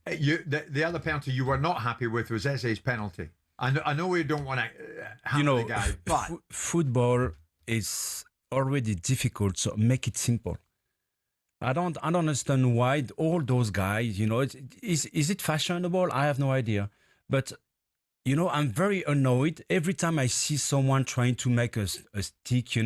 The other penalty you were not happy with was Eze's penalty. I know we don't want to hammer the guy, but football is already difficult, so make it simple. I don't understand why all those guys, is it fashionable? I have no idea. But, I'm very annoyed every time I see someone trying to make a stick,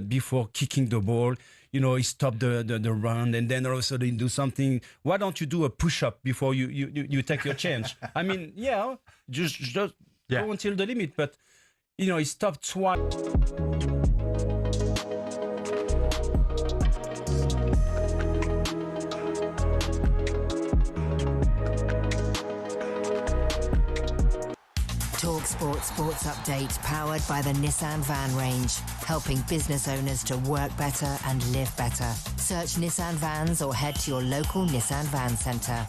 before kicking the ball. He stopped the run and then all of a sudden do something. Why don't you do a push-up before you take your change? I mean, just go until the limit. But, he stopped twice. talkSPORT Sports Update, powered by the Nissan Van range, helping business owners to work better and live better. Search Nissan Vans or head to your local Nissan Van Centre.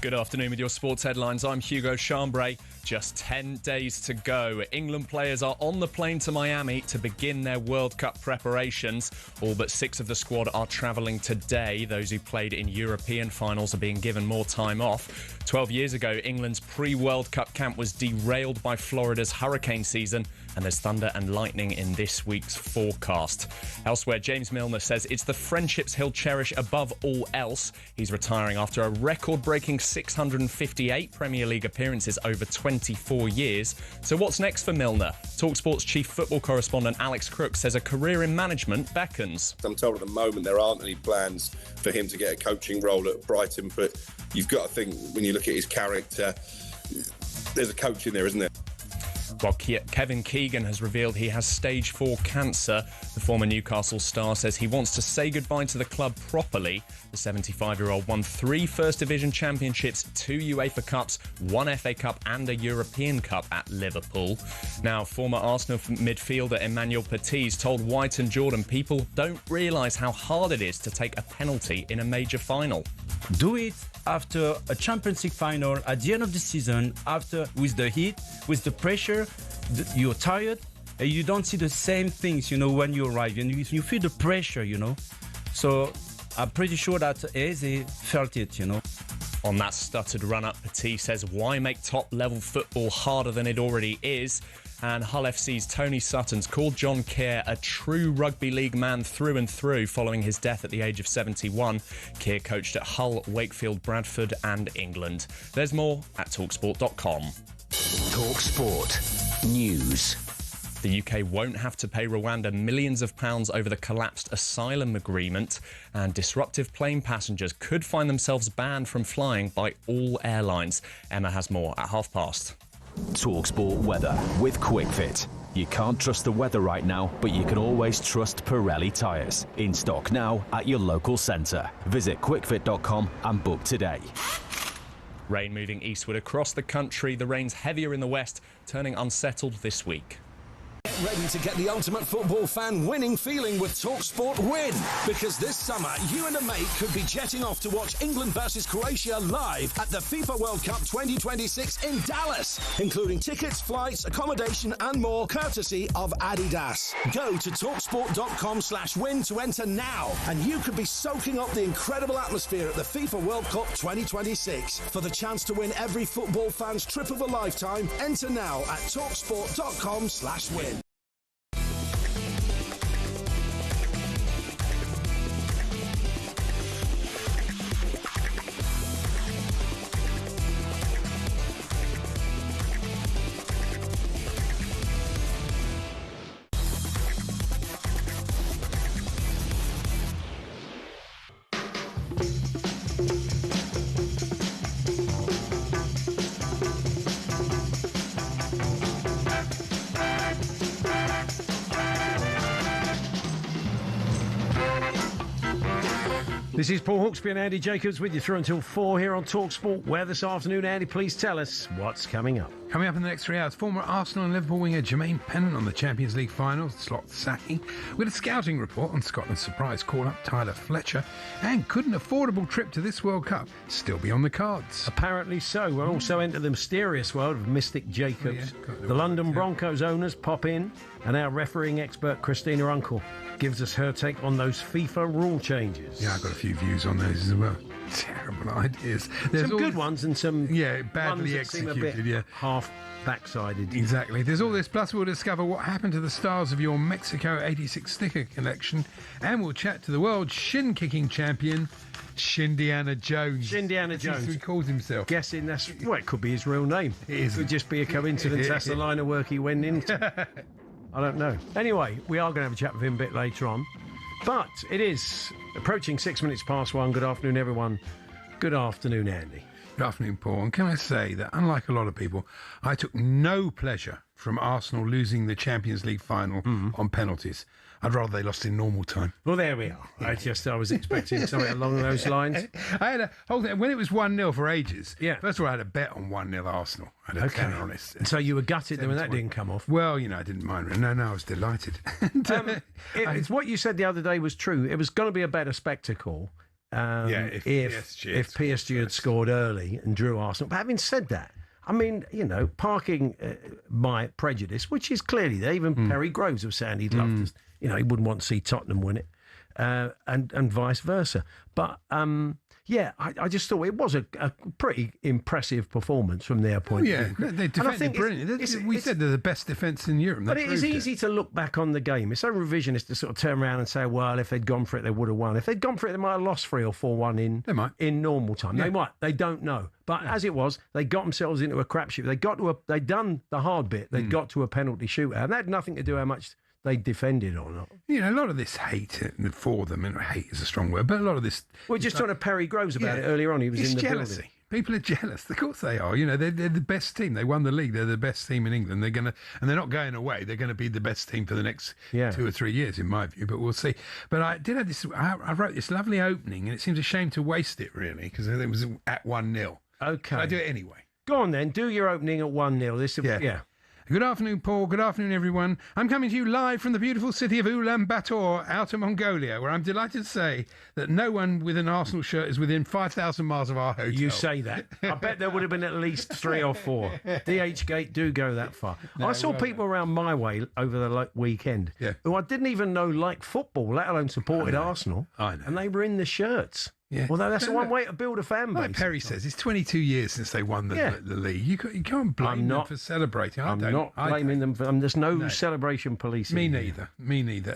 Good afternoon with your sports headlines. I'm Hugo Chambray. Just 10 days to go. England players are on the plane to Miami to begin their World Cup preparations. All but 6 of the squad are travelling today. Those who played in European finals are being given more time off. 12 years ago, England's pre-World Cup camp was derailed by Florida's hurricane season, and there's thunder and lightning in this week's forecast. Elsewhere, James Milner says it's the friendships he'll cherish above all else. He's retiring after a record-breaking 658 Premier League appearances over 24 years. So what's next for Milner? talkSPORT's chief football correspondent Alex Crook says a career in management beckons. I'm told at the moment there aren't any plans for him to get a coaching role at Brighton, but you've got to think, when you look at his character, there's a coach in there, isn't there? While Kevin Keegan has revealed he has stage 4 cancer, the former Newcastle star says he wants to say goodbye to the club properly. The 75-year-old won 3 First Division championships, 2 UEFA Cups, 1 FA Cup and a European Cup at Liverpool. Now, former Arsenal midfielder Emmanuel Petit told White and Jordan people don't realise how hard it is to take a penalty in a major final. Do it after a Champions League final, at the end of the season, after with the heat, with the pressure, you're tired, and you don't see the same things, when you arrive, and you feel the pressure, So I'm pretty sure that Eze felt it, On that stuttered run-up, Petit says, why make top-level football harder than it already is? And Hull FC's Tony Sutton's called John Keir a true rugby league man through and through following his death at the age of 71. Keir coached at Hull, Wakefield, Bradford and England. There's more at talksport.com. talkSPORT News. The UK won't have to pay Rwanda millions of pounds over the collapsed asylum agreement, and disruptive plane passengers could find themselves banned from flying by all airlines. Emma has more at past. talkSPORT weather with QuickFit. You can't trust the weather right now, but you can always trust Pirelli tyres. In stock now at your local centre. Visit quickfit.com and book today. Rain moving eastward across the country. The rain's heavier in the west, turning unsettled this week. Get ready to get the ultimate football fan winning feeling with talkSPORT Win. Because this summer, you and a mate could be jetting off to watch England versus Croatia live at the FIFA World Cup 2026 in Dallas, including tickets, flights, accommodation and more, courtesy of Adidas. Go to talksport.com/win to enter now, and you could be soaking up the incredible atmosphere at the FIFA World Cup 2026. For the chance to win every football fan's trip of a lifetime, enter now at talksport.com/win. This is Paul Hawksbee and Andy Jacobs with you through until 4 here on talkSPORT. Where this afternoon, Andy, please tell us what's coming up. Coming up in the next 3 hours, former Arsenal and Liverpool winger Jermaine Pennant on the Champions League finals, slot sacking. With a scouting report on Scotland's surprise call-up Tyler Fletcher. And could an affordable trip to this World Cup still be on the cards? Apparently so. We'll also enter the mysterious world of Mystic Jacobs. The London Broncos owners pop in, and our refereeing expert Christina Uncle gives us her take on those FIFA rule changes. Yeah, I've got a few views on those as well. terrible ideas. There's some good ones and some badly ones that seem a executed. bit half backsided. Exactly. There's all this. Plus, we'll discover what happened to the stars of your Mexico 86 sticker collection. And we'll chat to the world shin-kicking champion, Shindiana Jones. Shindiana Jones. He calls himself. Guessing that's... Well, it could be his real name. It could just be a coincidence. That's the line of work he went into. I don't know. Anyway, we are going to have a chat with him a bit later on. But it is approaching 6 minutes past 1. Good afternoon, everyone. Good afternoon, Andy. Good afternoon, Paul. And can I say that, unlike a lot of people, I took no pleasure from Arsenal losing the Champions League final on penalties. I'd rather they lost in normal time. Well, there we are. I was expecting something along those lines. I had a whole thing, when it was 1-0 for ages. Yeah. First of all, I had a bet on 1-0 Arsenal. I had a tenner on it. So you were gutted then when that didn't come off? Well, I didn't mind. No, I was delighted. It's what you said the other day was true. It was going to be a better spectacle. If PSG had scored early and drew Arsenal. But having said that, I mean, parking my prejudice, which is clearly there. Even Perry Groves was saying he'd love to, he wouldn't want to see Tottenham win it, and vice versa. But I just thought it was a pretty impressive performance from their point of view. They defended brilliantly. We said they're the best defence in Europe. But it is easy to look back on the game. It's so revisionist to sort of turn around and say, well, if they'd gone for it, they would have won. If they'd gone for it, they might have lost 3 or 4-1 in normal time. They might. They don't know. But as it was, they got themselves into a crapshoot. They'd done the hard bit. They'd got to a penalty shootout. And that had nothing to do how much they defended or not. A lot of this hate for them, and hate is a strong word, but a lot of this... Well, just talking to Perry Groves about it earlier on. He was in the jealousy. building. People are jealous. Of course they are. They're the best team. They won the league. They're the best team in England. And they're not going away. They're going to be the best team for the next 2 or 3 years, in my view. But we'll see. But I did have this. I wrote this lovely opening, and it seems a shame to waste it, really, because it was at 1-0. Okay. But I do it anyway. Go on then. Do your opening at 1-0. Yeah. Good afternoon, Paul. Good afternoon, everyone. I'm coming to you live from the beautiful city of Ulaanbaatar, Outer Mongolia, where I'm delighted to say that no one with an Arsenal shirt is within 5,000 miles of our hotel. You say that. I bet there would have been at least 3 or 4. DH Gate do go that far. I saw people around my way over the weekend who I didn't even know liked football, let alone supported Arsenal. I know. And they were in the shirts. Yeah. Although that's one way to build a fan base. Like Perry says, it's 22 years since they won the league. You can't blame them for celebrating. I'm not blaming them for them. There's no celebration policing. Me neither.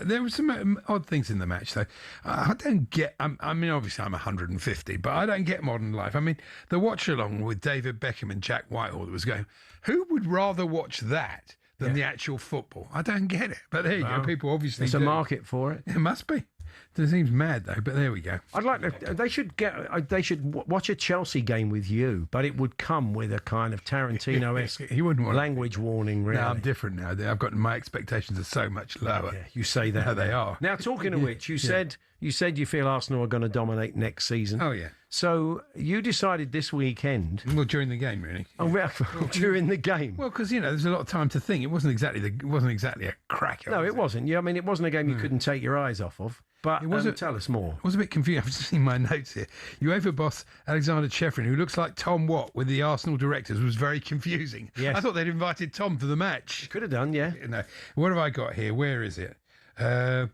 There were some odd things in the match, though. I don't get... I mean, obviously, I'm 150, but I don't get modern life. I mean, the watch-along with David Beckham and Jack Whitehall that was going, who would rather watch that than the actual football? I don't get it. But there you go. People obviously There's a market for it. It must be. It seems mad though, but there we go. I'd like to. They should watch a Chelsea game with you, but it would come with a kind of Tarantino-esque language warning. Really, no, I'm different now. I've got my expectations are so much lower. Yeah, you say that. No, they are. Now, talking of which, you said you feel Arsenal are going to dominate next season. Oh yeah. So you decided this weekend. Well, during the game, really. Oh, during the game. Well, because there's a lot of time to think. It wasn't exactly a cracker. No, it wasn't. Yeah, I mean, it wasn't a game you couldn't take your eyes off of. But tell us more. I was a bit confused. I've just seen my notes here. UEFA boss Alexander Chefrin, who looks like Tom Watt with the Arsenal directors, was very confusing. Yes. I thought they'd invited Tom to the match. Could have done, yeah. No. What have I got here? Where is it? I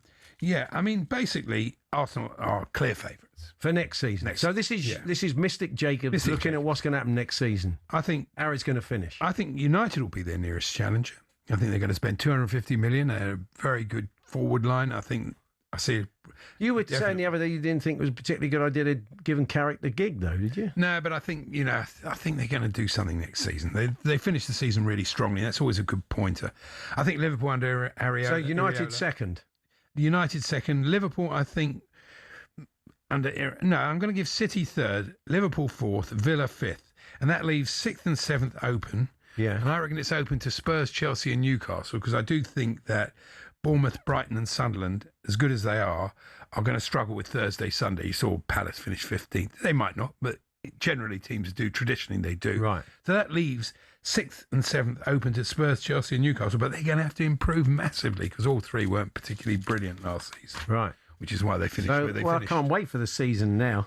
mean, basically, Arsenal are clear favourites for next season. So this is Mystic Jacobs looking at what's going to happen next season. I think how it's going to finish. I think United will be their nearest challenger. I think they're going to spend 250 million. A very good forward line. I see. You were saying the other day you didn't think it was a particularly good idea to give Carrick the gig, though, did you? No, but I think I think they're going to do something next season. They finished the season really strongly. That's always a good pointer. I think Liverpool under Areola. So United second. United second. Liverpool, I think. I'm going to give City third, Liverpool fourth, Villa fifth, and that leaves 6th and 7th open. Yeah, and I reckon it's open to Spurs, Chelsea, and Newcastle because I do think that Bournemouth, Brighton, and Sunderland, as good as they are going to struggle with Thursday, Sunday. You saw Palace finish 15th. They might not, but generally teams do. Traditionally, they do. Right. So that leaves 6th and 7th open to Spurs, Chelsea, and Newcastle, but they're going to have to improve massively because all three weren't particularly brilliant last season. Right. which is why they finished where they finished. I can't wait for the season now.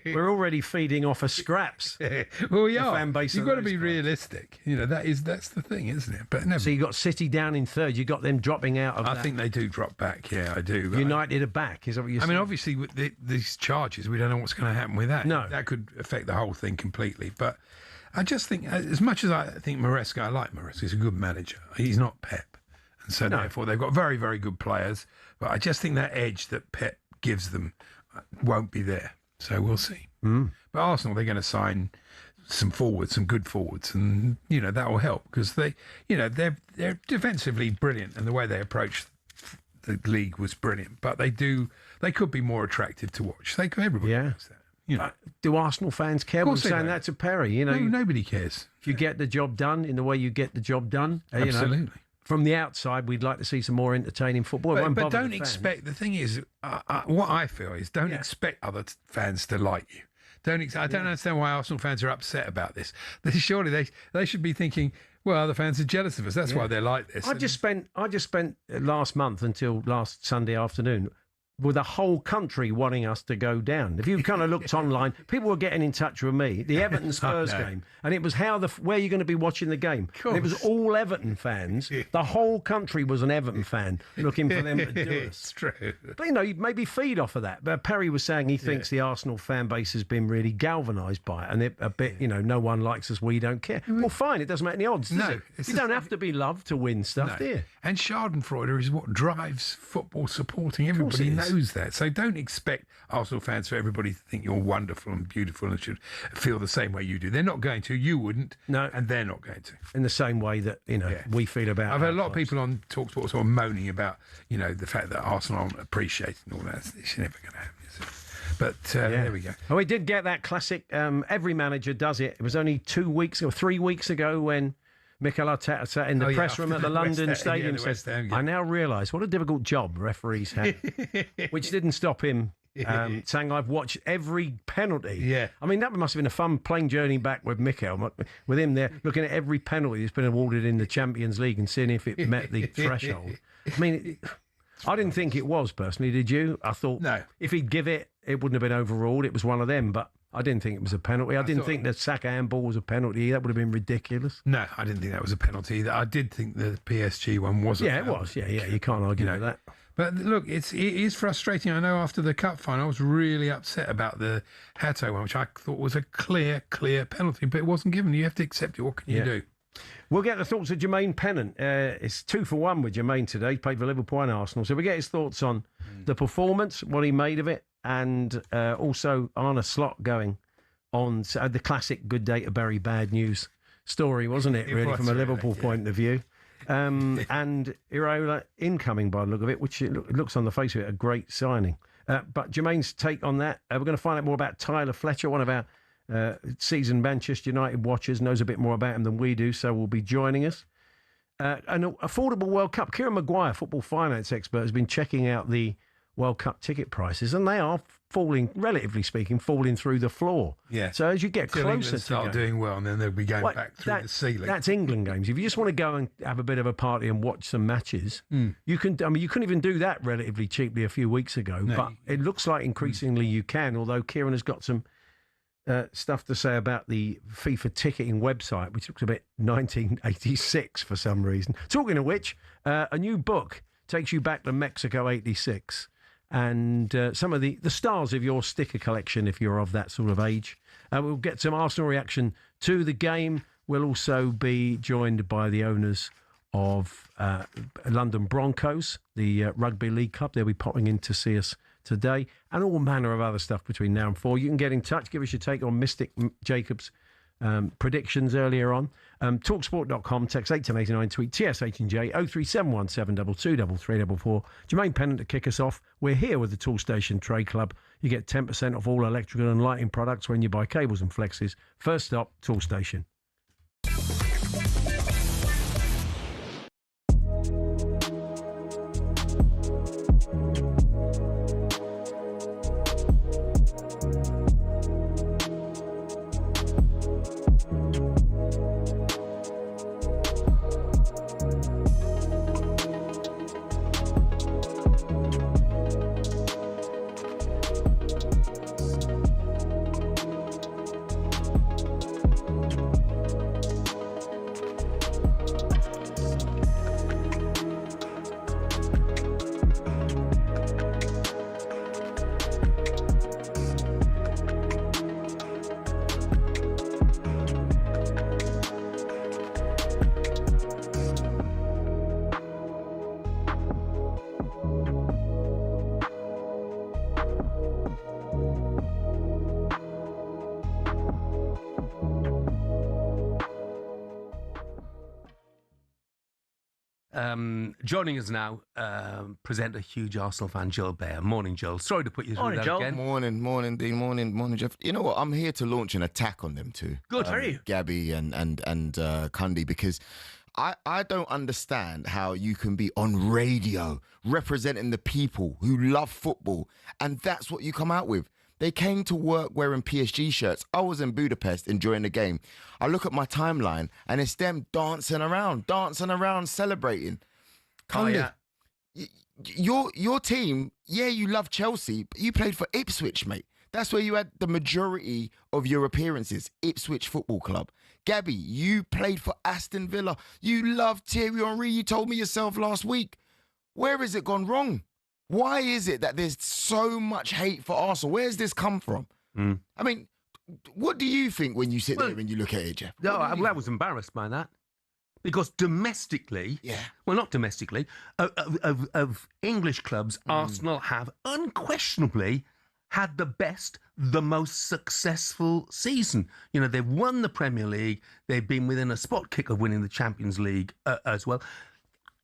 We're already feeding off of scraps. Well, we are. Fan base You've got to be realistic. That's the thing, isn't it? But never. So you got City down in third. You got them dropping out of I think they do drop back. Yeah, I do. United are back. Is that what you're saying? I mean, obviously, with these charges, we don't know what's going to happen with that. No. That could affect the whole thing completely. But I just think, as much as I think Maresca, I like Maresca. He's a good manager. He's not Pep. And so therefore, they've got very, very good players. But I just think that edge that Pep gives them won't be there. So we'll see. But Arsenal, they're going to sign some forwards, some good forwards, and that will help because they're defensively brilliant, and the way they approach the league was brilliant. But they could be more attractive to watch. Everybody knows that. Do Arsenal fans care? We're saying that to Perry. No, nobody cares. If you get the job done in the way you get the job done, absolutely. From the outside, we'd like to see some more entertaining football. But don't expect. The thing is, what I feel is, don't expect other fans to like you. I don't understand why Arsenal fans are upset about this. Surely they should be thinking, well, the fans are jealous of us. That's why they're like this. I just spent last month until last Sunday afternoon with the whole country wanting us to go down. If you kind of looked online, people were getting in touch with me. The Everton Spurs game, and it was where you're going to be watching the game. And it was all Everton fans. The whole country was an Everton fan looking for them to do us. It's true. But you maybe feed off of that. But Perry was saying he thinks the Arsenal fan base has been really galvanised by it, and they're a bit, no one likes us, we don't care. Well, fine, it doesn't make any odds. Does it? You don't have to be loved to win stuff, do you? And Schadenfreude is what drives football supporting. Everybody knows that. So don't expect Arsenal fans for everybody to think you're wonderful and beautiful and should feel the same way you do. They're not going to. You wouldn't. No. And they're not going to. In the same way that, we feel about I've heard a lot of people on talkSPORT sort of moaning about, the fact that Arsenal aren't appreciated and all that. It's never going to happen, is it? But there we go. Oh, we did get that classic. Every manager does it. It was only 2 weeks or 3 weeks ago when Mikel Arteta sat in the press room at the London Stadium and said, I now realise what a difficult job referees have, which didn't stop him saying, I've watched every penalty. Yeah. I mean, that must have been a fun plane journey back with Mikel, with him there looking at every penalty that's been awarded in the Champions League and seeing if it met the threshold. I mean, I didn't think it was, personally, did you? I thought if he'd give it, it wouldn't have been overruled. It was one of them, but I didn't think it was a penalty. I didn't think the Saka handball was a penalty. That would have been ridiculous. No, I didn't think that was a penalty either. I did think the PSG one was a penalty. Yeah, it was. Yeah. You can't argue with that. But look, it is frustrating. I know after the cup final, I was really upset about the Hato one, which I thought was a clear penalty, but it wasn't given. You have to accept it. What can you do? We'll get the thoughts of Jermaine Pennant. It's 2 for 1 with Jermaine today. He played for Liverpool and Arsenal. So we get his thoughts on the performance, what he made of it, and also Arne Slot going on the classic good day to bury bad news story, wasn't it, really, from a Liverpool point of view. And Iraola incoming by the look of it, which it looks on the face of it a great signing. But Jermaine's take on that, we're going to find out more about Tyler Fletcher, one of our seasoned Manchester United watchers, knows a bit more about him than we do, so will be joining us. An affordable World Cup. Kieran Maguire, football finance expert, has been checking out the World Cup ticket prices, and they are falling, relatively speaking, through the floor. Yeah. So as you get closer to start doing well, and then they'll be going back through the ceiling. That's England games. If you just want to go and have a bit of a party and watch some matches, you can. I mean, you couldn't even do that relatively cheaply a few weeks ago. No, but it looks like increasingly you can. Although Kieran has got some stuff to say about the FIFA ticketing website, which looks a bit 1986 for some reason. Talking of which, a new book takes you back to Mexico '86. And some of the stars of your sticker collection, if you're of that sort of age. We'll get some Arsenal reaction to the game. We'll also be joined by the owners of London Broncos, the Rugby League Club. They'll be popping in to see us today, and all manner of other stuff between now and 4. You can get in touch, give us your take on Mystic Jacobs' predictions earlier on. talksport.com, text 81089, tweet TSH and J 03717223344. Jermaine Pennant to kick us off. We're here with the Toolstation Trade Club. You get 10% off all electrical and lighting products when you buy cables and flexes. First stop, Toolstation. Joining us now, presenter, huge Arsenal fan, Joel Bear. Morning, Joel. Sorry to put you through that Joel. again. Morning, Dean. Morning, Jeff. You know what? I'm here to launch an attack on them too. Good. How are you? Gabby and Cundy, because I don't understand how you can be on radio representing the people who love football, and that's what you come out with. They came to work wearing PSG shirts. I was in Budapest enjoying the game. I look at my timeline and it's them dancing around, celebrating. Cundy, your team, you love Chelsea, but you played for Ipswich, mate. That's where you had the majority of your appearances, Ipswich Football Club. Gabby, you played for Aston Villa. You love Thierry Henry. You told me yourself last week. Where has it gone wrong? Why is it that there's so much hate for Arsenal? Where's this come from? I mean, what do you think when you sit there and you look at it, Jeff? No, I was embarrassed by that. Because domestically, well, not domestically, of English clubs, Arsenal have unquestionably had the best, the most successful season. You know, they've won the Premier League. They've been within a spot kick of winning the Champions League as well.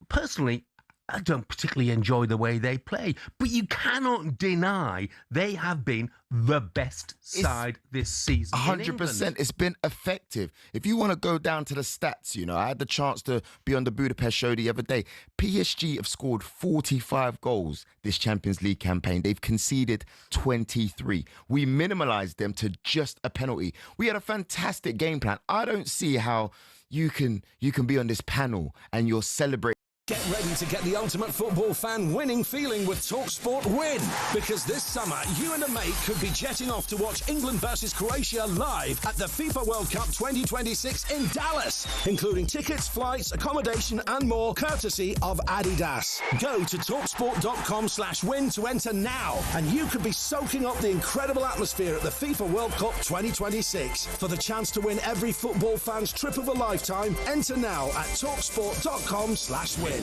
Personally, I don't particularly enjoy the way they play, but you cannot deny they have been the best side this season. 100%. It's been effective. If you want to go down to the stats, you know, I had the chance to be on the Budapest show the other day. PSG have scored 45 goals this Champions League campaign. They've conceded 23. We minimalised them to just a penalty. We had a fantastic game plan. I don't see how you can be on this panel and you're celebrating. Get ready to get the ultimate football fan winning feeling with talkSPORT Win. Because this summer, you and a mate could be jetting off to watch England versus Croatia live at the FIFA World Cup 2026 in Dallas, including tickets, flights, accommodation and more, courtesy of Adidas. Go to talksport.com/win to enter now, and you could be soaking up the incredible atmosphere at the FIFA World Cup 2026. For the chance to win every football fan's trip of a lifetime, enter now at talksport.com/win.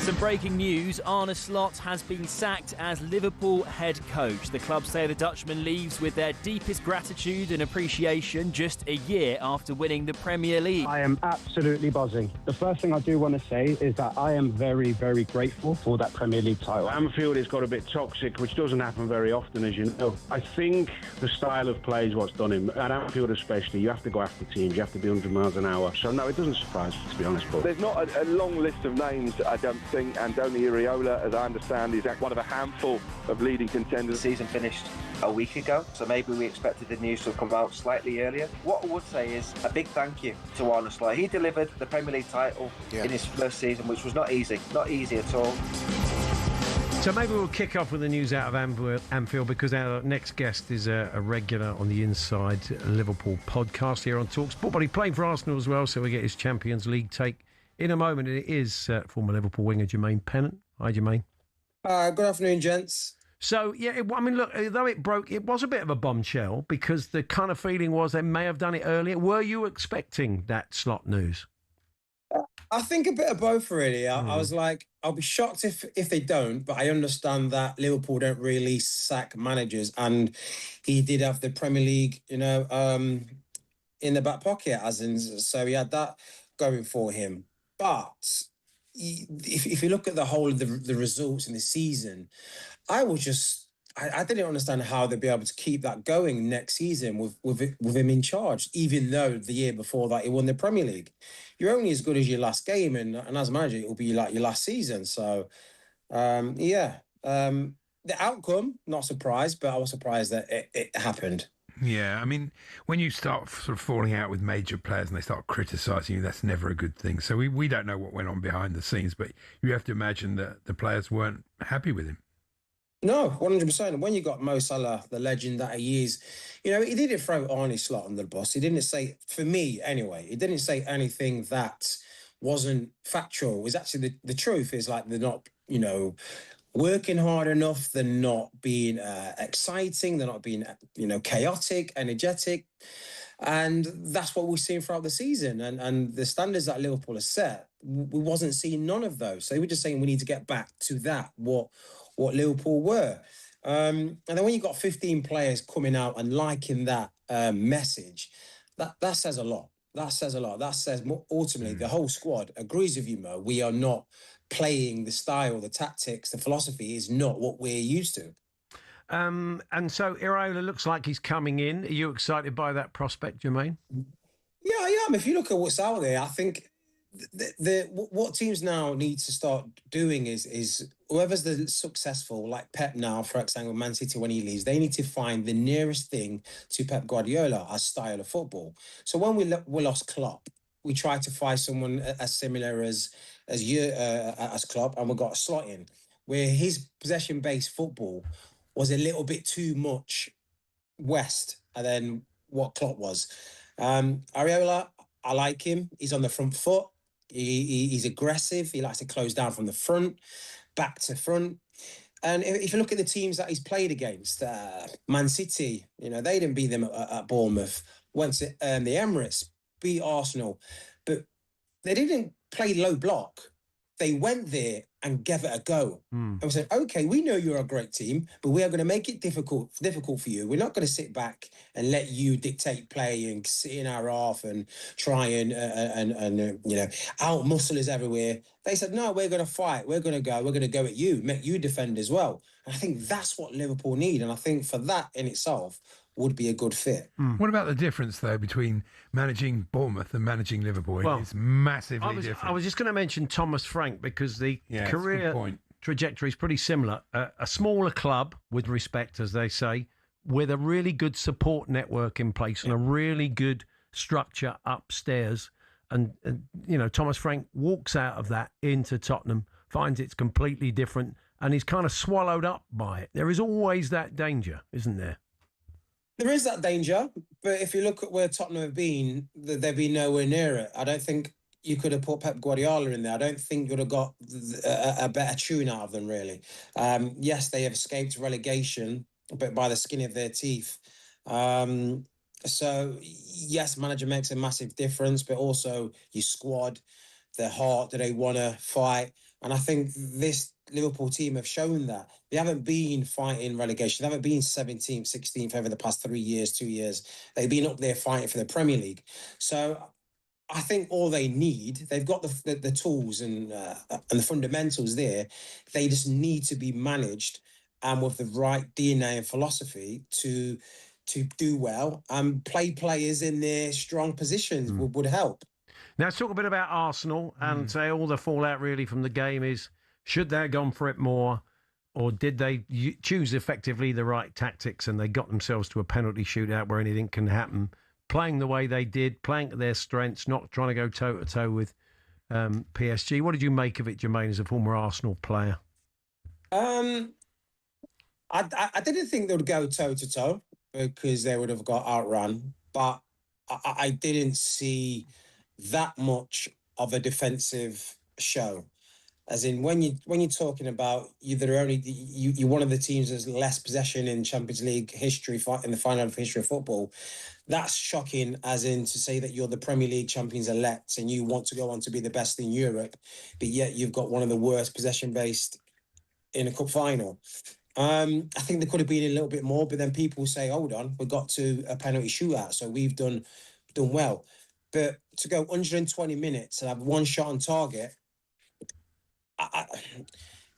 Some breaking news, Arne Slot has been sacked as Liverpool head coach. The club say the Dutchman leaves with their deepest gratitude and appreciation just a year after winning the Premier League. I am absolutely buzzing. The first thing I do want to say is that I am very, very grateful for that Premier League title. Anfield has got a bit toxic, which doesn't happen very often, as you know. I think the style of play is what's done him. At Anfield especially, you have to go after teams, you have to be 100 miles an hour. So no, it doesn't surprise me, to be honest, Paul. There's not a long list of names, I don't think. Andoni Iraola, as I understand, is one of a handful of leading contenders. The season finished a week ago, so maybe we expected the news to have come out slightly earlier. What I would say is a big thank you to Arne Slot. He delivered the Premier League title in his first season, which was not easy at all. So maybe we'll kick off with the news out of Anfield, because our next guest is a regular on the Inside Liverpool podcast here on talkSPORT, but he played for Arsenal as well, so we get his Champions League take in a moment. It is former Liverpool winger Jermaine Pennant. Hi, Jermaine. Good afternoon, gents. So, yeah, I mean, look, though it broke, it was a bit of a bombshell, because the kind of feeling was they may have done it earlier. Were you expecting that Slot news? I think a bit of both, really. I was like, I'll be shocked if they don't, but I understand that Liverpool don't really sack managers, and he did have the Premier League, in the back pocket, so he had that going for him. But if you look at the whole of the results in the season, I was just I didn't understand how they'd be able to keep that going next season with him in charge, even though the year before that he won the Premier League. You're only as good as your last game, and as a manager, it will be like your last season. So, the outcome, not surprised, but I was surprised that it happened. Yeah, I mean, when you start sort of falling out with major players and they start criticising you, that's never a good thing. So we don't know what went on behind the scenes, but you have to imagine that the players weren't happy with him. No, 100%. When you got Mo Salah, the legend that he is, he didn't throw Arne Slot under the bus. He didn't say, for me anyway, he didn't say anything that wasn't factual. It was actually the truth is like they're not, working hard enough. They're not being exciting. They're not being, chaotic, energetic. And that's what we've seen throughout the season. And the standards that Liverpool has set, we wasn't seeing none of those. So they were just saying we need to get back to that, what Liverpool were. And then when you've got 15 players coming out and liking that message, that says a lot. That says a lot. That says ultimately the whole squad agrees with you, Mo. We are not playing the style, the tactics, the philosophy is not what we're used to. And so Iraola looks like he's coming in. Are you excited by that prospect, Jermaine? Yeah, I am. If you look at what's out there, I think what teams now need to start doing is whoever's the successful, like Pep now, for example, Man City when he leaves, they need to find the nearest thing to Pep Guardiola as style of football. So when we lost Klopp, we tried to find someone as similar as Klopp, and we got a slot in where his possession-based football was a little bit too much West and then what Klopp was. Areola, I like him. He's on the front foot. He's aggressive. He likes to close down from the front, back to front. And if you look at the teams that he's played against, Man City, they didn't beat them at Bournemouth. Went to the Emirates, beat Arsenal. But they didn't play low block. They went there and gave it a go. And we said, okay, we know you're a great team, but we are going to make it difficult for you. We're not going to sit back and let you dictate play and sit in our half and try and out muscle us everywhere. They said, no, we're going to fight. We're going to go at you, make you defend as well. And I think that's what Liverpool need. And I think for that in itself would be a good fit. What about the difference, though, between managing Bournemouth and managing Liverpool? Well, it's massively different. I was just going to mention Thomas Frank because the career trajectory is pretty similar. A smaller club, with respect, as they say, with a really good support network in place and a really good structure upstairs. And Thomas Frank walks out of that into Tottenham, finds it's completely different, and he's kind of swallowed up by it. There is always that danger, isn't there? There is that danger, but if you look at where Tottenham have been, they've been nowhere near it. I don't think you could have put Pep Guardiola in there. I don't think you would have got a better tune out of them, really. Yes, they have escaped relegation, but by the skin of their teeth. So, yes, manager makes a massive difference, but also your squad, their heart, do they want to fight? And I think this Liverpool team have shown that. They haven't been fighting relegation. They haven't been 17th, 16th over the past 3 years, 2 years. They've been up there fighting for the Premier League. So I think all they need, they've got the tools and the fundamentals there. They just need to be managed and with the right DNA and philosophy to do well and play players in their strong positions would help. Now, let's talk a bit about Arsenal and say all the fallout really from the game is, should they have gone for it more, or did they choose effectively the right tactics and they got themselves to a penalty shootout where anything can happen, playing the way they did, playing to their strengths, not trying to go toe-to-toe with PSG? What did you make of it, Jermaine, as a former Arsenal player? I didn't think they would go toe-to-toe because they would have got outrun, but I didn't see that much of a defensive show. As in, when you're talking about you're one of the teams that's less possession in Champions League history in the final of history of football. That's shocking. As in to say that you're the Premier League champions elect and you want to go on to be the best in Europe, but yet you've got one of the worst possession based in a cup final. I think there could have been a little bit more, but then people say, "Hold on, we got to a penalty shootout, so we've done well." But to go 120 minutes and have one shot on target.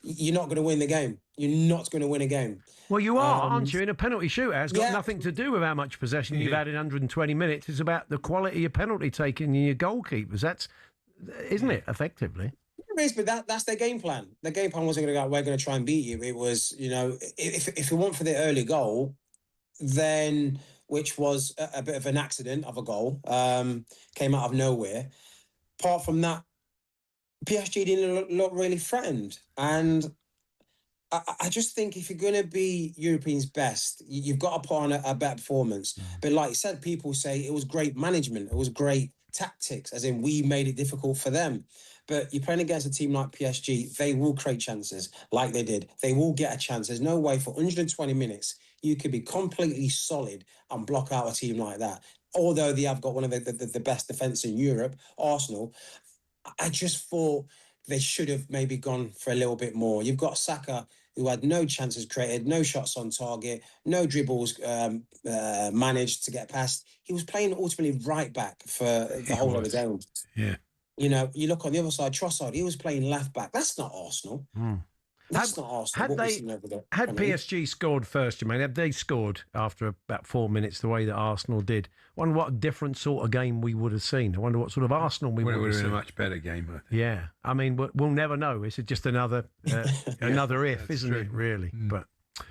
you're not going to win the game. You're not going to win a game. Well, you are, aren't you? In a penalty shootout, it's got Yeah. nothing to do with how much possession you've had in 120 minutes. It's about the quality of penalty taking and your goalkeepers. That's, isn't it, effectively? It is, but that's their game plan. Their game plan wasn't going to go, we're going to try and beat you. It was, if it weren't for the early goal, then, which was a bit of an accident of a goal, came out of nowhere. Apart from that, PSG didn't look really threatened. And I just think if you're going to be Europeans' best, you've got to put on a better performance. But like you said, people say it was great management. It was great tactics, as in we made it difficult for them. But you're playing against a team like PSG, they will create chances like they did. They will get a chance. There's no way for 120 minutes you could be completely solid and block out a team like that. Although they have got one of the best defence in Europe, Arsenal, I just thought they should have maybe gone for a little bit more. You've got Saka, who had no chances created, no shots on target, no dribbles managed to get past. He was playing ultimately right back for the whole of the game. Yeah. You look on the other side, Trossard, he was playing left back. That's not Arsenal. That's not Arsenal. Had PSG scored first, Jermaine? Had they scored after about 4 minutes the way that Arsenal did? I wonder what different sort of game we would have seen. I wonder what sort of Arsenal we would have seen. It would have been a much better game, I think. Yeah. I mean, we'll never know. It's just another if, isn't it, really? But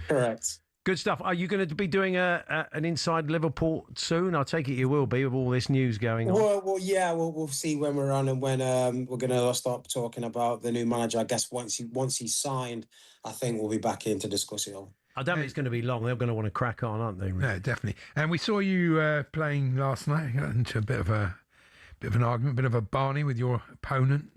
correct. Good stuff. Are you going to be doing an Inside Liverpool soon? I take it you will be with all this news going on. Well, yeah, we'll see when we're on and when we're going to start talking about the new manager. I guess once he's signed, I think we'll be back in to discuss it all. I don't think it's going to be long. They're going to want to crack on, aren't they? Yeah, definitely. And we saw you playing last night. Got into a bit of an argument, a bit of a Barney with your opponent.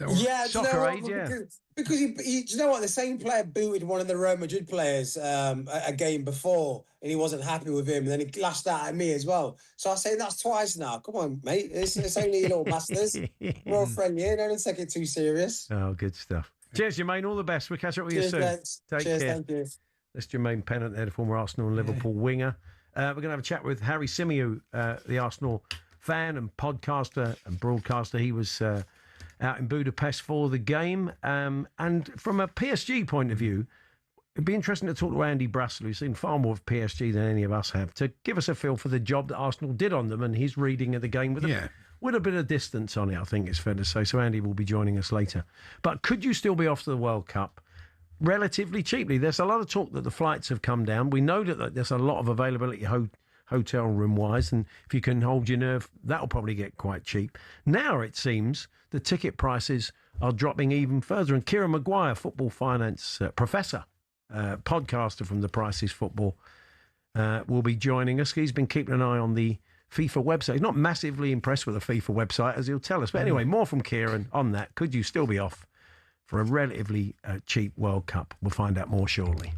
Yeah, Soccer age, yeah. Because he, you know what, the same player booted one of the Real Madrid players a game before, and he wasn't happy with him, and then he lashed out at me as well. So I say that's twice now. Come on, mate. It's only your little masters. We're all friendly here. Don't take it too serious. Oh, good stuff. Cheers, Jermaine. All the best. We'll catch up with you soon. Thanks. Take Cheers, care. thank you. That's Jermaine Pennant, there, the former Arsenal and Liverpool winger. We're going to have a chat with Harry Symeou, the Arsenal fan and podcaster and broadcaster. He was out in Budapest for the game. And from a PSG point of view, it'd be interesting to talk to Andy Brassel, who's seen far more of PSG than any of us have, to give us a feel for the job that Arsenal did on them and his reading of the game with a bit of distance on it, I think it's fair to say. So Andy will be joining us later. But could you still be off to the World Cup relatively cheaply? There's a lot of talk that the flights have come down. We know that there's a lot of availability hotel room wise, and if you can hold your nerve, that'll probably get quite cheap. Now it seems the ticket prices are dropping even further, and Kieran Maguire, football finance professor, podcaster from The Price is Football, will be joining us. He's been keeping an eye on the FIFA website. He's not massively impressed with the FIFA website, as he'll tell us, but anyway, more from Kieran on that. Could you still be off for a relatively cheap World Cup? We'll find out more shortly.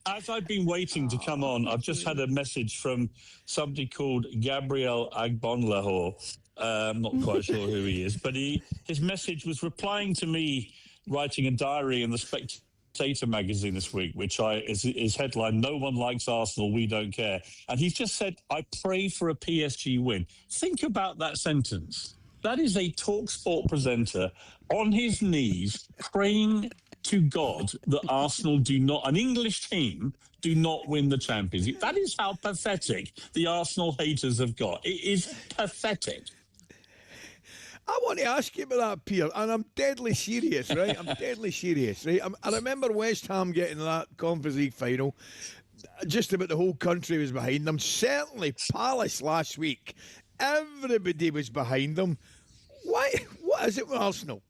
As I've been waiting to come on, I've just had a message from somebody called Gabriel Agbonlahor. I'm not quite sure who he is, but his message was replying to me writing a diary in the Spectator magazine this week, which is headline, "No one likes Arsenal, we don't care." And he's just said, "I pray for a PSG win." Think about that sentence. That is a talkSPORT presenter on his knees praying to God that Arsenal an English team, do not win the Champions League. That is how pathetic the Arsenal haters have got. It is pathetic. I want to ask you about that, Pierre, and I'm deadly serious, right? I'm deadly serious, right? I remember West Ham getting that Conference League final. Just about the whole country was behind them. Certainly Palace last week. Everybody was behind them. Why? What is it with Arsenal?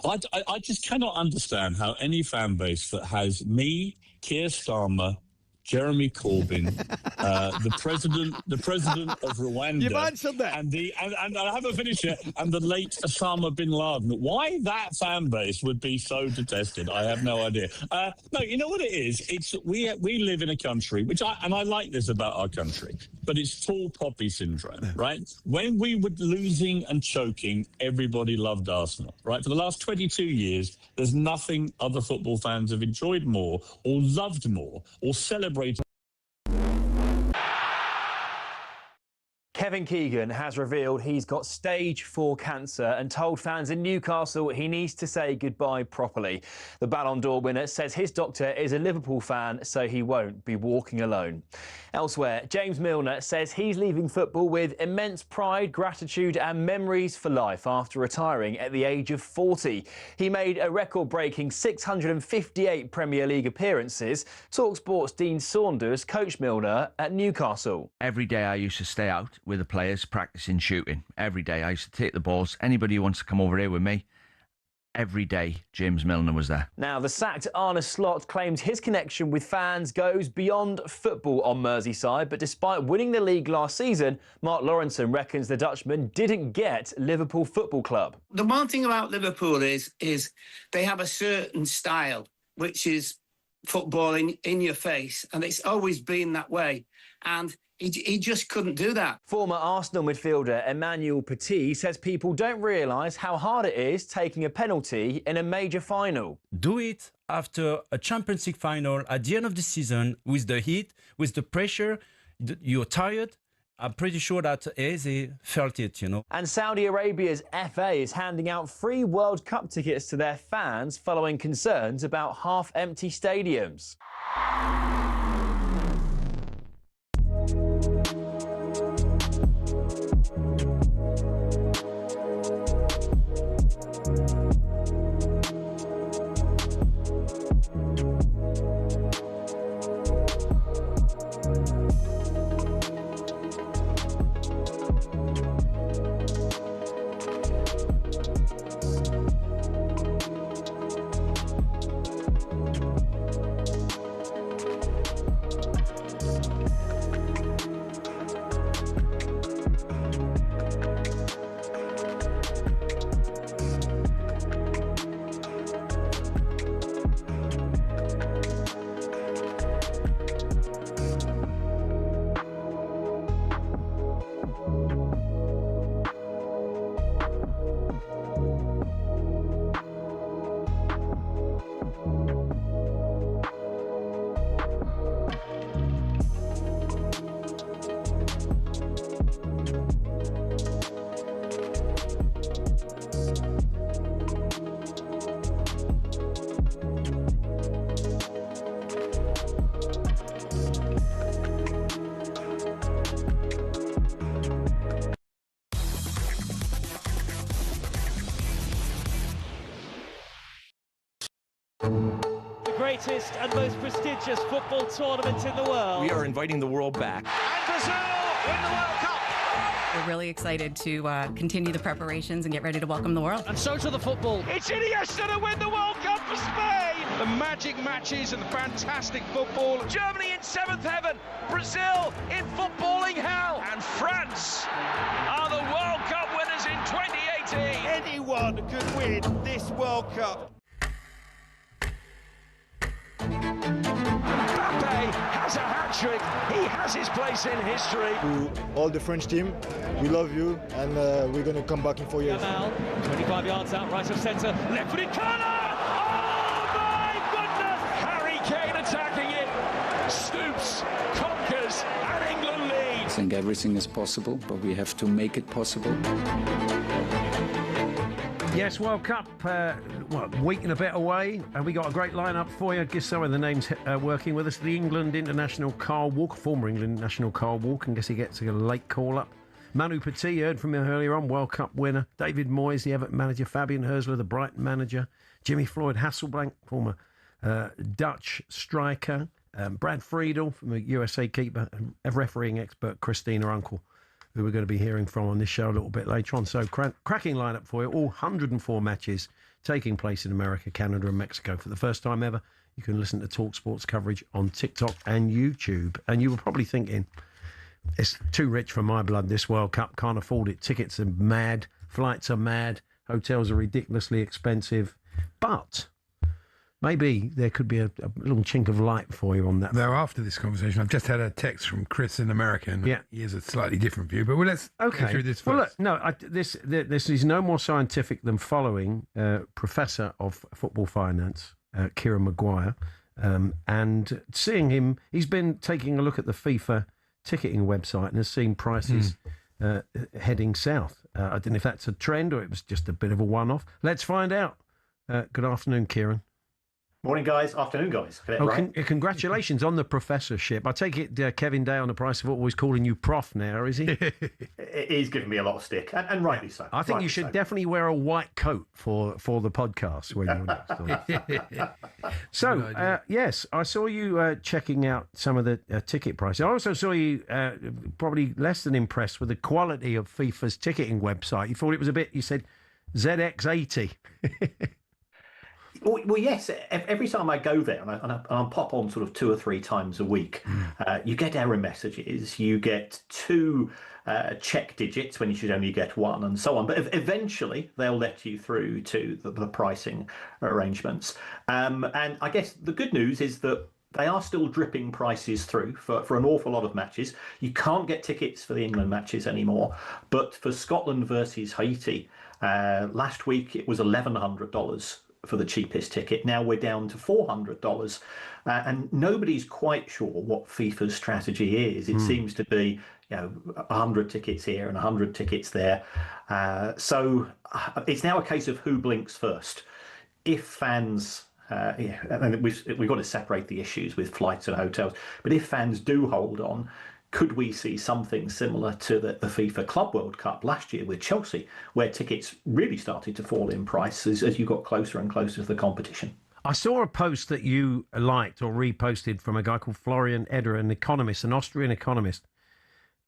I just cannot understand how any fan base that has me, Keir Starmer, Jeremy Corbyn, the president of Rwanda. You've answered that. And I haven't finished yet. And the late Osama bin Laden. Why that fan base would be so detested, I have no idea. No, you know what it is? It's we live in a country I like this about our country, but it's tall poppy syndrome, right? When we were losing and choking, everybody loved Arsenal, right? For the last 22 years, there's nothing other football fans have enjoyed more or loved more or celebrated. Kevin Keegan has revealed he's got stage 4 cancer and told fans in Newcastle he needs to say goodbye properly. The Ballon d'Or winner says his doctor is a Liverpool fan, so he won't be walking alone. Elsewhere, James Milner says he's leaving football with immense pride, gratitude and memories for life after retiring at the age of 40. He made a record-breaking 658 Premier League appearances. talkSPORT's Dean Saunders coached Milner at Newcastle. Every day I used to stay out with the players practicing shooting. Every day I used to take the balls. Anybody who wants to come over here with me, every day James Milner was there. Now, the sacked Arne Slot claims his connection with fans goes beyond football on Merseyside, but despite winning the league last season, Mark Lawrenson reckons the Dutchman didn't get Liverpool Football Club. The one thing about Liverpool is they have a certain style, which is footballing in your face, and it's always been that way. And he just couldn't do that. Former Arsenal midfielder Emmanuel Petit says people don't realise how hard it is taking a penalty in a major final. Do it after a Champions League final at the end of the season with the heat, with the pressure. You're tired. I'm pretty sure that Eze felt it, you know. And Saudi Arabia's FA is handing out free World Cup tickets to their fans following concerns about half-empty stadiums. The greatest and most prestigious football tournament in the world. We are inviting the world back. And Brazil win the World Cup. We're really excited to continue the preparations and get ready to welcome the world. And so to the football. It's Iniesta to win the World Cup for Spain. The magic matches and the fantastic football. Germany in 7th heaven. Brazil in footballing hell. And France are the World Cup winners in 2018. Anyone could win this World Cup. Mbappe has a hat-trick. He has his place in history. To all the French team, we love you, and we're going to come back in 4 years. Now, 25 yards out, right of centre, left-footed corner! Oh my goodness! Harry Kane attacking it. Stoops, conquers, and England leads. I think everything is possible, but we have to make it possible. Yes, World Cup, week and a bit away, and we got a great lineup for you. Guess some of the names working with us. The England international Carl Walker, former England national Carl Walker, and guess he gets a late call-up. Manu Petit, heard from him earlier on, World Cup winner. David Moyes, the Everton manager. Fabian Hersler, the Brighton manager. Jimmy Floyd Hasselbank, former Dutch striker. Brad Friedel, from a USA keeper. And refereeing expert Christina Uncle, who we're going to be hearing from on this show a little bit later on. So cracking lineup for you. All 104 matches taking place in America, Canada and Mexico. For the first time ever, you can listen to talkSPORT's coverage on TikTok and YouTube. And you were probably thinking, it's too rich for my blood, this World Cup. Can't afford it. Tickets are mad. Flights are mad. Hotels are ridiculously expensive. But maybe there could be a little chink of light for you on that. Though after this conversation, I've just had a text from Chris in America, and he has a slightly different view. But let's go through this first. Well, look, no, this is no more scientific than following Professor of Football Finance, Kieran Maguire, and seeing him. He's been taking a look at the FIFA ticketing website and has seen prices heading south. I don't know if that's a trend or it was just a bit of a one-off. Let's find out. Good afternoon, Kieran. Morning, guys. Afternoon, guys. Congratulations on the professorship. I take it Kevin Day on The Price of Football is calling you prof now, is he? He's giving me a lot of stick, and rightly so. I think you should definitely wear a white coat for the podcast when you're next on. So, yes, I saw you checking out some of the ticket prices. I also saw you probably less than impressed with the quality of FIFA's ticketing website. You thought it was a bit, you said, ZX80. Well, yes. Every time I go there, and I pop on sort of 2 or 3 times a week, you get error messages. You get 2 check digits when you should only get 1, and so on. But eventually, they'll let you through to the pricing arrangements. And I guess the good news is that they are still dripping prices through for an awful lot of matches. You can't get tickets for the England matches anymore. But for Scotland versus Haiti, last week it was $1,100 for the cheapest ticket. Now we're down to $400, and nobody's quite sure what FIFA's strategy is. It seems to be, 100 tickets here and 100 tickets there. So it's now a case of who blinks first. If fans, and we've got to separate the issues with flights and hotels, but if fans do hold on, could we see something similar to the FIFA Club World Cup last year with Chelsea, where tickets really started to fall in price as you got closer and closer to the competition? I saw a post that you liked or reposted from a guy called Florian Eder, an economist, an Austrian economist.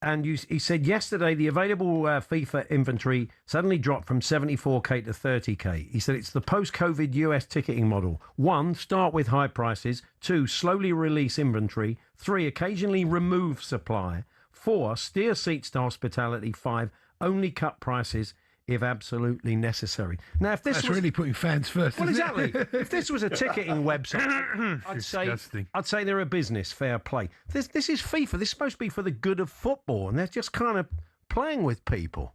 And he said yesterday the available FIFA inventory suddenly dropped from 74k to 30k. He said it's the post-COVID US ticketing model. 1, start with high prices. 2, slowly release inventory. 3, occasionally remove supply. 4, steer seats to hospitality. 5, only cut prices if absolutely necessary. Now, if this That's really putting fans first. Well, exactly. If this was a ticketing website, I'd say they're a business, fair play. This is FIFA. This is supposed to be for the good of football, and they're just kind of playing with people.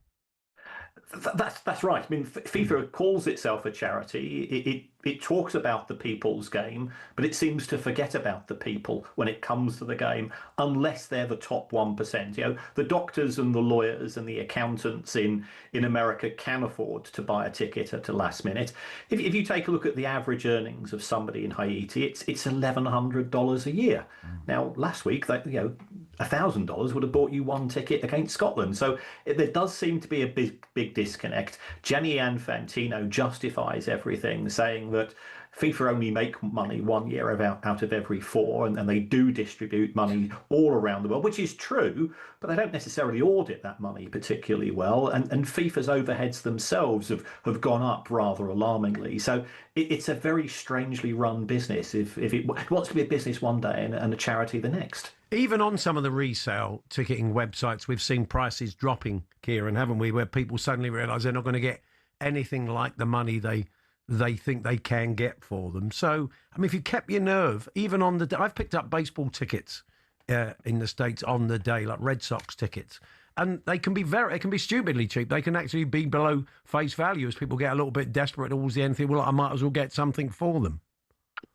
That's right. I mean, FIFA calls itself a charity. It talks about the people's game, but it seems to forget about the people when it comes to the game, unless they're the top 1%. The doctors and the lawyers and the accountants in America can afford to buy a ticket at the last minute. If you take a look at the average earnings of somebody in Haiti, it's $1,100 a year. Now, last week, $1,000 would have bought you 1 ticket against Scotland. So there does seem to be a big disconnect. Gianni Infantino justifies everything, saying that FIFA only make money 1 year out of every 4, and they do distribute money all around the world, which is true, but they don't necessarily audit that money particularly well, and FIFA's overheads themselves have gone up rather alarmingly. So it's a very strangely run business if it wants to be a business one day and a charity the next. Even on some of the resale ticketing websites, we've seen prices dropping, Kieran, haven't we, where people suddenly realise they're not going to get anything like the money they think they can get for them. So, I mean, if you kept your nerve, even on the day, I've picked up baseball tickets in the States on the day, like Red Sox tickets, and they can be stupidly cheap. They can actually be below face value as people get a little bit desperate towards the end, think, well, I might as well get something for them.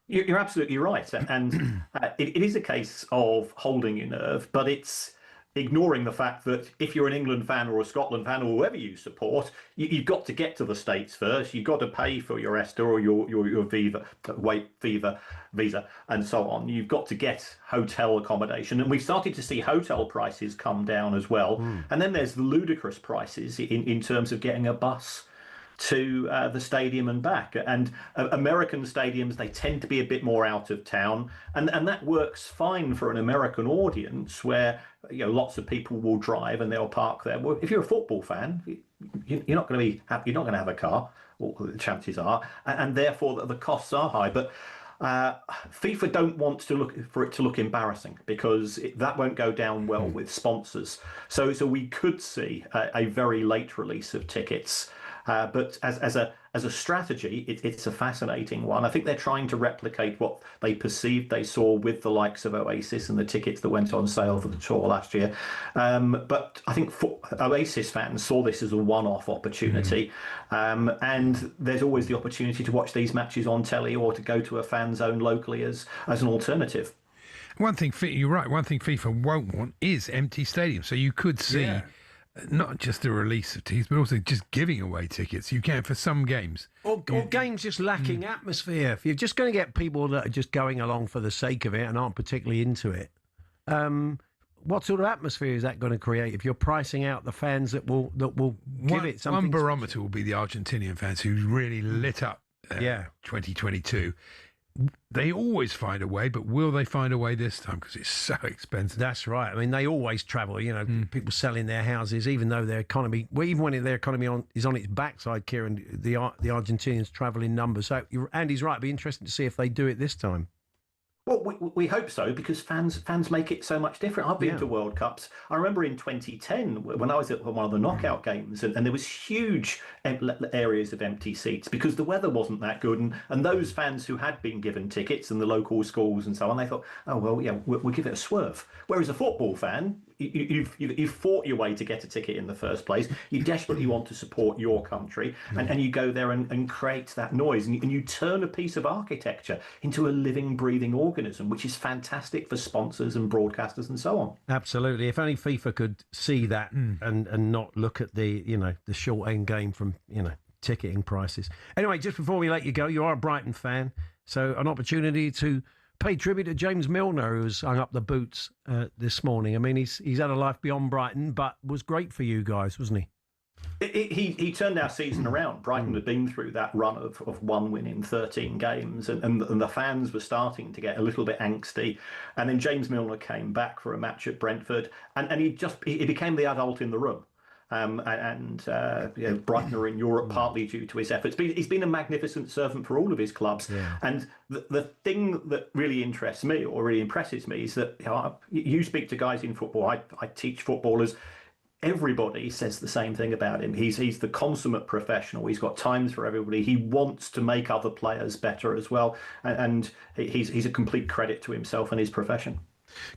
You're absolutely right, and it is a case of holding your nerve, but it's ignoring the fact that if you're an England fan or a Scotland fan or whoever you support, you've got to get to the States first. You've got to pay for your ESTA or your visa and so on. You've got to get hotel accommodation. And we've started to see hotel prices come down as well. And then there's the ludicrous prices in terms of getting a bus to the stadium and back. And American stadiums, they tend to be a bit more out of town, and that works fine for an American audience where lots of people will drive and they'll park there. Well, if you're a football fan, you're not going to have a car, or the chances are, and therefore the costs are high. But FIFA don't want for it to look embarrassing, because that won't go down well with sponsors. So we could see a very late release of tickets. But as a strategy, it's a fascinating one. I think they're trying to replicate what they perceived they saw with the likes of Oasis and the tickets that went on sale for the tour last year. But I think Oasis fans saw this as a one-off opportunity. And there's always the opportunity to watch these matches on telly or to go to a fan zone locally as an alternative. One thing, you're right, one thing FIFA won't want is empty stadiums. So you could see... not just the release of tickets, but also just giving away tickets. You can for some games. Or games just lacking atmosphere. If you're just going to get people that are just going along for the sake of it and aren't particularly into it, what sort of atmosphere is that going to create if you're pricing out the fans that will give it something? One barometer will be the Argentinian fans who really lit up 2022. They always find a way, but will they find a way this time? Because it's so expensive. That's right. I mean, they always travel. People selling their houses, even though their economy, even when their economy is on its backside, Kieran, the Argentinians travel in numbers. So Andy's right. It'd be interesting to see if they do it this time. Well, we hope so, because fans make it so much different. I've been to World Cups. I remember in 2010 when I was at one of the knockout games, and there was huge areas of empty seats because the weather wasn't that good, and those fans who had been given tickets and the local schools and so on, they thought, oh well, yeah, we'll give it a swerve. Whereas a football fan, you've fought your way to get a ticket in the first place. You desperately want to support your country, and you go there and create that noise, and you turn a piece of architecture into a living, breathing organism, which is fantastic for sponsors and broadcasters and so on. Absolutely. If only FIFA could see that and not look at the short end game from ticketing prices. Anyway, just before we let you go, you are a Brighton fan, so an opportunity to pay tribute to James Milner, who's hung up the boots this morning. I mean, he's had a life beyond Brighton, but was great for you guys, wasn't he? He turned our season around. Brighton had been through that run of one win in 13 games, and the fans were starting to get a little bit angsty. And then James Milner came back for a match at Brentford, and he became the adult in the room. Brighton are in Europe partly due to his efforts. But he's been a magnificent servant for all of his clubs. Yeah. And the thing that really interests me, or really impresses me, is that you speak to guys in football. I teach footballers. Everybody says the same thing about him. He's the consummate professional. He's got time for everybody. He wants to make other players better as well. And he's a complete credit to himself and his profession.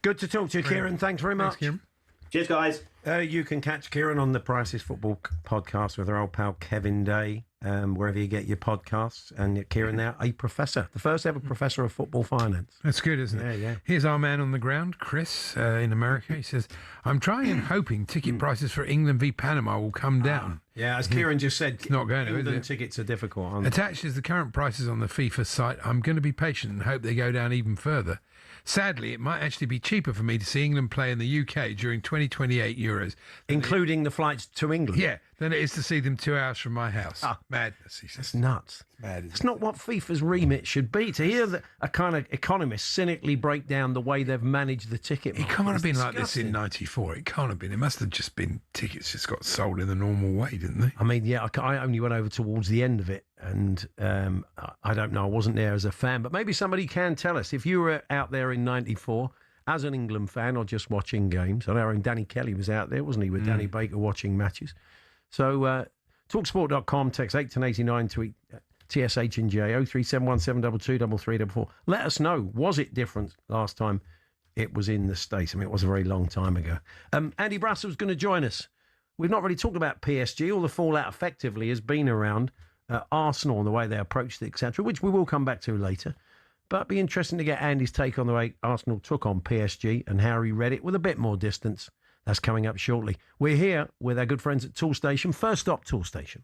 Good to talk to you, Kieran. Thanks very much. Thanks, Kieran. Cheers, guys. You can catch Kieran on the Prices Football podcast with our old pal Kevin Day, wherever you get your podcasts. And Kieran now a professor, the first ever professor of football finance. That's good, isn't it? Yeah. Here's our man on the ground, Chris, in America. He says, I'm trying and hoping ticket prices for England v Panama will come down. Yeah, as Kieran just said, it's not going to, England tickets are difficult, aren't they? Attached is the current prices on the FIFA site. I'm going to be patient and hope they go down even further. Sadly, it might actually be cheaper for me to see England play in the UK during 2028 Euros. Including the flights to England? Yeah, than it is to see them 2 hours from my house. Madness, he says. That's nuts. It's not what FIFA's remit should be. To hear a kind of economist cynically break down the way they've managed the ticket market. It can't have been like this in '94. It can't have been. It must have just been tickets just got sold in the normal way, didn't they? I mean, yeah, I only went over towards the end of it, and I don't know. I wasn't there as a fan, but maybe somebody can tell us. If you were out there in '94 as an England fan or just watching games. I know Danny Kelly was out there, wasn't he, with Danny Baker watching matches. So talksport.com, text 81089 to TSH and J 03717223344. Let us know, was it different last time it was in the States? I mean, it was a very long time ago. Andy Brassell's going to join us. We've not really talked about PSG. All the fallout effectively has been around Arsenal and the way they approached it, etc., which we will come back to later. But it'd be interesting to get Andy's take on the way Arsenal took on PSG and how he read it with a bit more distance That's coming up shortly. We're here with our good friends at Tool Station. First stop, Tool Station.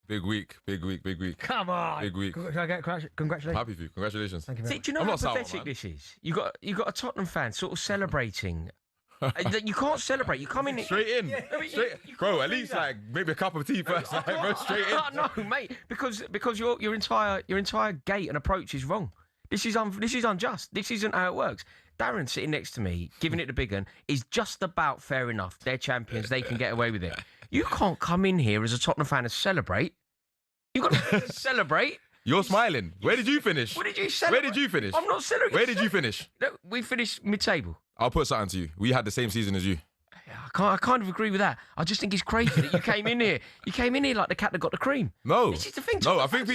Big week. Come on. Big week. Can I get congratulations? Happy for you. Congratulations. Thank you See, very much. do you know I'm how not sour, pathetic man. this is? You got a Tottenham fan sort of celebrating. You can't celebrate. You come in Straight in. Straight. Bro, at do least that. like maybe a cup of tea first. Like, bro, straight in. No, mate, because your entire gait and approach is wrong. This is unjust. This isn't how it works. Darren sitting next to me, giving it the big one, is just about fair enough. They're champions. They can get away with it. You can't come in here as a Tottenham fan and celebrate. You've got to celebrate. You're smiling. Where did you finish? What did you celebrate? Where did you finish? I'm not celebrating. Where did you finish? No, we finished mid-table. I'll put something to you. We had the same season as you. I kind of agree with that. I just think it's crazy that you came in here. You came in here like the cat that got the cream. No. This is the thing. No, I think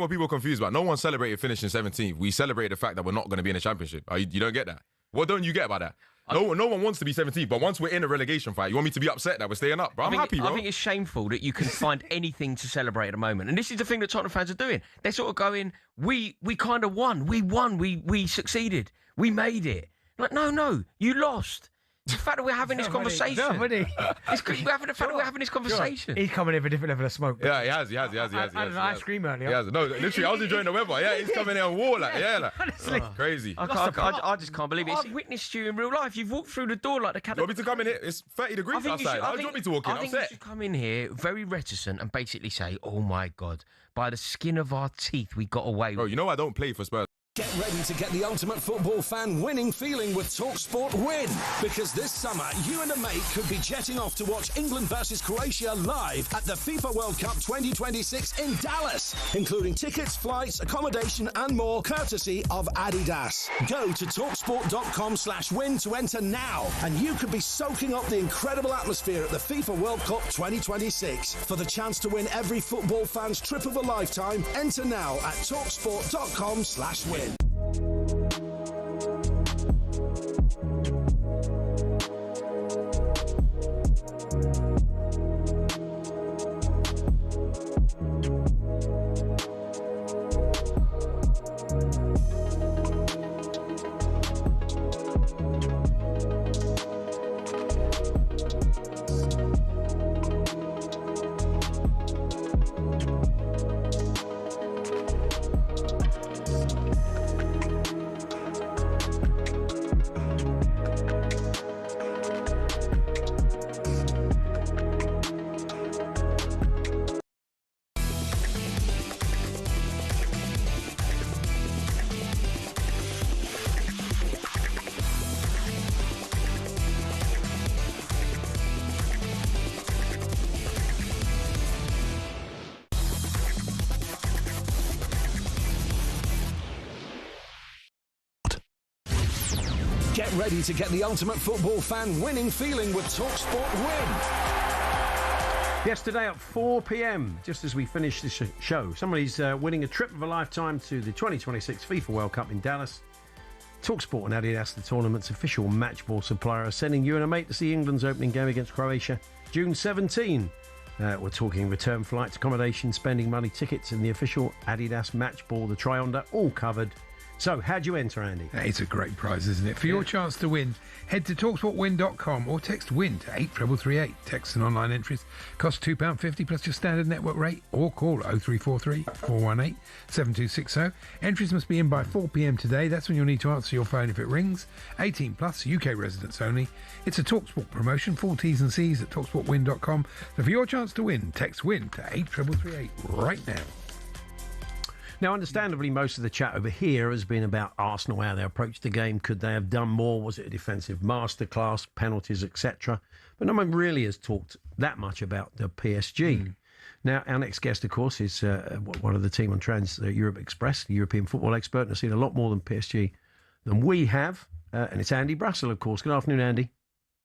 what people are confused about. No one celebrated finishing 17th. We celebrated the fact that we're not going to be in the championship. You don't get that. What don't you get about that? No one wants to be 17th, but once we're in a relegation fight, you want me to be upset that we're staying up, bro? I'm happy, bro. I think it's shameful that you can find anything to celebrate at the moment. And this is the thing that Tottenham fans are doing. They're sort of going, we kind of won. We won. We succeeded. We made it. Like, no, you lost. The fact that we're having this conversation. Nobody. We're having this conversation. He's coming in for a different level of smoke. Yeah, he has. I had an ice cream earlier. He has. No, literally, I was enjoying the weather. Yeah, he's coming in on war like, honestly. Crazy. I just can't believe it. I've witnessed you in real life. You've walked through the door like the cat. You want me to come in here? It's 30 degrees outside. How do you want me to walk in? I think you should come in here very reticent and basically say, "Oh my God, by the skin of our teeth, we got away." Bro, you know I don't play for Spurs. Get ready to get the ultimate football fan winning feeling with talkSPORT Win. Because this summer, you and a mate could be jetting off to watch England versus Croatia live at the FIFA World Cup 2026 in Dallas, including tickets, flights, accommodation and more, courtesy of Adidas. Go to talksport.com/win to enter now, and you could be soaking up the incredible atmosphere at the FIFA World Cup 2026. For the chance to win every football fan's trip of a lifetime, enter now at talksport.com/win. Get ready to get the ultimate football fan winning feeling with talkSPORT Win. Yesterday at 4 p.m, just as we finished this show, somebody's winning a trip of a lifetime to the 2026 FIFA World Cup in Dallas. talkSPORT and Adidas, the tournament's official match ball supplier, are sending you and a mate to see England's opening game against Croatia, June 17. We're talking return flights, accommodation, spending money, tickets, and the official Adidas match ball, the Trionder, all covered. So, how'd you enter, Andy? It's a great prize, isn't it? For your chance to win, head to talksportwin.com or text WIN to 83338. Text and online entries cost £2.50 plus your standard network rate, or call 0343 418 7260. Entries must be in by 4 p.m. today. That's when you'll need to answer your phone if it rings. 18 plus, UK residents only. It's a TalkSport promotion. Full T's and C's at talksportwin.com. So for your chance to win, text WIN to 83338 right now. Now, understandably, most of the chat over here has been about Arsenal, how they approached the game. Could they have done more? Was it a defensive masterclass, penalties, etc.? But no one really has talked that much about the PSG. Now, our next guest, of course, is one of the team on Trans Europe Express, the European football expert, and has seen a lot more than PSG than we have. And it's Andy Brassel, of course. Good afternoon, Andy.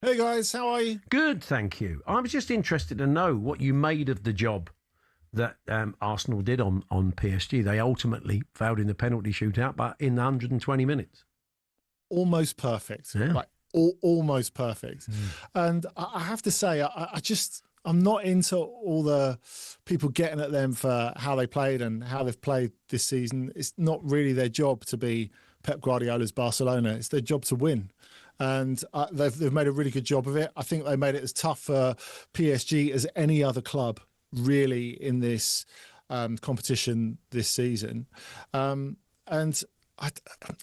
Hey, guys. How are you? Good, thank you. I was just interested to know what you made of the job that Arsenal did on PSG. They ultimately failed in the penalty shootout, but in 120 minutes. Almost perfect. Yeah. Like, almost perfect. And I have to say, I'm not into all the people getting at them for how they played and how they've played this season. It's not really their job to be Pep Guardiola's Barcelona. It's their job to win. And they've made a really good job of it. I think they made it as tough for PSG as any other club, really, in this competition this season. And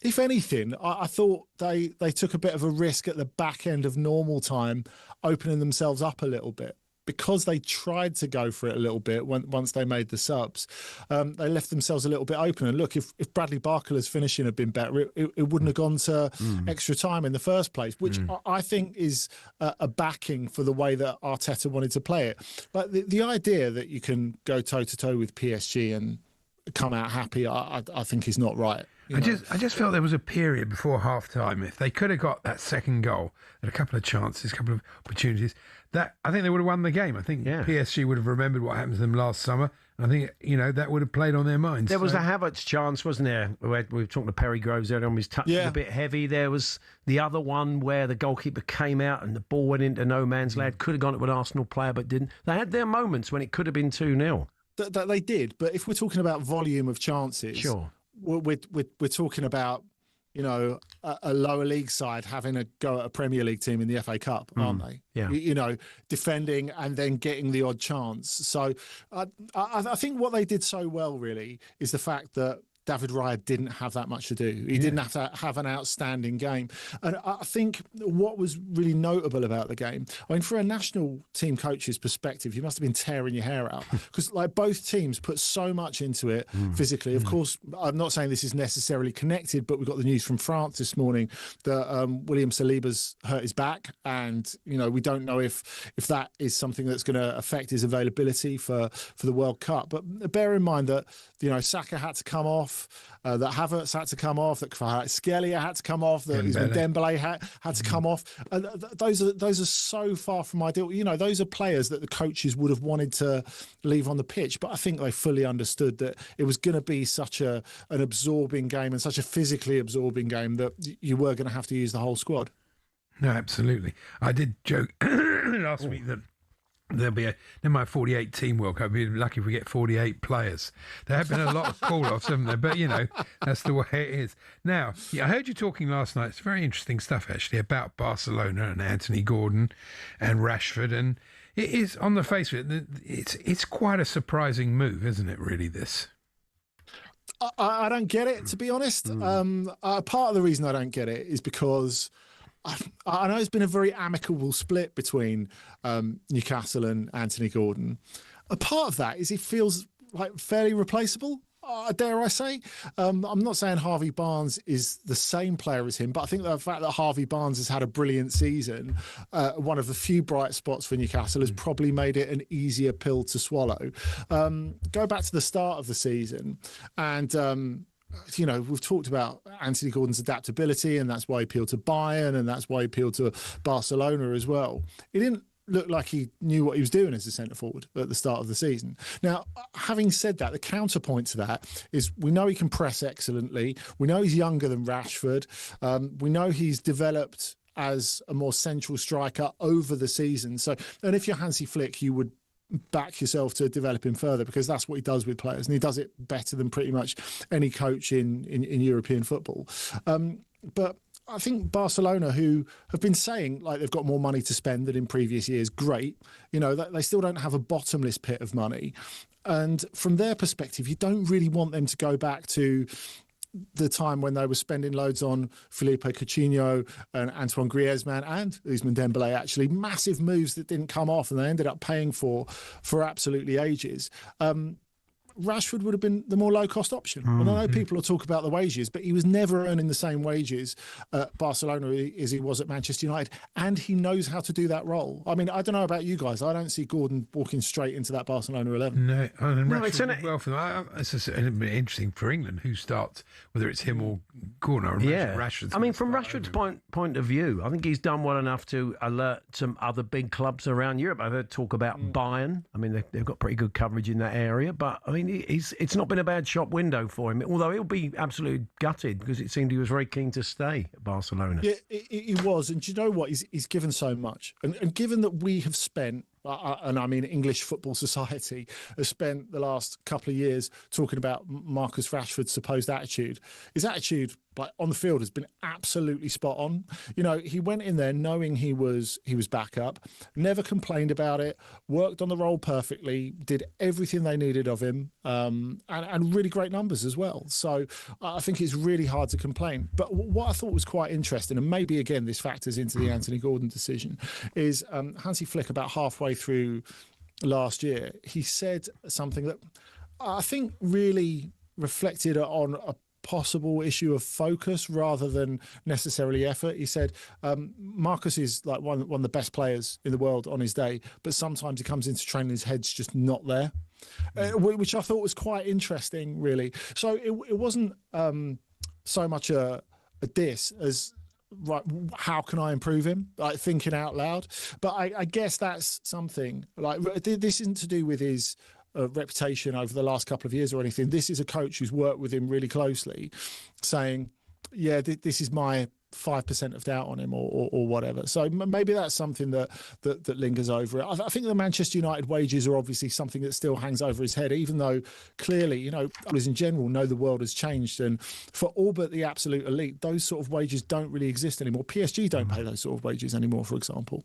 if anything, I thought they took a bit of a risk at the back end of normal time, opening themselves up a little bit, because they tried to go for it a little bit once they made the subs. They left themselves a little bit open. And look, if Bradley Barcola's finishing had been better, it wouldn't have gone to extra time in the first place, which I think is a backing for the way that Arteta wanted to play it. But the idea that you can go toe-to-toe with PSG and come out happy, I think is not right. I just felt there was a period before half-time. If they could have got that second goal, and a couple of chances, a couple of opportunities, that I think they would have won the game. I think PSG would have remembered what happened to them last summer. I think, that would have played on their minds. There was a Havertz chance, wasn't there? We were talking to Perry Groves earlier on. His touch was a bit heavy. There was the other one where the goalkeeper came out and the ball went into no man's land. Could have gone to an Arsenal player, but didn't. They had their moments when it could have been 2-0. That they did. But if we're talking about volume of chances, sure, we're talking about, a lower league side having a go at a Premier League team in the FA Cup, aren't they? Yeah. Defending and then getting the odd chance. So I think what they did so well, really, is the fact that David Raya didn't have that much to do. He didn't have to have an outstanding game. And I think what was really notable about the game, for a national team coach's perspective, you must have been tearing your hair out, because both teams put so much into it physically. Of course, I'm not saying this is necessarily connected, but we got the news from France this morning that William Saliba's hurt his back, and we don't know if that is something that's going to affect his availability for the World Cup. But bear in mind that Saka had to come off, that Havertz had to come off, that Skelia had to come off, that Dembele had to come off. Those are so far from ideal. Those are players that the coaches would have wanted to leave on the pitch, but I think they fully understood that it was going to be such an absorbing game and such a physically absorbing game that you were going to have to use the whole squad. No, absolutely. I did joke last week that there'll be never mind 48 team World Cup. We'd be lucky if we get 48 players. There have been a lot of call-offs, haven't there? But, that's the way it is. Now, I heard you talking last night. It's very interesting stuff, actually, about Barcelona and Anthony Gordon and Rashford. And it is, on the face of it, it's quite a surprising move, isn't it, really, this? I don't get it, to be honest. Part of the reason I don't get it is because I know it's been a very amicable split between Newcastle and Anthony Gordon. A part of that is it feels like fairly replaceable, dare I say. I'm not saying Harvey Barnes is the same player as him, but I think the fact that Harvey Barnes has had a brilliant season, one of the few bright spots for Newcastle, has probably made it an easier pill to swallow. Go back to the start of the season and we've talked about Anthony Gordon's adaptability, and that's why he appealed to Bayern, and that's why he appealed to Barcelona as well. He didn't look like he knew what he was doing as a centre forward at the start of the season. Now, having said that, the counterpoint to that is we know he can press excellently. We know he's younger than Rashford. We know he's developed as a more central striker over the season. So, and if you're Hansi Flick, you would back yourself to develop him further, because that's what he does with players, and he does it better than pretty much any coach in European football. But I think Barcelona, who have been saying like they've got more money to spend than in previous years, great. You know, they still don't have a bottomless pit of money. And from their perspective, you don't really want them to go back to the time when they were spending loads on Felipe Coutinho and Antoine Griezmann and Ousmane Dembélé, actually massive moves that didn't come off and they ended up paying for absolutely ages. Rashford would have been the more low-cost option. And I know people will talk about the wages, but he was never earning the same wages at Barcelona as he was at Manchester United, and he knows how to do that role. I mean, I don't know about you guys. I don't see Gordon walking straight into that Barcelona 11. No, it's interesting for England who starts, whether it's him or Gordon or Rashford. I mean, from Rashford's point of view, I think he's done well enough to alert some other big clubs around Europe. I've heard talk about Bayern. I mean, they've got pretty good coverage in that area, but I mean, it's not been a bad shop window for him, although he'll be absolutely gutted because it seemed he was very keen to stay at Barcelona. Yeah, he was. And do you know what? He's given so much. And given that we have spent, and I mean English Football Society, has spent the last couple of years talking about Marcus Rashford's supposed attitude. His attitude, like on the field, has been absolutely spot on. You know, he went in there knowing he was back up, never complained about it, worked on the role perfectly, did everything they needed of him, and really great numbers as well. So I think it's really hard to complain. But what I thought was quite interesting, and maybe again this factors into the Anthony Gordon decision, is Hansi Flick about halfway through last year, he said something that I think really reflected on a possible issue of focus rather than necessarily effort. He said Marcus is like one of the best players in the world on his day, but sometimes he comes into training, his head's just not there, which I thought was quite interesting, really. So it wasn't so much a diss as, right, how can I improve him? Like thinking out loud. But I guess that's something. Like this isn't to do with his reputation over the last couple of years or anything. This is a coach who's worked with him really closely, saying, "Yeah, this is my 5% of doubt on him," or whatever. So maybe that's something that lingers over it. I think the Manchester United wages are obviously something that still hangs over his head, even though clearly, you know, players in general know the world has changed, and for all but the absolute elite, those sort of wages don't really exist anymore. PSG don't pay those sort of wages anymore, for example.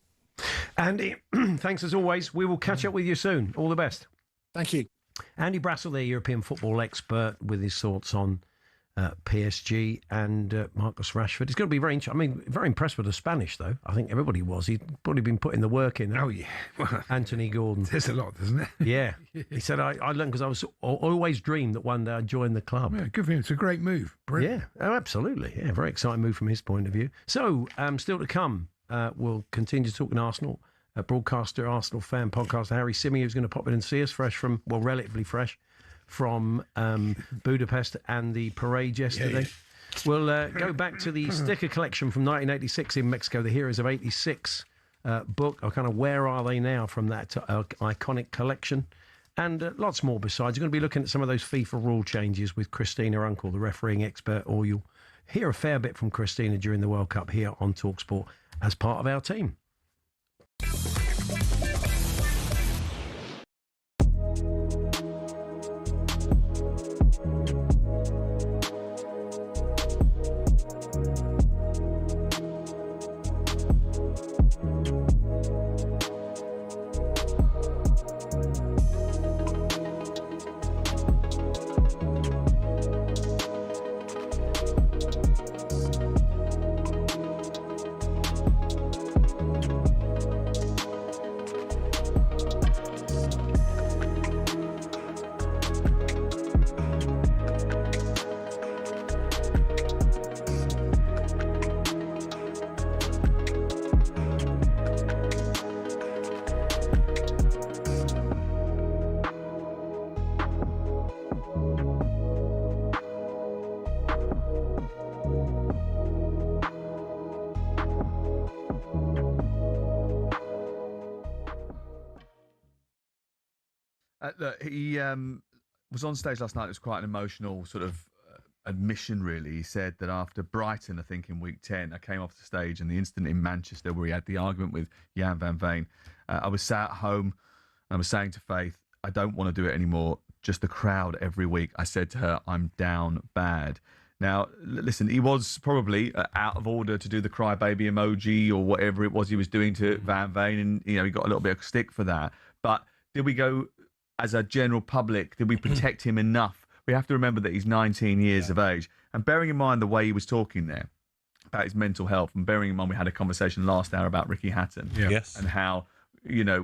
Andy, thanks as always. We will catch up with you soon. All the best. Thank you. Andy Brassel, the European football expert, with his thoughts on PSG and Marcus Rashford. It's going to be very interesting. I mean, very impressed with the Spanish, though. I think everybody was. He'd probably been putting the work in. Oh, yeah. Well, Anthony Gordon. There's a lot, doesn't it? Yeah. He said, I learned because I always dreamed that one day I'd join the club. Yeah, good for him. It's a great move. Brilliant. Yeah, oh, absolutely. Yeah, very exciting move from his point of view. So, still to come, we'll continue talking Arsenal. Broadcaster, Arsenal fan, podcaster Harry Simi, who's going to pop in and see us relatively fresh from Budapest and the parade yesterday. Yeah. We'll go back to the sticker collection from 1986 in Mexico, the Heroes of 86 book, or kind of where are they now from that iconic collection, and lots more besides. You're going to be looking at some of those FIFA rule changes with Christina Uncle, the refereeing expert, or you'll hear a fair bit from Christina during the World Cup here on talkSPORT as part of our team. Look, he was on stage last night. It was quite an emotional sort of admission, really. He said that after Brighton, I think in week 10, I came off the stage, and the incident in Manchester where he had the argument with Jan van Veen, I was sat at home And I was saying to Faith, I don't want to do it anymore. Just the crowd every week. I said to her, I'm down bad. Now, listen, he was probably out of order to do the crybaby emoji or whatever it was he was doing to Van Veen, and he got a little bit of stick for that. But did we go, as a general public, did we protect him enough? We have to remember that he's 19 years of age. And bearing in mind the way he was talking there about his mental health, and bearing in mind we had a conversation last hour about Ricky Hatton and how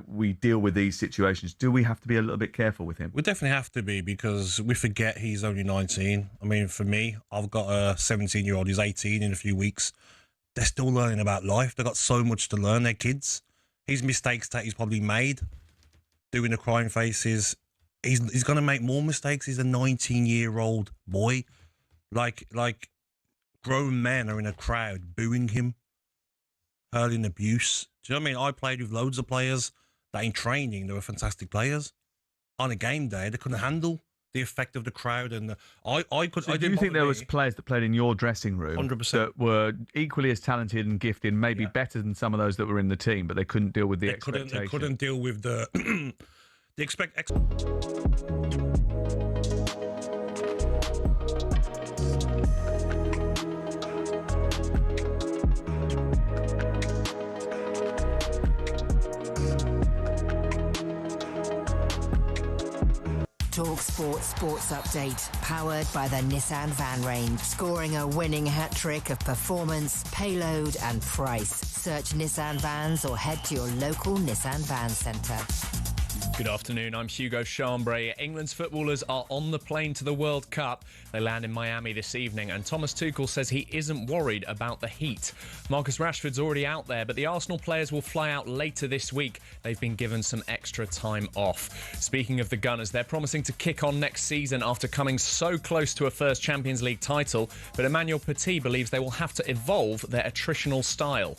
we deal with these situations. Do we have to be a little bit careful with him? We definitely have to be, because we forget he's only 19. I mean, for me, I've got a 17-year-old. He's 18 in a few weeks. They're still learning about life. They've got so much to learn. They're kids. His mistakes that he's probably made, doing the crying faces, he's going to make more mistakes. He's a 19-year-old boy. Like grown men are in a crowd booing him, hurling abuse. Do you know what I mean? I played with loads of players that in training, they were fantastic players. On a game day, they couldn't handle the effect of the crowd. And do you think there was players that played in your dressing room 100%. that were equally as talented and gifted, maybe better than some of those that were in the team, but they couldn't deal with the expectation? They couldn't deal with the talkSPORT Sports Update, powered by the Nissan van range. Scoring a winning hat-trick of performance, payload and price. Search Nissan Vans or head to your local Nissan Van Centre. Good afternoon, I'm Hugo Chambray. England's footballers are on the plane to the World Cup. They land in Miami this evening, and Thomas Tuchel says he isn't worried about the heat. Marcus Rashford's already out there, but the Arsenal players will fly out later this week. They've been given some extra time off. Speaking of the Gunners, they're promising to kick on next season after coming so close to a first Champions League title, but Emmanuel Petit believes they will have to evolve their attritional style.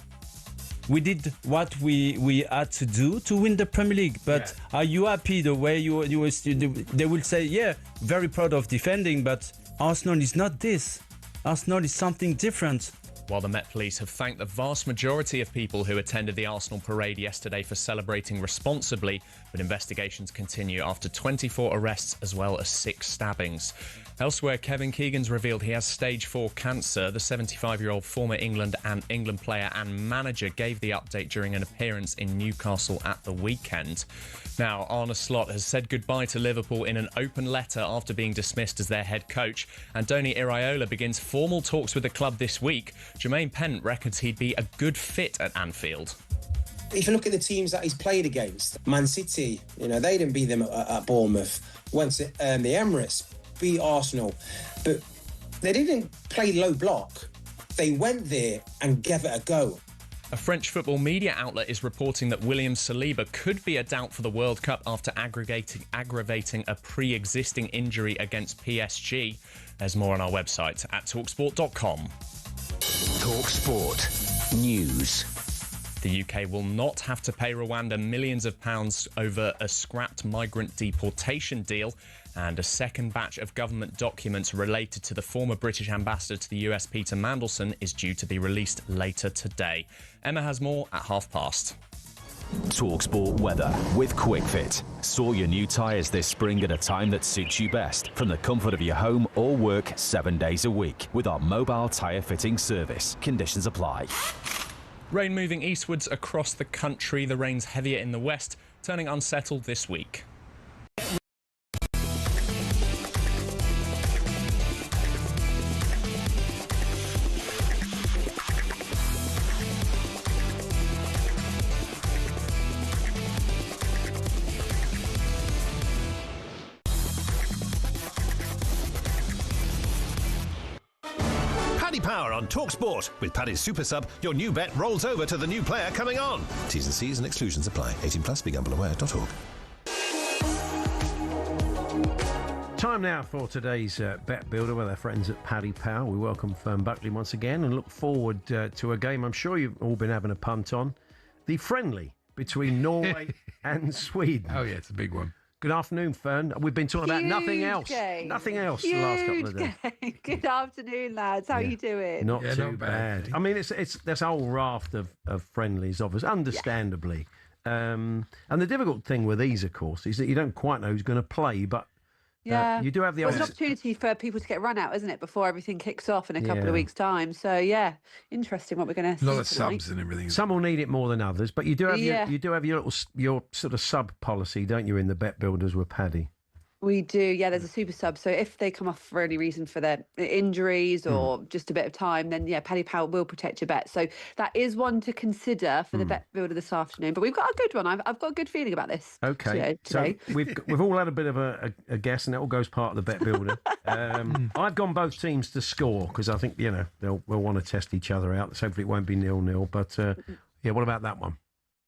We did what we had to do to win the Premier League, but are you happy the way you were? They will say, yeah, very proud of defending, but Arsenal is not this. Arsenal is something different. While the Met Police have thanked the vast majority of people who attended the Arsenal parade yesterday for celebrating responsibly, but investigations continue after 24 arrests as well as 6 stabbings. Elsewhere, Kevin Keegan's revealed he has stage 4 cancer. The 75-year-old former England player and manager gave the update during an appearance in Newcastle at the weekend. Now, Arne Slot has said goodbye to Liverpool in an open letter after being dismissed as their head coach. Andoni Iraola begins formal talks with the club this week. Jermaine Pennant reckons he'd be a good fit at Anfield. If you look at the teams that he's played against, Man City, they didn't beat them at Bournemouth. Went to the Emirates, beat Arsenal, but they didn't play low block. They went there and gave it a go. A French football media outlet is reporting that William Saliba could be a doubt for the World Cup after aggravating a pre-existing injury against PSG. There's more on our website at talksport.com. talkSPORT News. The UK will not have to pay Rwanda millions of pounds over a scrapped migrant deportation deal, and a second batch of government documents related to the former British ambassador to the US, Peter Mandelson, is due to be released later today. Emma has more at past. talkSPORT weather with QuickFit. Store your new tyres this spring at a time that suits you best, from the comfort of your home or work 7 days a week, with our mobile tyre fitting service. Conditions apply. Rain moving eastwards across the country. The rain's heavier in the west, turning unsettled this week. Power on talkSPORT. With Paddy's Super Sub, your new bet rolls over to the new player coming on. T's and C's and exclusions apply. 18 plus, begambleaware.org. Time now for today's Bet Builder with our friends at Paddy Power. We welcome Fern Buckley once again and look forward to a game I'm sure you've all been having a punt on. The friendly between Norway and Sweden. Oh, yeah, it's a big one. Good afternoon, Fern. We've been talking about nothing else. Nothing else the last couple of days. Good afternoon, lads. How are you doing? Not too bad. I mean, it's there's a whole raft of friendlies, obviously, understandably. And the difficult thing with these, of course, is that you don't quite know who's going to play, but Yeah, you do have the It's an opportunity for people to get run out, isn't it, before everything kicks off in a couple Yeah. of weeks' time. So interesting what we're going to see. A lot of subs and everything. Some will need it more than others, but you do have Yeah. your your sort of sub policy, don't you, in the bet builders with Paddy? We do, yeah. There's a super sub. So if they come off for any reason for their injuries or just a bit of time, then Paddy Power will protect your bet. So that is one to consider for the bet builder this afternoon. But we've got a good one. I've got a good feeling about this. Okay, today. so we've all had a bit of a guess, and that all goes part of the bet builder. I've gone both teams to score because I think they'll want to test each other out. So hopefully it won't be 0-0. But what about that one?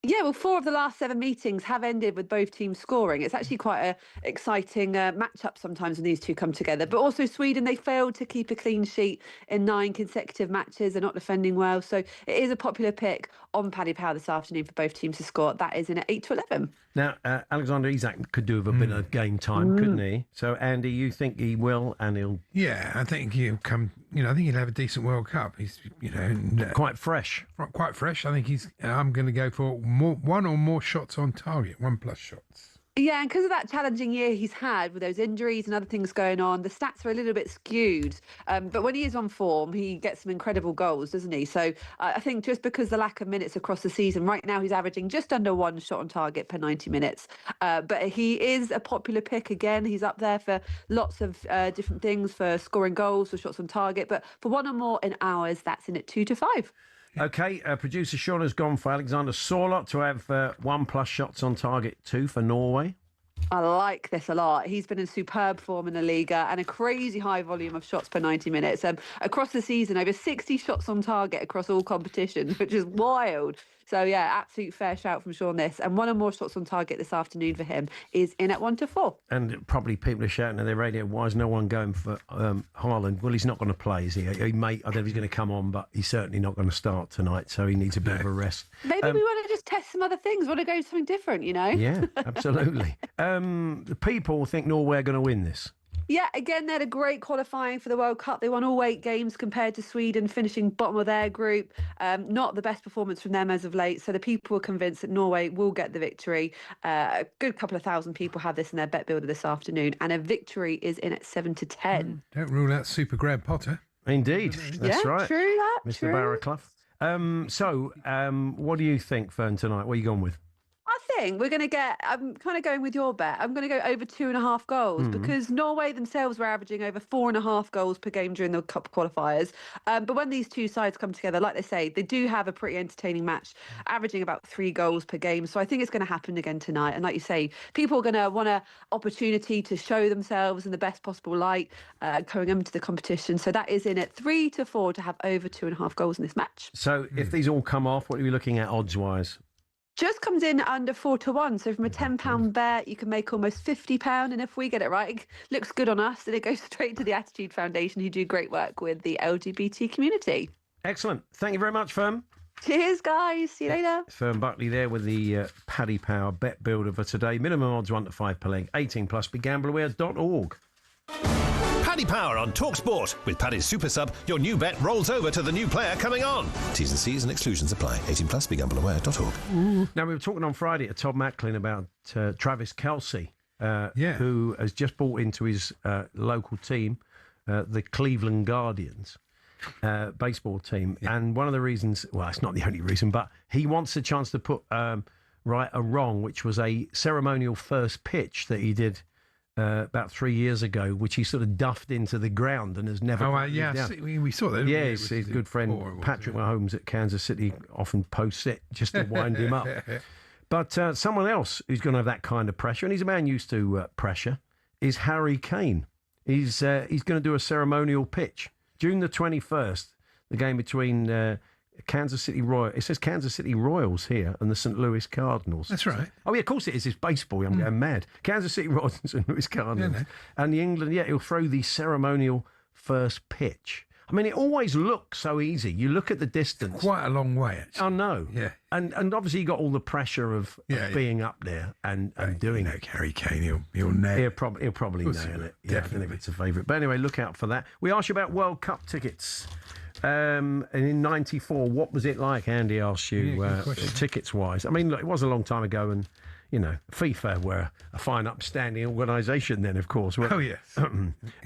Yeah, well, 4 of the last 7 meetings have ended with both teams scoring. It's actually quite an exciting matchup sometimes when these two come together. But also Sweden, they failed to keep a clean sheet in 9 consecutive matches. They're not defending well. So it is a popular pick on Paddy Power this afternoon for both teams to score. That is in at 8-11. Now, Alexander Isak could do with a bit of game time, couldn't he? So, Andy, you think he will, and he'll... Yeah, I think he'll come... I think he'll have a decent World Cup. He's, quite fresh. Quite fresh. I think I'm going to go for 1 or more shots on target, 1+ shots. Yeah, and because of that challenging year he's had with those injuries and other things going on, the stats are a little bit skewed. But when he is on form, he gets some incredible goals, doesn't he? So I think just because the lack of minutes across the season, right now he's averaging just under 1 shot on target per 90 minutes. But he is a popular pick again. He's up there for lots of different things, for scoring goals, for shots on target. But for 1 or more in hours, that's in at 2-5. Okay, producer Sean has gone for Alexander Sorloth to have 1+ shots on target 2 for Norway. I like this a lot. He's been in superb form in the Liga and a crazy high volume of shots per 90 minutes. Across the season, over 60 shots on target across all competitions, which is wild. So, absolute fair shout from Sean this. And 1 or more shots on target this afternoon for him is in at 1-4. And probably people are shouting at their radio, why is no one going for Haaland? Well, he's not going to play, is he? I don't know if he's going to come on, but he's certainly not going to start tonight, so he needs a bit of a rest. Maybe we want to just test some other things. Want to go something different, Yeah, absolutely. The people think Norway are going to win this. Yeah, again, they had a great qualifying for the World Cup. They won all 8 games compared to Sweden, finishing bottom of their group. Not the best performance from them as of late. So the people are convinced that Norway will get the victory. A good couple of thousand people have this in their bet builder this afternoon. And a victory is in at 7-10. Don't rule out Super Graham Potter. Indeed, that's right. True that. Mr. Barraclough. So, what do you think, Fern, tonight? What are you going with? I think we're going to I'm kind of going with your bet. I'm going to go over 2.5 goals because Norway themselves were averaging over 4.5 goals per game during the Cup qualifiers. But when these two sides come together, like they say, they do have a pretty entertaining match, averaging about 3 goals per game. So I think it's going to happen again tonight. And like you say, people are going to want an opportunity to show themselves in the best possible light going into the competition. So that is in at 3-4 to have over 2.5 goals in this match. So if these all come off, what are we looking at odds-wise? Just comes in under 4-1. So from a £10 bet, you can make almost £50. And if we get it right, it looks good on us. And it goes straight to the Attitude Foundation, who do great work with the LGBT community. Excellent. Thank you very much, Fern. Cheers, guys. See you later. Fern Buckley there with the Paddy Power bet builder for today. Minimum odds 1-5 per leg. 18+. BeGambleAware.org. Paddy Power on talkSPORT. With Paddy's Super Sub, your new bet rolls over to the new player coming on. T's and C's and exclusions apply. 18+. BeGambleAware.org. Now, we were talking on Friday to Todd Macklin about Travis Kelce, who has just bought into his local team, the Cleveland Guardians baseball team. Yeah. And one of the reasons, well, it's not the only reason, but he wants a chance to put right a wrong, which was a ceremonial first pitch that he did about 3 years ago, which he sort of duffed into the ground and has never... we saw that. Yeah, his good friend Patrick Mahomes at Kansas City often posts it just to wind him up. But someone else who's going to have that kind of pressure, and he's a man used to pressure, is Harry Kane. He's going to do a ceremonial pitch. June the 21st, the game between... Kansas City Royals. It says Kansas City Royals here and the St. Louis Cardinals. That's right. Oh, yeah, of course it is. It's baseball. I'm going mad. Kansas City Royals and St. Louis Cardinals. Yeah, no. And the England, he'll throw the ceremonial first pitch. I mean, it always looks so easy. You look at the distance. It's quite a long way, actually. I know. Yeah. And obviously you got all the pressure of being up there and doing it. Harry Kane, he'll nail it. He'll probably nail it. Yeah, if it's a favourite. But anyway, look out for that. We asked you about World Cup tickets. And in '94, what was it like? Andy asked you, tickets-wise. I mean, look, it was a long time ago, and you know, FIFA were a fine, upstanding organisation then, of course. Oh yes.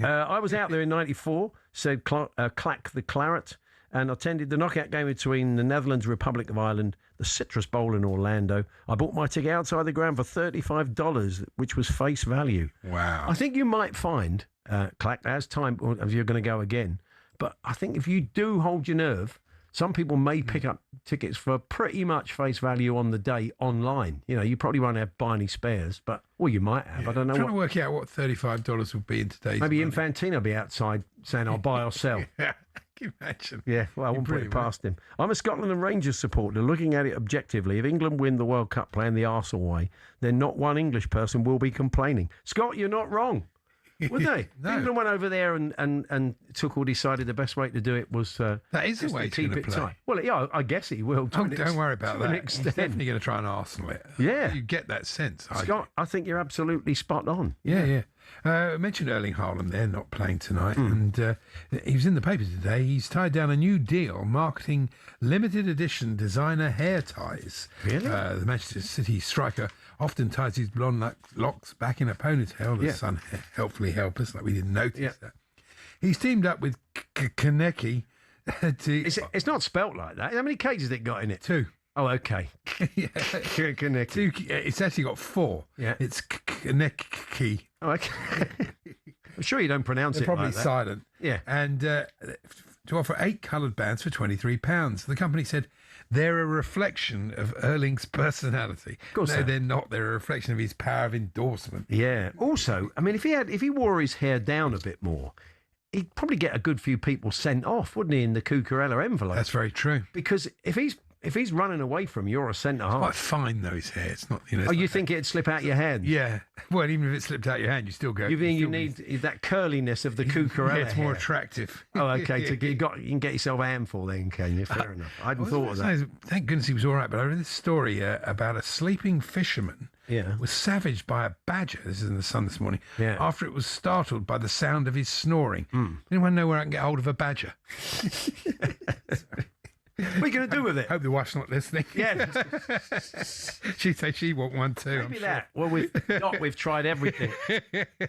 I was out there in '94. Said Clack the Claret, and attended the knockout game between the Netherlands, Republic of Ireland, the Citrus Bowl in Orlando. I bought my ticket outside the ground for $35, which was face value. Wow. I think you might find, Clack, as time, if you're going to go again, but I think if you do hold your nerve, some people may pick up tickets for pretty much face value on the day online. You know, you probably won't buy any spares, but, well, you might have. I don't know. I'm trying to work out what $35 would be in today's Maybe money. Infantino will be outside saying, I'll buy or sell. Yeah, can you imagine? Yeah, well, I won't put it past him. I'm a Scotland and Rangers supporter. Looking at it objectively, if England win the World Cup playing the Arsenal way, then not one English person will be complaining. Scott, you're not wrong. Would they? No. England went over there and Tuchel decided the best way to do it was that is the just way to keep it play. tight. Well, yeah, I guess he will. Don't worry about to an that. extent. He's definitely going to try and Arsenal it. Yeah. You get that sense. Scott, I think you're absolutely spot on. Yeah. I mentioned Erling Haaland there, not playing tonight, and he was in the papers today. He's tied down a new deal marketing limited edition designer hair ties. Really? The Manchester City striker often ties his blonde locks back in a ponytail. The sun helpfully help us, like we didn't notice that. He's teamed up with Kaneki to... It's not spelt like that. How many K's has it got in it? 2. Oh, okay. It's actually got 4. Yeah. It's Kaneki. Oh, okay. I'm sure you don't pronounce They're it probably like that. silent. Yeah. And to offer 8 coloured bands for £23. The company said they're a reflection of Erling's personality. Of course no, they're not. They're a reflection of his power of endorsement. Yeah. Also, I mean, if he wore his hair down a bit more, he'd probably get a good few people sent off, wouldn't he, in the Cucurella envelope? That's very true. Because if he's running away from you, you're a centre half. Quite fine though, his hair. It's not. You know. Oh, you think it'd slip out your hand? Yeah. Well, even if it slipped out your hand, you still go. You think you need that curliness of the Cucurella? Yeah, it's more hair? attractive. Oh, okay. You can get yourself a handful then, can you? Fair enough. I hadn't thought of that. Thank goodness he was all right. But I read this story about a sleeping fisherman. Yeah. Was savaged by a badger. This is in the Sun this morning. Yeah. After it was startled by the sound of his snoring. Anyone know where I can get hold of a badger? What are you going to do with it? Hope the wife's not listening. Yeah. She'd say she want one too. Maybe that. Well, we've tried everything.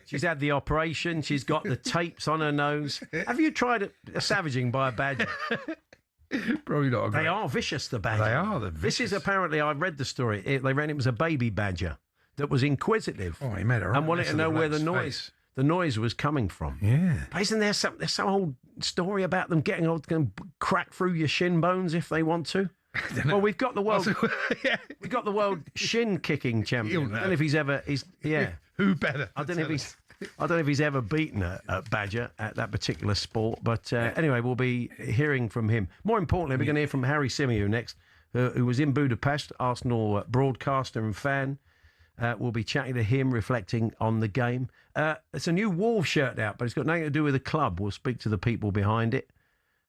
She's had the operation. She's got the tapes on her nose. Have you tried a savaging by a badger? Probably not. They are vicious, the badger. They are. This is apparently, I read the story. They ran it was a baby badger that was inquisitive. Oh, he made it right. And wanted to know where the noise was coming from. Yeah. But isn't there some old story about them getting old, going to crack through your shin bones if they want to? Well, we've got the world shin kicking champion. I don't know if he's ever. Who better? I don't know if he's ever beaten a badger at that particular sport. But anyway, we'll be hearing from him. More importantly, we're going to hear from Harry Symeou next, who was in Budapest, Arsenal broadcaster and fan. We'll be chatting to him, reflecting on the game. It's a new Wolves shirt out, but it's got nothing to do with the club. We'll speak to the people behind it.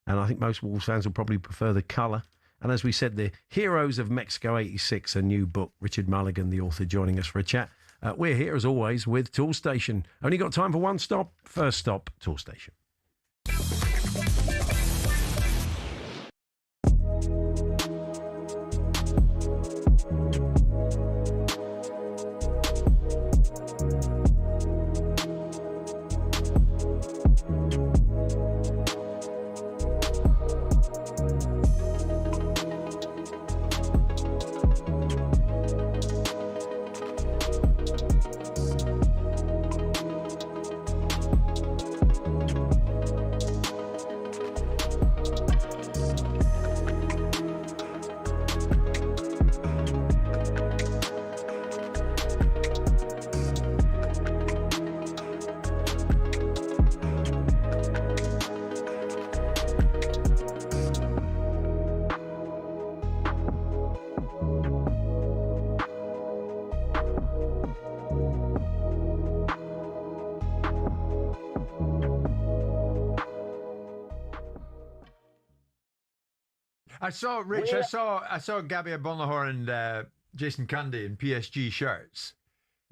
And I think most Wolves fans will probably prefer the colour. And as we said, the Heroes of Mexico 86, a new book. Richard Mulligan, the author, joining us for a chat. We're here, as always, with Toolstation. Only got time for one stop. First stop, Toolstation. I saw Rich. I saw Gabby Bonahor and Jason Cundy in PSG shirts.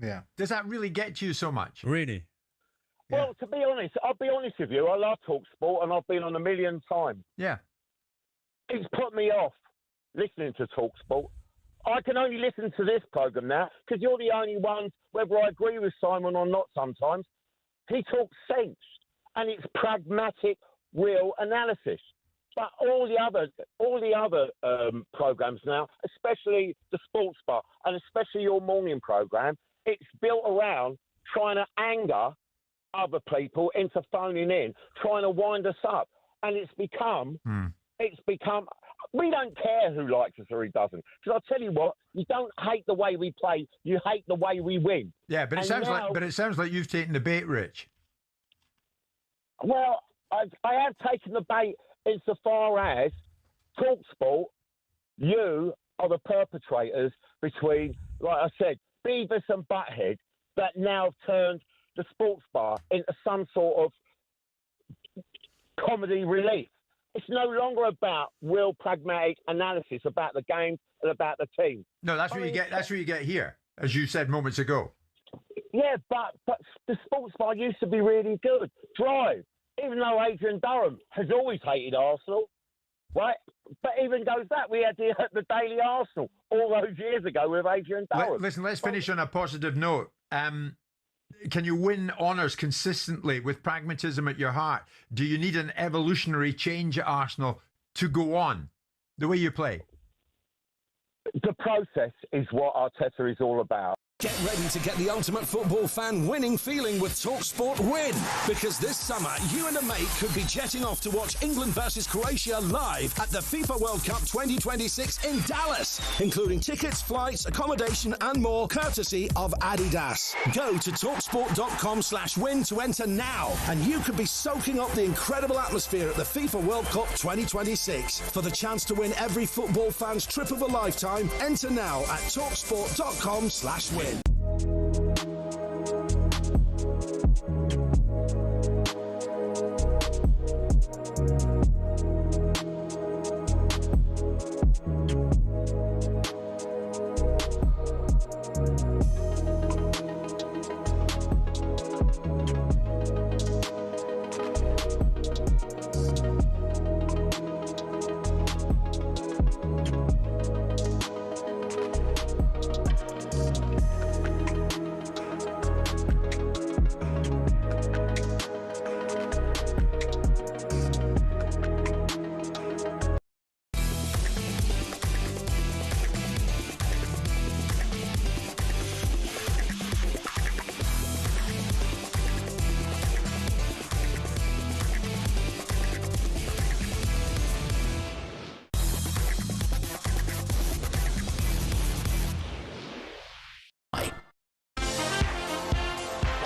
Yeah. Does that really get you so much? Really? Well, to be honest, I'll be honest with you. I love talkSPORT, and I've been on a million times. Yeah. It's put me off listening to talkSPORT. I can only listen to this programme now because you're the only ones, whether I agree with Simon or not sometimes, he talks sense and it's pragmatic, real analysis. But all the other programmes now, especially the Sports Bar and especially your morning programme, it's built around trying to anger other people into phoning in, trying to wind us up. And it's become, we don't care who likes us or who doesn't. Because I'll tell you what, you don't hate the way we play, you hate the way we win. Yeah, but it sounds like you've taken the bait, Rich. Well, I have taken the bait insofar as talkSPORT, you are the perpetrators between, like I said, Beavis and Butthead that now have turned the Sports Bar into some sort of comedy relief. It's no longer about real pragmatic analysis about the game and about the team. No, that's what you get. That's what you get here, as you said moments ago. Yeah, but the Sports Bar used to be really good. Drive, even though Adrian Durham has always hated Arsenal, right? But even goes that, we had the Daily Arsenal all those years ago with Adrian Durham. Listen, let's finish on a positive note. Can you win honours consistently with pragmatism at your heart? Do you need an evolutionary change at Arsenal to go on the way you play? The process is what Arteta is all about. Get ready to get the ultimate football fan winning feeling with talkSPORT Win. Because this summer, you and a mate could be jetting off to watch England versus Croatia live at the FIFA World Cup 2026 in Dallas, including tickets, flights, accommodation and more, courtesy of Adidas. Go to talksport.com/win to enter now, and you could be soaking up the incredible atmosphere at the FIFA World Cup 2026. For the chance to win every football fan's trip of a lifetime, enter now at talksport.com/win.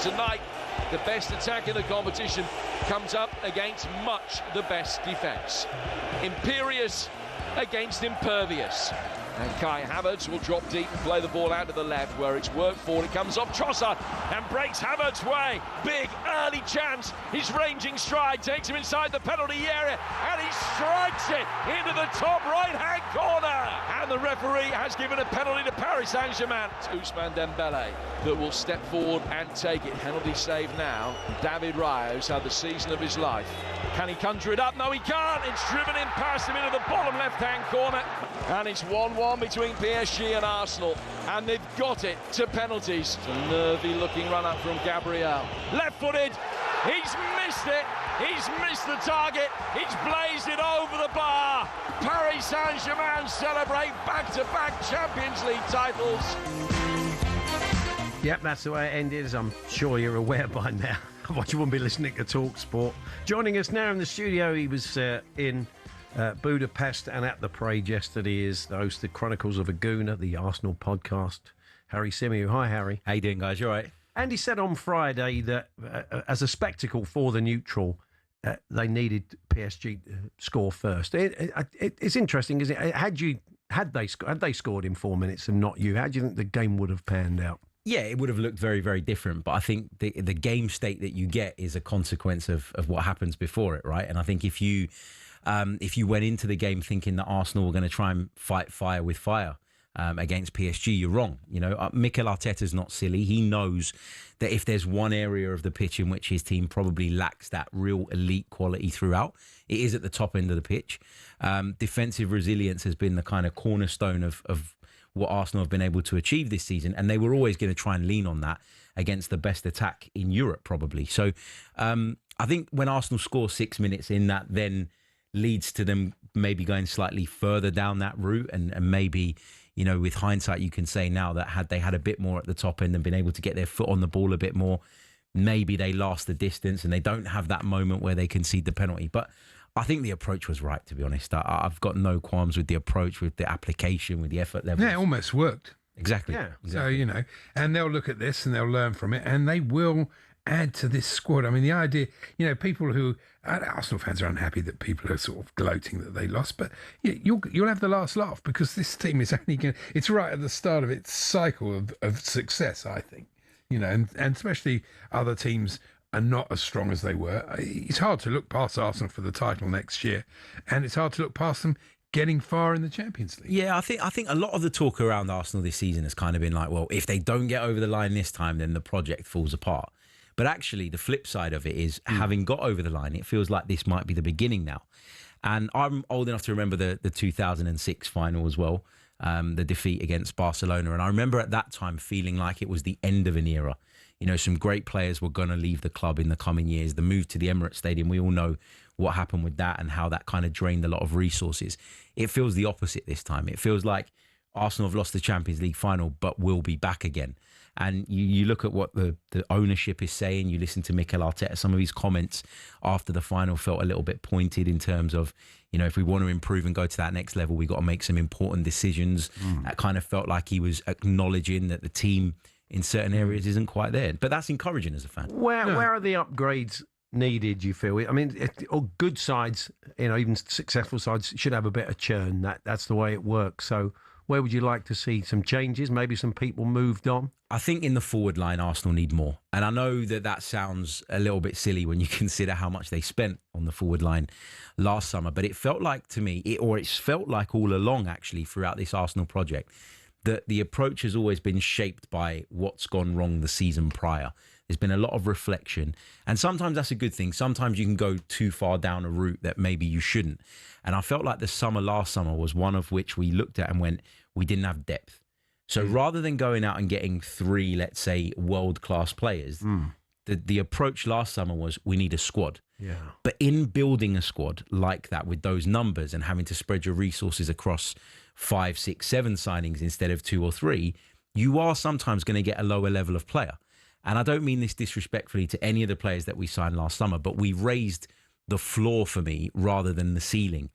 Tonight, the best attack in the competition comes up against much the best defence. Imperious against impervious. And Kai Havertz will drop deep and play the ball out to the left where it's worked for. It comes off Trossard and breaks Havertz's way. Big early chance. His ranging stride takes him inside the penalty area and he strikes it into the top right-hand corner. And the referee has given a penalty to Paris Saint-Germain. It's Ousmane Dembele that will step forward and take it. Penalty save now. David Raya's had the season of his life. Can he conjure it up? No, he can't. It's driven in past him into the bottom left-hand corner. And it's 1-1 between PSG and Arsenal. And they've got it to penalties. It's a nervy-looking run-up from Gabriel. Left-footed. He's missed it. He's missed the target. He's blazed it over the bar. Paris Saint-Germain celebrate back-to-back Champions League titles. Yep, that's the way it ended, as I'm sure you're aware by now. Otherwise you wouldn't be listening to talkSPORT. Joining us now in the studio, he was in Budapest and at the parade yesterday, is the host of Chronicles of a Gooner, the Arsenal podcast, Harry Symeou. Hi, Harry. How you doing, guys? You all right? And he said on Friday that as a spectacle for the neutral, they needed PSG to score first. It's interesting, isn't it? Had they scored in 4 minutes and not you, how do you think the game would have panned out? Yeah, it would have looked very, very different. But I think the game state that you get is a consequence of what happens before it, right? And I think if you went into the game thinking that Arsenal were going to try and fight fire with fire, against PSG, you're wrong. You know, Mikel Arteta's not silly. He knows that if there's one area of the pitch in which his team probably lacks that real elite quality throughout, it is at the top end of the pitch. Defensive resilience has been the kind of cornerstone of what Arsenal have been able to achieve this season, and they were always going to try and lean on that against the best attack in Europe, probably. So I think when Arsenal score 6 minutes in, that then leads to them maybe going slightly further down that route, and maybe, you know, with hindsight, you can say now that had they had a bit more at the top end and been able to get their foot on the ball a bit more, maybe they last the distance and they don't have that moment where they concede the penalty. But I think the approach was right, to be honest. I've got no qualms with the approach, with the application, with the effort level. Yeah, it almost worked. Exactly. Yeah. Exactly. So, you know, and they'll look at this and they'll learn from it, and they will add to this squad. I mean, the idea, you know, people who Arsenal fans are unhappy that people are sort of gloating that they lost, but you'll have the last laugh, because this team is only going. It's right at the start of its cycle of success, I think. You know, and especially other teams are not as strong as they were. It's hard to look past Arsenal for the title next year, and it's hard to look past them getting far in the Champions League. Yeah, I think a lot of the talk around Arsenal this season has kind of been like, well, if they don't get over the line this time, then the project falls apart. But actually, the flip side of it is, having got over the line, it feels like this might be the beginning now. And I'm old enough to remember the 2006 final as well, the defeat against Barcelona. And I remember at that time feeling like it was the end of an era. You know, some great players were going to leave the club in the coming years. The move to the Emirates Stadium, we all know what happened with that and how that kind of drained a lot of resources. It feels the opposite this time. It feels like Arsenal have lost the Champions League final, but will be back again. And you look at what the ownership is saying, you listen to Mikel Arteta, some of his comments after the final felt a little bit pointed in terms of, you know, if we want to improve and go to that next level, we've got to make some important decisions. That kind of felt like he was acknowledging that the team in certain areas isn't quite there. But that's encouraging as a fan. Where are the upgrades needed, you feel? I mean, good sides, you know, even successful sides should have a bit of churn. That's the way it works. So where would you like to see some changes? Maybe some people moved on? I think in the forward line, Arsenal need more. And I know that sounds a little bit silly when you consider how much they spent on the forward line last summer. But it felt like to me, it's felt like all along, actually, throughout this Arsenal project, that the approach has always been shaped by what's gone wrong the season prior. There's been a lot of reflection. And sometimes that's a good thing. Sometimes you can go too far down a route that maybe you shouldn't. And I felt like last summer was one of which we looked at and went, we didn't have depth. So rather than going out and getting 3, let's say, world-class players, the approach last summer was, we need a squad. Yeah. But in building a squad like that with those numbers and having to spread your resources across 5, 6, 7 signings instead of 2 or 3, you are sometimes going to get a lower level of player. And I don't mean this disrespectfully to any of the players that we signed last summer, but we raised the floor for me rather than the ceiling.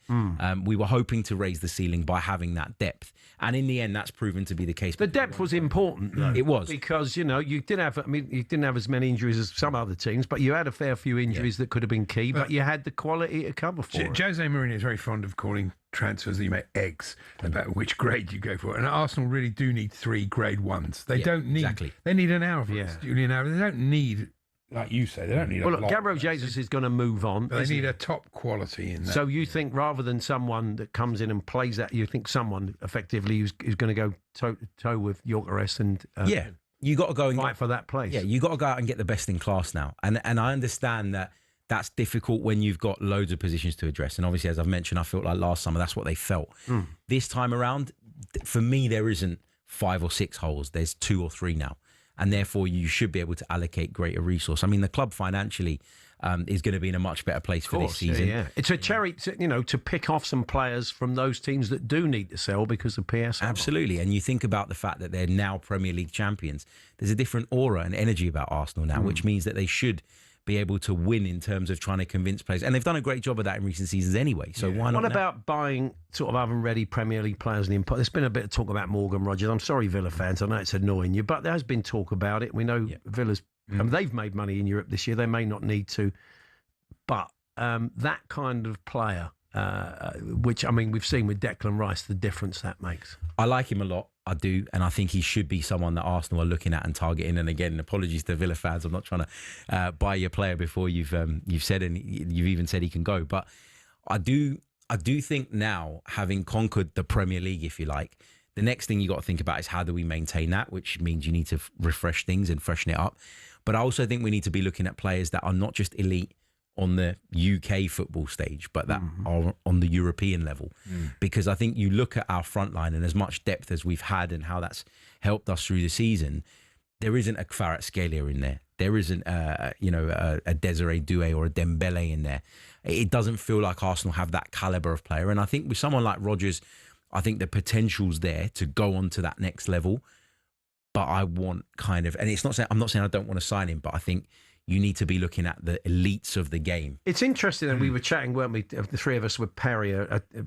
We were hoping to raise the ceiling by having that depth. And in the end, that's proven to be the case. The depth was important, though. It was. Because, you know, you didn't have as many injuries as some other teams, but you had a fair few injuries that could have been key, but you had the quality to cover for it. Jose Mourinho is very fond of calling transfers that you make eggs, about which grade you go for. And Arsenal really do need 3 grade 1s. They don't need... Exactly. They need an Alvarez, Julian Alvarez. They don't need... Like you say, they don't need a lot. Gabriel Jesus is going to move on. But they need a top quality in that. So you think rather than someone that comes in and plays that, you think someone effectively who's going to go toe to toe with Gyökeres and you got to go and fight for that place. Yeah, you got to go out and get the best in class now. And I understand that that's difficult when you've got loads of positions to address. And obviously, as I've mentioned, I felt like last summer that's what they felt. This time around, for me, there isn't 5 or 6 holes. There's 2 or 3 now. And therefore, you should be able to allocate greater resource. I mean, the club financially is going to be in a much better place for this season. Yeah. It's a cherry, to pick off some players from those teams that do need to sell because of PSL. Absolutely. And you think about the fact that they're now Premier League champions. There's a different aura and energy about Arsenal now, which means that they should be able to win in terms of trying to convince players. And they've done a great job of that in recent seasons anyway. So why not? What about buying sort of oven-ready Premier League players and import? There's been a bit of talk about Morgan Rogers. I'm sorry, Villa fans. I know it's annoying you, but there has been talk about it. We know Villa's... they've made money in Europe this year. They may not need to. But that kind of player, which, I mean, we've seen with Declan Rice, the difference that makes. I like him a lot. I do, and I think he should be someone that Arsenal are looking at and targeting. And again, apologies to Villa fans. I'm not trying to buy your player before you've said, and you've even said he can go. But I do think now, having conquered the Premier League, if you like, The next thing you got to think about is how do we maintain that, which means you need to refresh things and freshen it up. But I also think we need to be looking at players that are not just elite on the UK football stage, but that are on the European level. Because I think you look at our front line and as much depth as we've had and how that's helped us through the season, there isn't a Kvaratskhelia in there. There isn't a Desiree Doué or a Dembele in there. It doesn't feel like Arsenal have that calibre of player. And I think with someone like Rodgers, I think the potential's there to go on to that next level. But I want kind of, and I'm not saying I don't want to sign him, but I think you need to be looking at the elites of the game. It's interesting, and we were chatting, weren't we, the three of us with Perry,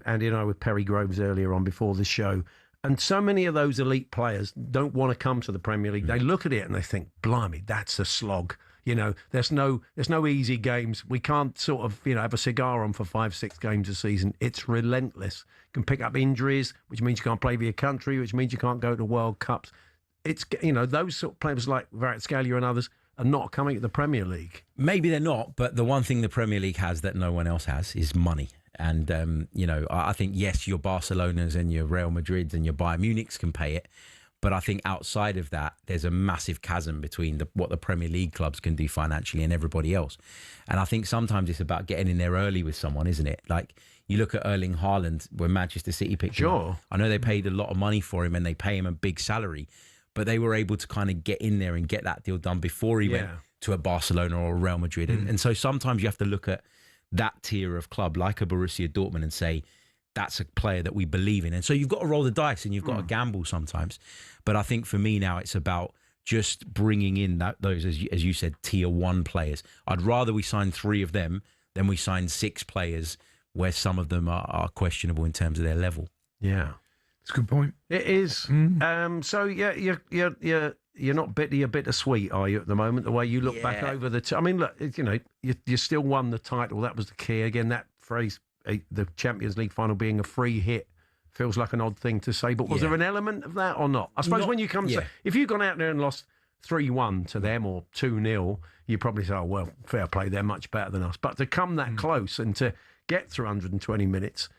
Andy and I with Perry Groves earlier on before the show, and so many of those elite players don't want to come to the Premier League. They look at it and they think, blimey, that's a slog. You know, there's no easy games. We can't sort of, have a cigar on for 5-6 games a season. It's relentless. You can pick up injuries, which means you can't play for your country, which means you can't go to World Cups. It's, those sort of players like Kvaratskhelia and others are not coming to the Premier League. Maybe they're not, but the one thing the Premier League has that no one else has is money. And, I think, yes, your Barcelonas and your Real Madrids and your Bayern Munichs can pay it. But I think outside of that, there's a massive chasm between what the Premier League clubs can do financially and everybody else. And I think sometimes it's about getting in there early with someone, isn't it? Like, you look at Erling Haaland when Manchester City picked him up. I know they paid a lot of money for him and they pay him a big salary, but they were able to kind of get in there and get that deal done before he went to a Barcelona or a Real Madrid. And so sometimes you have to look at that tier of club like a Borussia Dortmund and say, that's a player that we believe in. And so you've got to roll the dice and you've got to gamble sometimes. But I think for me now, it's about just bringing in those, as you said, tier 1 players. I'd rather we sign 3 of them than we sign 6 players where some of them are questionable in terms of their level. Yeah. It's a good point. It is. So you're not bitter, you're bittersweet, are you, at the moment? The way you look back over the... I mean, look, you still won the title. That was the key. Again, that phrase, the Champions League final being a free hit, feels like an odd thing to say. But was there an element of that or not? I suppose when you come to... If you'd gone out there and lost 3-1 to them or 2-0, you probably say, oh, well, fair play, they're much better than us. But to come that close and to get through 120 minutes...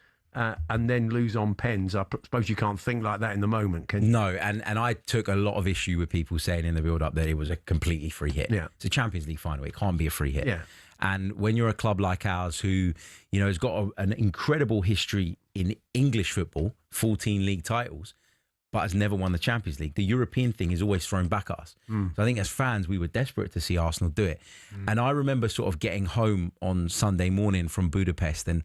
and then lose on pens. I suppose you can't think like that in the moment, can you? No, and I took a lot of issue with people saying in the build-up that it was a completely free hit. Yeah. It's a Champions League final. It can't be a free hit. Yeah. And when you're a club like ours who, has got an incredible history in English football, 14 league titles, but has never won the Champions League, the European thing is always thrown back at us. So I think as fans, we were desperate to see Arsenal do it. And I remember sort of getting home on Sunday morning from Budapest and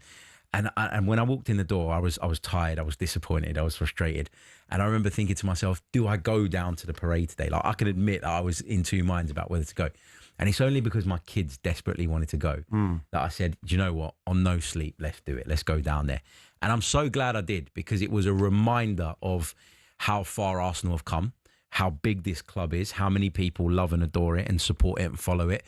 when I walked in the door, I was tired, I was disappointed, I was frustrated. And I remember thinking to myself, do I go down to the parade today? Like, I can admit that I was in 2 minds about whether to go. And it's only because my kids desperately wanted to go that I said, do you know what? On no sleep, let's do it. Let's go down there. And I'm so glad I did, because it was a reminder of how far Arsenal have come, how big this club is, how many people love and adore it and support it and follow it.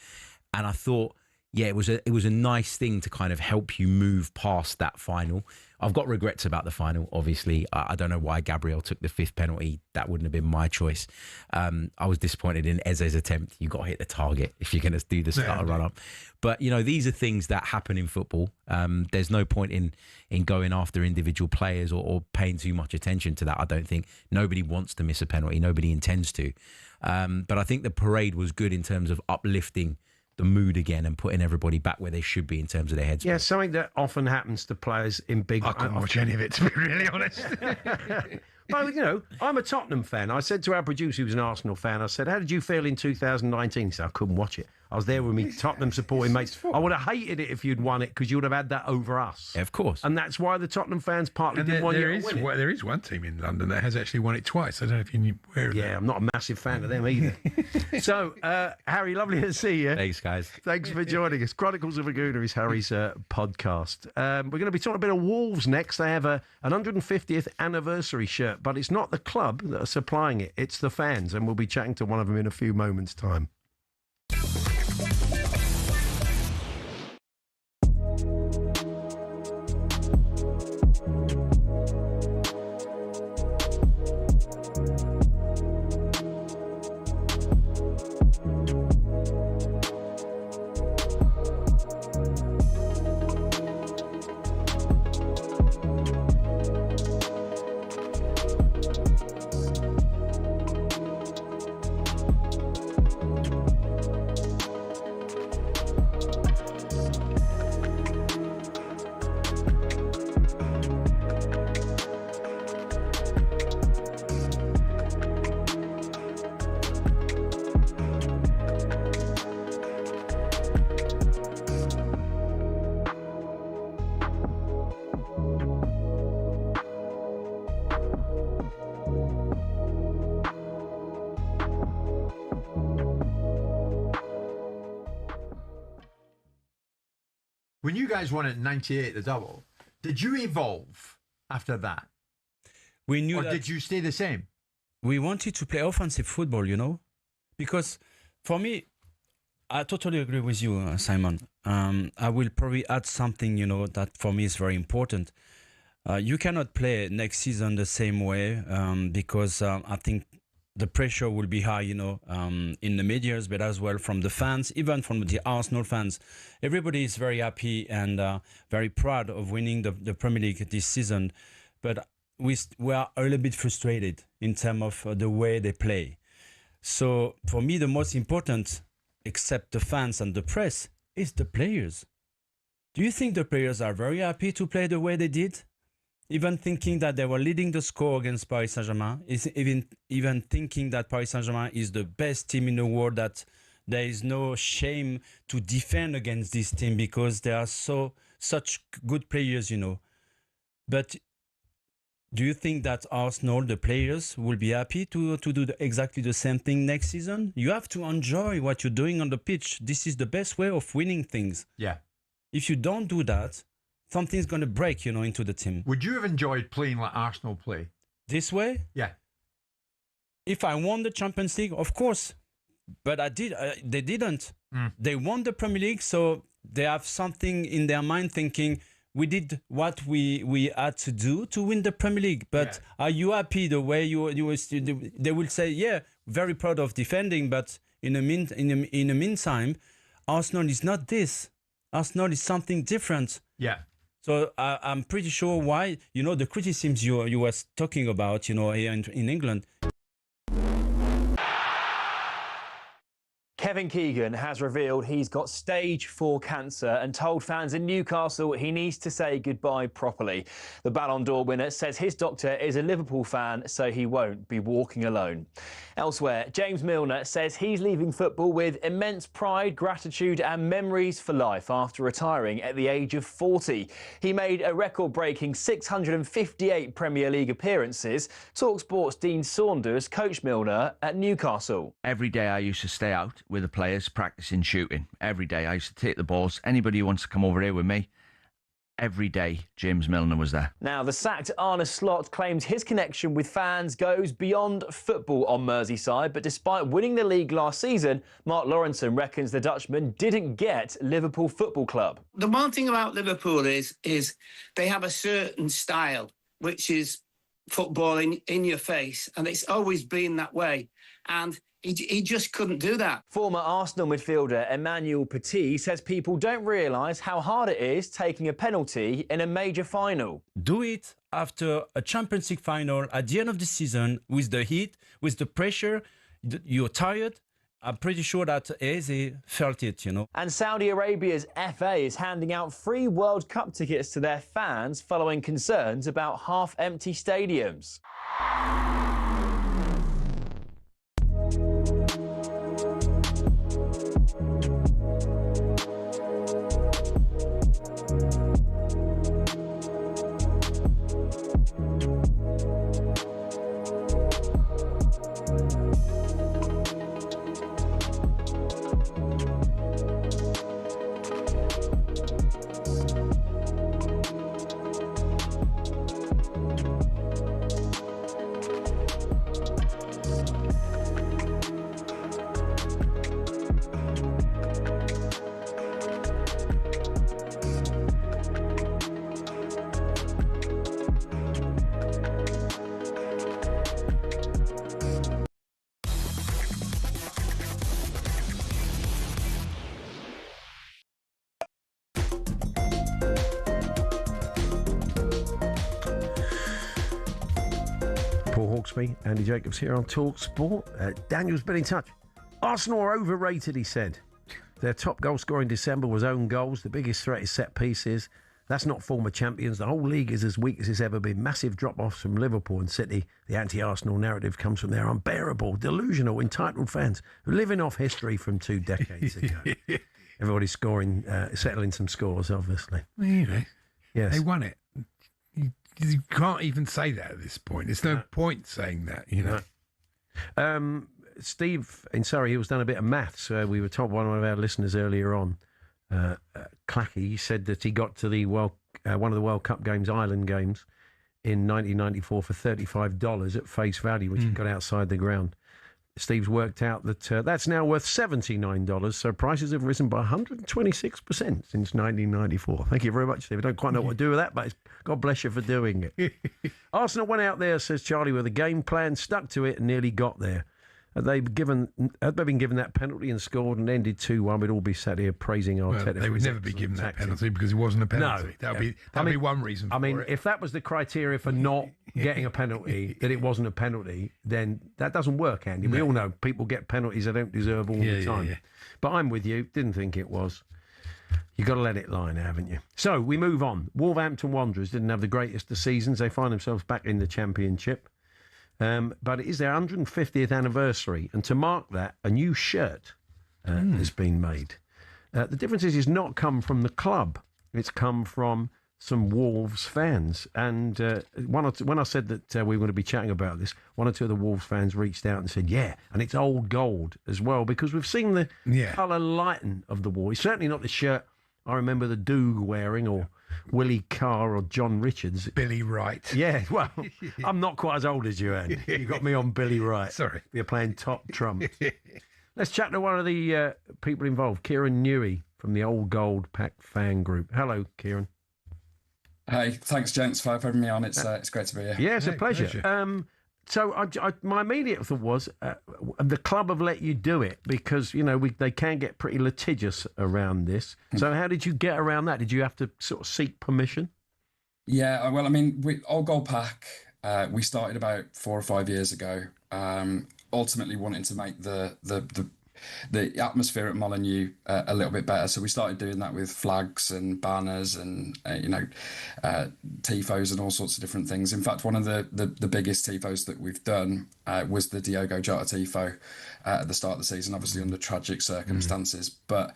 And I thought, yeah, it was a nice thing to kind of help you move past that final. I've got regrets about the final, obviously. I don't know why Gabriel took the 5th penalty. That wouldn't have been my choice. I was disappointed in Eze's attempt. You got to hit the target if you're going to do the starter run-up. But, these are things that happen in football. There's no point in going after individual players or paying too much attention to that, I don't think. Nobody wants to miss a penalty. Nobody intends to. But I think the parade was good in terms of uplifting the mood again and putting everybody back where they should be in terms of their headspace. Yeah, something that often happens to players in big... I couldn't watch any of it, to be really honest. Well, I'm a Tottenham fan. I said to our producer, who was an Arsenal fan, I said, how did you feel in 2019? He said, I couldn't watch it. I was there with me Tottenham supporting mates. I would have hated it if you'd won it, because you would have had that over us. Yeah, of course. And that's why the Tottenham fans partly didn't want you to win it. There is one team in London that has actually won it twice. I don't know if you knew where. Yeah, I'm not a massive fan of them either. So, Harry, lovely to see you. Thanks, guys. Thanks for joining us. Chronicles of a Gooner is Harry's podcast. We're going to be talking a bit of Wolves next. They have an 150th anniversary shirt, but it's not the club that are supplying it. It's the fans, and we'll be chatting to one of them in a few moments' time. When you guys won it in '98, the double, did you evolve after that? We knew or that did you stay the same? we wanted to play offensive football, you know, because for me, I totally agree with you, Simon. I will probably add something, you know, that for me is very important. You cannot play next season the same way because I think the pressure will be high, you know, in the medias, but as well from the fans, even from the Arsenal fans. Everybody is very happy and very proud of winning the Premier League this season, but we are a little bit frustrated in terms of the way they play. So for me, the most important, except the fans and the press, is the players. Do you think the players are very happy to play the way they did? Even thinking that they were leading the score against Paris Saint-Germain, even thinking that Paris Saint-Germain is the best team in the world, that there is no shame to defend against this team because they are such good players, you know. But do you think that Arsenal, the players, will be happy to do exactly the same thing next season? You have to enjoy what you're doing on the pitch. This is the best way of winning things. Yeah. If you don't do that, something's going to break, you know, into the team. Would you have enjoyed playing like Arsenal play? This way? Yeah. If I won the Champions League, of course. But they didn't. They won the Premier League, so they have something in their mind thinking, we did what we had to do to win the Premier League. But are you happy the way you were? They will say, yeah, very proud of defending, but in the meantime, Arsenal is not this. Arsenal is something different. Yeah. So I'm pretty sure why, you know, the criticisms you were talking about, you know, here in England. Kevin Keegan has revealed he's got stage 4 cancer and told fans in Newcastle he needs to say goodbye properly. The Ballon d'Or winner says his doctor is a Liverpool fan, so he won't be walking alone. Elsewhere, James Milner says he's leaving football with immense pride, gratitude and memories for life after retiring at the age of 40. He made a record-breaking 658 Premier League appearances. talkSPORT's Dean Saunders coached Milner at Newcastle. Every day I used to stay out with the players practicing shooting. Every day I used to take the balls. Anybody who wants to come over here with me, every day James Milner was there. Now, the sacked Arne Slot claims his connection with fans goes beyond football on Merseyside, but despite winning the league last season, Mark Lawrenson reckons the Dutchman didn't get Liverpool Football Club. The one thing about Liverpool is they have a certain style, which is footballing in your face, and it's always been that way. And he just couldn't do that. Former Arsenal midfielder Emmanuel Petit says people don't realise how hard it is taking a penalty in a major final. Do it after a Champions League final at the end of the season with the heat, with the pressure. You're tired. I'm pretty sure that Eze felt it, you know. And Saudi Arabia's FA is handing out free World Cup tickets to their fans following concerns about half-empty stadiums. Hawksbee, Andy Jacobs here on talkSPORT. Daniel's been in touch. Arsenal are overrated, he said. Their top goal scorer in December was own goals. The biggest threat is set pieces. That's not former champions. The whole league is as weak as it's ever been. Massive drop-offs from Liverpool and City. The anti-Arsenal narrative comes from their unbearable, delusional, entitled fans who are living off history from 2 decades ago. Everybody's scoring, settling some scores, obviously. Well, you know, yes. They won it. You can't even say that at this point. There's no point saying that, you know. Steve in Surrey Hill's done a bit of maths. We were told by one of our listeners earlier on. Clacky. He said that he got to the one of the World Cup games, Ireland games, in 1994 for $35 at face value, which he got outside the ground. Steve's worked out that that's now worth $79, so prices have risen by 126% since 1994. Thank you very much, Steve. I don't quite know what to do with that, but God bless you for doing it. Arsenal went out there, says Charlie, with a game plan, stuck to it and nearly got there. Had they been given that penalty and scored and ended 2-1, we'd all be sat here praising Arteta. Well, they would never be given that penalty because it wasn't a penalty. No, That'd be one reason for it. If that was the criteria for not getting a penalty, that it wasn't a penalty, then that doesn't work, Andy. We all know people get penalties they don't deserve all the time. Yeah. But I'm with you. Didn't think it was. You've got to let it lie now, haven't you? So we move on. Wolverhampton Wanderers didn't have the greatest of seasons. They find themselves back in the Championship. But it is their 150th anniversary, and to mark that, a new shirt has been made. The difference is it's not come from the club; it's come from some Wolves fans. And when I said that we were going to be chatting about this, one or two of the Wolves fans reached out and said, "Yeah," and it's old gold as well because we've seen the colour lighten of the wall. It's certainly not the shirt I remember the Doog wearing, or Willie Carr or John Richards. Billy Wright. Yeah, well, I'm not quite as old as you, Andy. You got me on Billy Wright. Sorry. You're playing top trump. Let's chat to one of the people involved, Kieran Newey from the Old Gold Pack fan group. Hello, Kieran. Hey, thanks, gents, for having me on. It's great to be here. Yeah, it's a pleasure. So my immediate thought was the club have let you do it because, they can get pretty litigious around this. So how did you get around that? Did you have to sort of seek permission? Yeah, well, I mean, Old Gold Pack, we started about 4 or 5 years ago, ultimately wanting to make the atmosphere at Molineux a little bit better. So we started doing that with flags and banners and, tifos and all sorts of different things. In fact, one of the biggest tifos that we've done was the Diogo Jota tifo at the start of the season, obviously under tragic circumstances. But,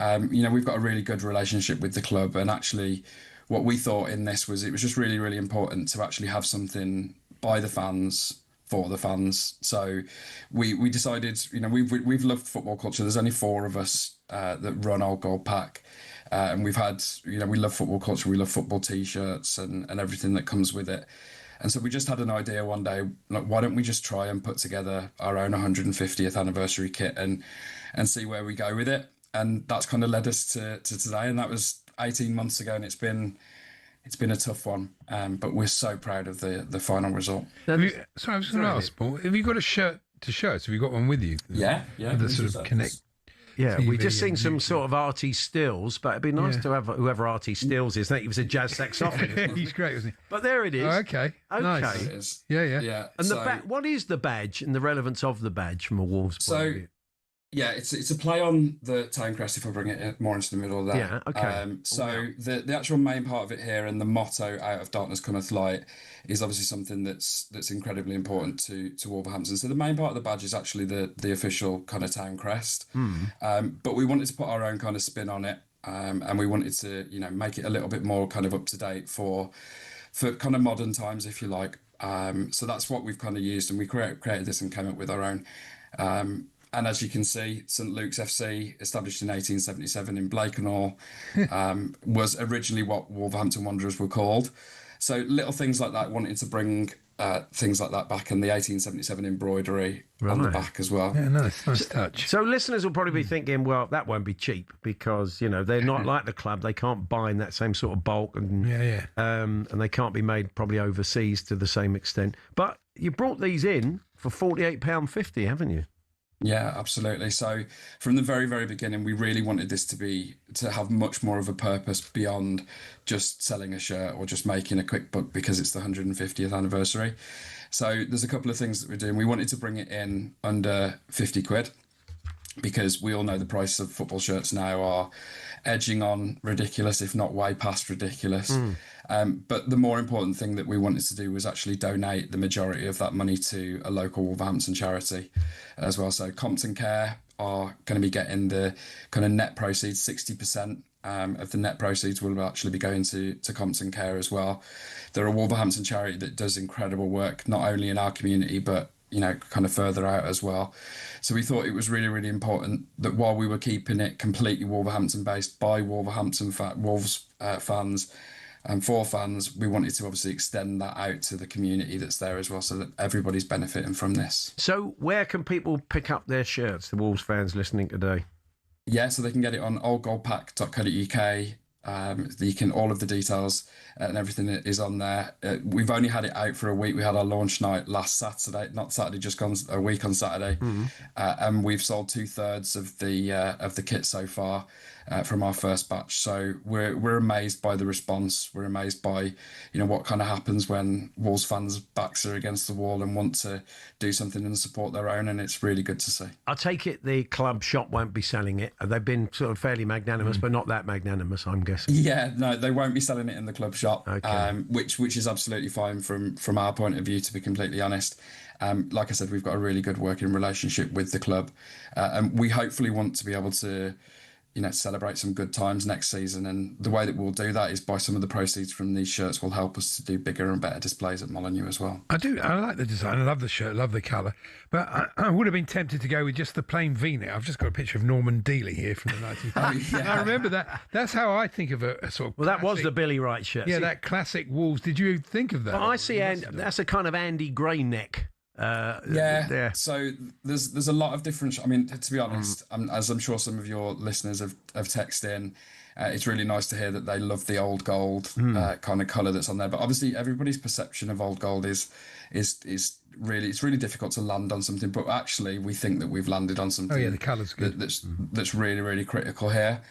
we've got a really good relationship with the club. And actually, what we thought in this was it was just really, really important to actually have something by the fans, for the fans. So we decided, we've loved football culture. There's only 4 of us that run Old Gold Pack. And we've had, we love football culture. We love football T-shirts and everything that comes with it. And so we just had an idea one day, like, why don't we just try and put together our own 150th anniversary kit and see where we go with it. And that's kind of led us to today. And that was 18 months ago. And it's been a tough one, but we're so proud of the final result. Sorry, I was going to ask, Paul, have you got a shirt to show us? Have you got one with you? Yeah. With the sort of Connect. Yeah, we've just seen some sort of Artie Stills, but it'd be nice to have whoever Artie Stills is. I think he was a jazz saxophonist. He's great, wasn't he? But there it is. Oh, okay. Nice. It is. Yeah. And what is the badge and the relevance of the badge from a Wolves point of view? Yeah, it's a play on the town crest, if I bring it more into the middle of that. Yeah, okay. The actual main part of it here and the motto, out of darkness cometh light, is obviously something that's incredibly important to Wolverhampton. So the main part of the badge is actually the official kind of town crest. But we wanted to put our own kind of spin on it. And we wanted to, make it a little bit more kind of up to date for kind of modern times, if you like. So that's what we've kind of used, and we created this and came up with our own. And as you can see, St Luke's FC, established in 1877 in Blakenhall, was originally what Wolverhampton Wanderers were called. So little things like that, wanting to bring things like that back, and the 1877 embroidery on the back as well. Yeah, nice touch. So listeners will probably be thinking, well, that won't be cheap because, they're not like the club. They can't buy in that same sort of bulk and and they can't be made probably overseas to the same extent. But you brought these in for £48.50, haven't you? Yeah, absolutely. So from the very, very beginning, we really wanted this to have much more of a purpose beyond just selling a shirt or just making a quick buck because it's the 150th anniversary. So there's a couple of things that we're doing. We wanted to bring it in under 50 quid because we all know the price of football shirts now are edging on ridiculous, if not way past ridiculous. But the more important thing that we wanted to do was actually donate the majority of that money to a local Wolverhampton charity as well. So Compton Care are going to be getting the kind of net proceeds. 60% of the net proceeds will actually be going to Compton Care as well. They're a Wolverhampton charity that does incredible work, not only in our community, but kind of further out as well. So we thought it was really, really important that while we were keeping it completely Wolverhampton-based by Wolves fans and for fans, we wanted to obviously extend that out to the community that's there as well, so that everybody's benefiting from this. So where can people pick up their shirts, the Wolves fans listening today? Yeah, so they can get it on oldgoldpack.co.uk. You can, all of the details and everything is on there. We've only had it out for a week. We had our launch night last Saturday, not Saturday, just gone a week on Saturday, and we've sold 2/3 of the kit so far from our first batch. So we're amazed by the response. We're amazed by what kind of happens when Wolves fans' backs are against the wall and want to do something and support their own, and it's really good to see. I take it the club shop won't be selling it. They've been sort of fairly magnanimous, but not that magnanimous, I'm guessing. Yeah, no, they won't be selling it in the club shop, okay. Which is absolutely fine from our point of view, to be completely honest. Like I said, we've got a really good working relationship with the club, and we hopefully want to be able to celebrate some good times next season. And the way that we'll do that is by some of the proceeds from these shirts will help us to do bigger and better displays at Molineux as well. I like the design. I love the shirt, love the colour. But I would have been tempted to go with just the plain V-neck. I've just got a picture of Norman Dealey here from the 1950s. Oh, yeah. I remember that. That's how I think of a sort of Well, that was the Billy Wright shirt. Yeah, that classic Wolves. Did you think of that? Well, I see that's a kind of Andy Gray neck. Yeah. So there's a lot of different. I mean, to be honest, as I'm sure some of your listeners have texted in, it's really nice to hear that they love the old gold kind of colour that's on there. But obviously, everybody's perception of old gold is really difficult to land on something. But actually, we think that we've landed on something. Oh yeah, the colour's good. That's really, really critical here.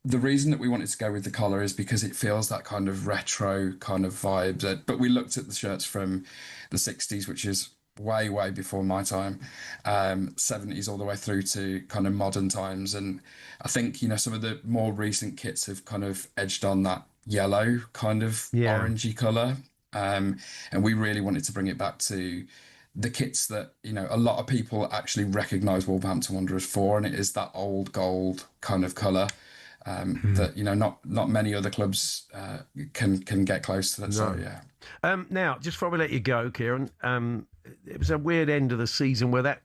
The reason that we wanted to go with the collar is because it feels that kind of retro kind of vibe. But we looked at the shirts from the 60s, which is way, way before my time, 70s all the way through to kind of modern times. And I think, some of the more recent kits have kind of edged on that yellow kind of orangey colour. And we really wanted to bring it back to the kits that, a lot of people actually recognise Wolverhampton Wanderers for, and it is that old gold kind of colour. That not many other clubs can get close to that. So yeah. Now, just before we let you go, Kieran, it was a weird end of the season where that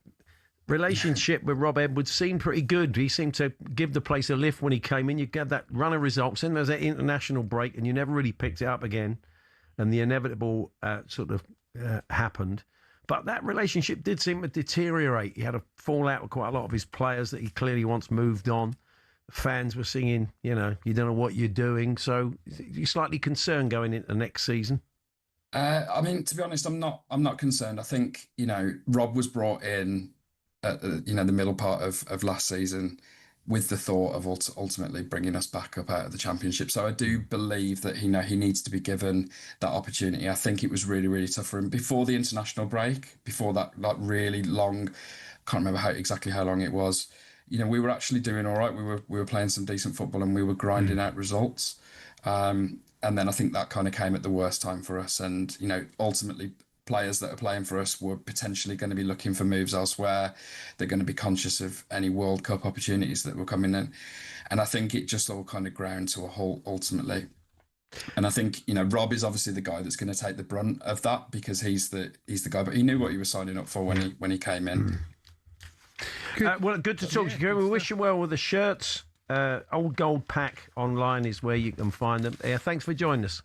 relationship with Rob Edwards seemed pretty good. He seemed to give the place a lift when he came in. You had that run of results, and there was that international break, and you never really picked it up again. And the inevitable happened. But that relationship did seem to deteriorate. He had a fallout with quite a lot of his players that he clearly once moved on. Fans were singing, you don't know what you're doing. So you're slightly concerned going into next season? I mean, to be honest, I'm not concerned. I think, Rob was brought in at the middle part of last season with the thought of ultimately bringing us back up out of the Championship. So I do believe that he needs to be given that opportunity. I think it was really, really tough for him before the international break, before that really long, can't remember exactly how long it was. We were actually doing all right. We were playing some decent football and we were grinding out results. And then I think that kind of came at the worst time for us. And, ultimately players that are playing for us were potentially going to be looking for moves elsewhere. They're going to be conscious of any World Cup opportunities that were coming in. And I think it just all kind of ground to a halt ultimately. And I think, Rob is obviously the guy that's going to take the brunt of that because he's the guy, but he knew what he was signing up for when he came in. Good to talk to you. We wish you well with the shirts. Old Gold Pack online is where you can find them. Thanks for joining us.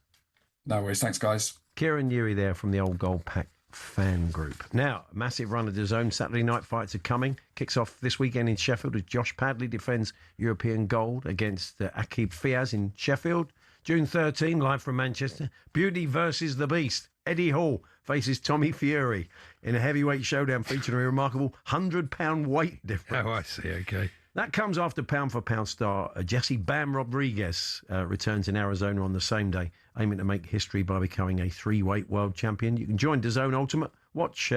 No worries. Thanks, guys. Kieran Urie there from the Old Gold Pack fan group. Now, massive run of DAZN. Saturday night fights are coming. Kicks off this weekend in Sheffield as Josh Padley defends European gold against Aqib Fiaz in Sheffield. June 13, live from Manchester. Beauty versus the Beast. Eddie Hall faces Tommy Fury in a heavyweight showdown featuring a remarkable 100-pound weight difference. Oh, I see. Okay. That comes after pound-for-pound star Jesse Bam Rodriguez returns in Arizona on the same day, aiming to make history by becoming a 3-weight world champion. You can join DAZN Ultimate, watch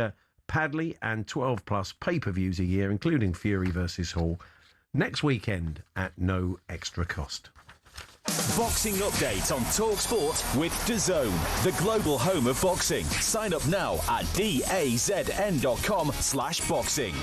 Padley and 12-plus pay-per-views a year, including Fury versus Hall, next weekend at no extra cost. Boxing update on talkSPORT with DAZN, the global home of boxing. Sign up now at dazn.com/boxing.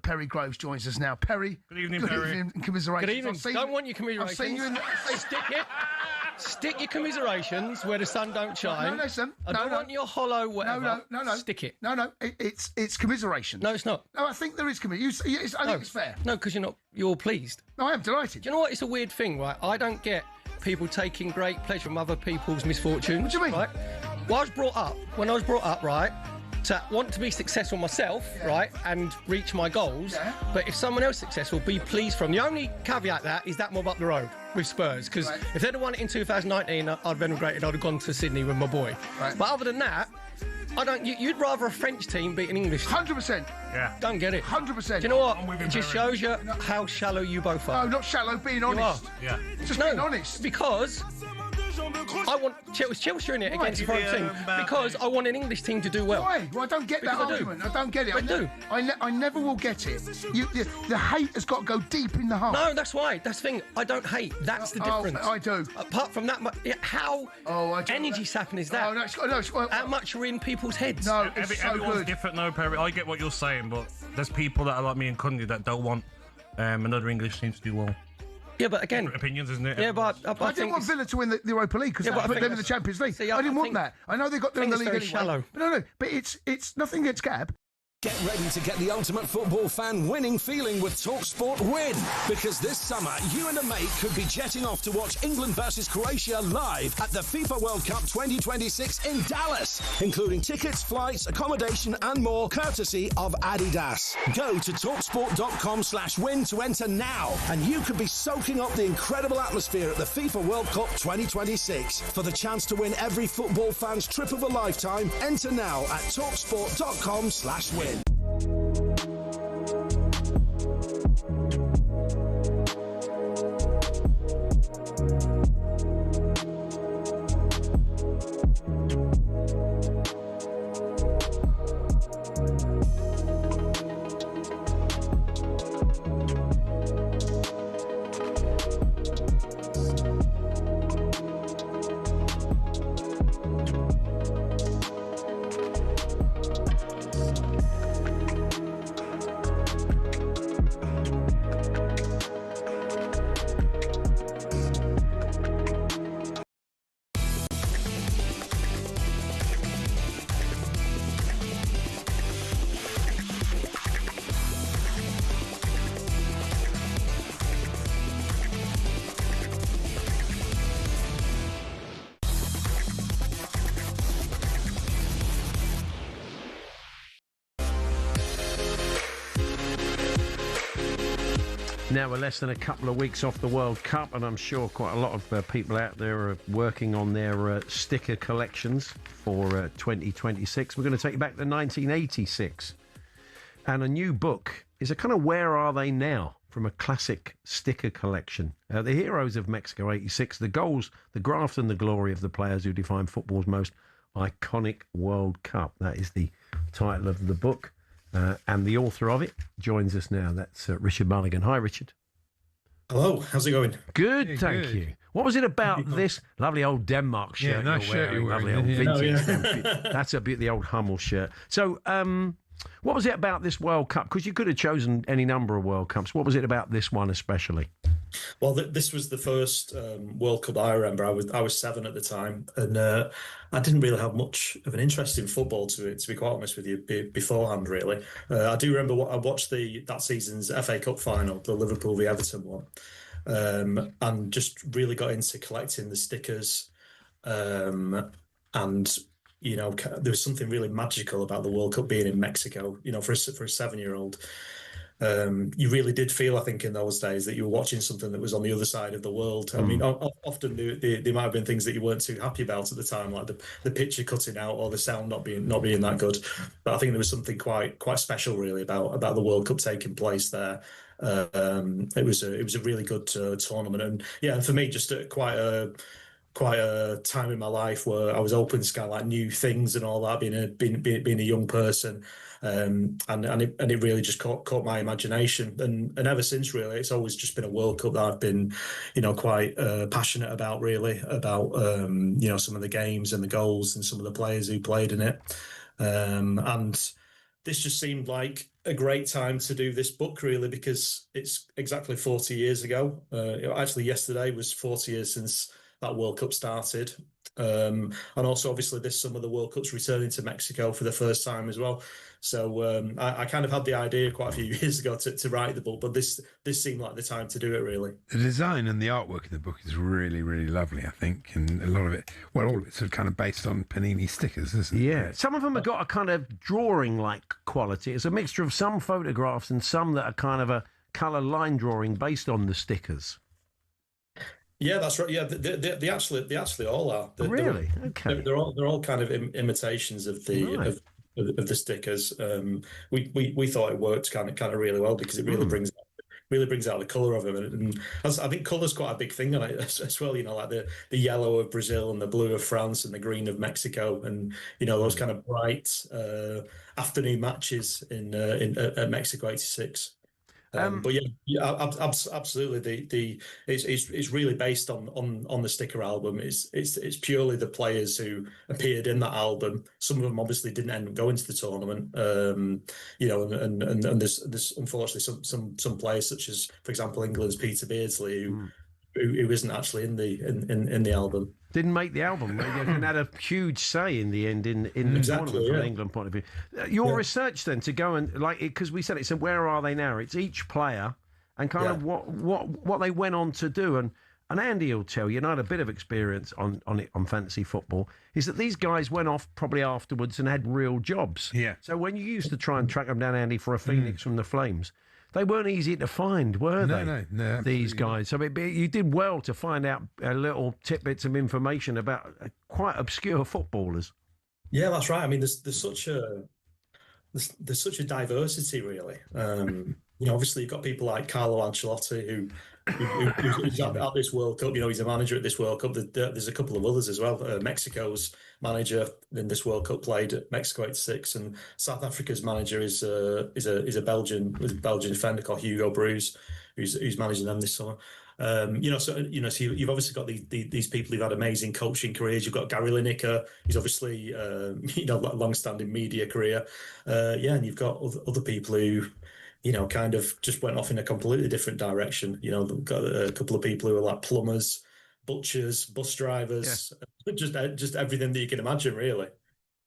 Perry Groves joins us now. Perry. Good evening, Perry. Evening, and commiserations. Good evening. Don't want your commiserations. I've seen you in Stick your commiserations where the sun don't shine. No, son. I don't want your hollow whatever. No. Stick it. No. It's commiserations. No, it's not. No, I think there is commiserations. I think it's fair. No, because you're pleased. No, I am delighted. Do you know what? It's a weird thing, right? I don't get people taking great pleasure from other people's misfortunes. What do you mean? Right? Well, when I was brought up, right, to want to be successful myself, right, and reach my goals. Yeah. But if someone else is successful, be pleased from. The only caveat that is that mob up the road with Spurs, because if they'd have won it in 2019, I'd have emigrated. I'd have gone to Sydney with my boy. Right. But other than that, I don't. You'd rather a French team beat an English team. 100%. Yeah. Don't get it. 100%. Do you know what? It just shows you how shallow you both are. No, not shallow. Being honest. Yeah. Just being honest. Because I want Chelsea in it against a foreign team because I want an English team to do well. Why? Well, I don't get that argument. I don't get it. I never will get it. The hate has got to go deep in the heart. No, that's why. That's the thing. I don't hate. That's the difference. I do. Apart from that, how energy sapping is that? How much are in people's heads? No, it's so everyone's good. different though, Perry. I get what you're saying, but there's people that are like me and Cundy that don't want another English team to do well. Yeah, but again, different opinions, isn't it? Yeah, but I didn't want Villa to win the Europa League because I put them in the Champions League. I didn't want that. I know they got there in the league anyway. Shallow. No, but it's nothing against Gab. Get ready to get the ultimate football fan winning feeling with talkSPORT Win. Because this summer, you and a mate could be jetting off to watch England versus Croatia live at the FIFA World Cup 2026 in Dallas, including tickets, flights, accommodation and more, courtesy of Adidas. Go to talksport.com/win to enter now, and you could be soaking up the incredible atmosphere at the FIFA World Cup 2026. For the chance to win every football fan's trip of a lifetime, enter now at talksport.com/win. Now we're less than a couple of weeks off the World Cup, and I'm sure quite a lot of people out there are working on their sticker collections for 2026. We're going to take you back to 1986. And a new book is a kind of Where Are They Now? From a classic sticker collection. The heroes of Mexico 86, the goals, the graft and the glory of the players who define football's most iconic World Cup. That is the title of the book. And the author of it joins us now. That's Richard Mulligan. Hi, Richard. Hello. How's it going? Good, thank you. What was it about this lovely old Denmark shirt? Yeah, nice shirt you're wearing. Lovely old vintage. That's a bit the old Hummel shirt. So, what was it about this World Cup? Because you could have chosen any number of World Cups. What was it about this one especially? Well, this was the first World Cup I remember. I was 7 at the time, and I didn't really have much of an interest in football, to be quite honest with you, beforehand. Really, I do remember I watched that season's FA Cup final, the Liverpool v Everton one, and just really got into collecting the stickers, and. You know, there was something really magical about the World Cup being in Mexico. You know, for a 7-year-old, you really did feel, I think, in those days that you were watching something that was on the other side of the world. I mean, often there might have been things that you weren't too happy about at the time, like the picture cutting out or the sound not being that good. But I think there was something quite special, really, about the World Cup taking place there. It was a really good tournament, and yeah, for me, just quite a time in my life where I was open to kind of like new things and all that, being a young person, and it really just caught my imagination, and ever since, really, it's always just been a World Cup that I've been, you know, quite passionate about, really, about you know, some of the games and the goals and some of the players who played in it, and this just seemed like a great time to do this book, really, because it's exactly 40 years ago. Actually, yesterday was 40 years since that World Cup started. And also, obviously, this summer the World Cup's returning to Mexico for the first time as well. So I kind of had the idea quite a few years ago to write the book, but this seemed like the time to do it, really. The design and the artwork in the book is really, really lovely, I think, and a lot of it, well, all of it's sort of kind of based on Panini stickers, isn't it? Yeah, some of them have got a kind of drawing-like quality. It's a mixture of some photographs and some that are kind of a colour line drawing based on the stickers. Yeah, that's right. Yeah, they actually all are. Really? Okay. They're all kind of imitations of the Right. of the stickers. We thought it worked kind of really well because it really brings out the colour of them, and I think colour's quite a big thing on it as well. You know, like the yellow of Brazil and the blue of France and the green of Mexico, and you know those kind of bright afternoon matches at Mexico '86. But absolutely. It's really based on the sticker album. It's purely the players who appeared in that album. Some of them obviously didn't end up going to the tournament. You know, and there's unfortunately some players such as, for example, England's Peter Beardsley who isn't actually in the album. Didn't make the album. They had a huge say in the end in the tournament from an England point of view. Your research then to go and because we said it's where are they now? It's each player and kind of what they went on to do. And Andy will tell you, and I had a bit of experience on fantasy football, is that these guys went off probably afterwards and had real jobs. Yeah. So when you used to try and track them down, Andy, for a Phoenix from the Flames, they weren't easy to find, were they? No. These guys. So you did well to find out little tidbits of information about quite obscure footballers. Yeah, that's right. I mean, there's such a diversity, really. You know, obviously you've got people like Carlo Ancelotti who's at this World Cup. You know, he's a manager at this World Cup. There's a couple of others as well. Mexico's manager in this World Cup played at Mexico '86, and South Africa's manager is a Belgian defender called Hugo Broos, who's managing them this summer. So you've obviously got these people who've had amazing coaching careers. You've got Gary Lineker, who's obviously long-standing media career. And you've got other people who, you know, kind of just went off in a completely different direction. You know, they've got a couple of people who are like plumbers, butchers, bus drivers, just everything that you can imagine, really.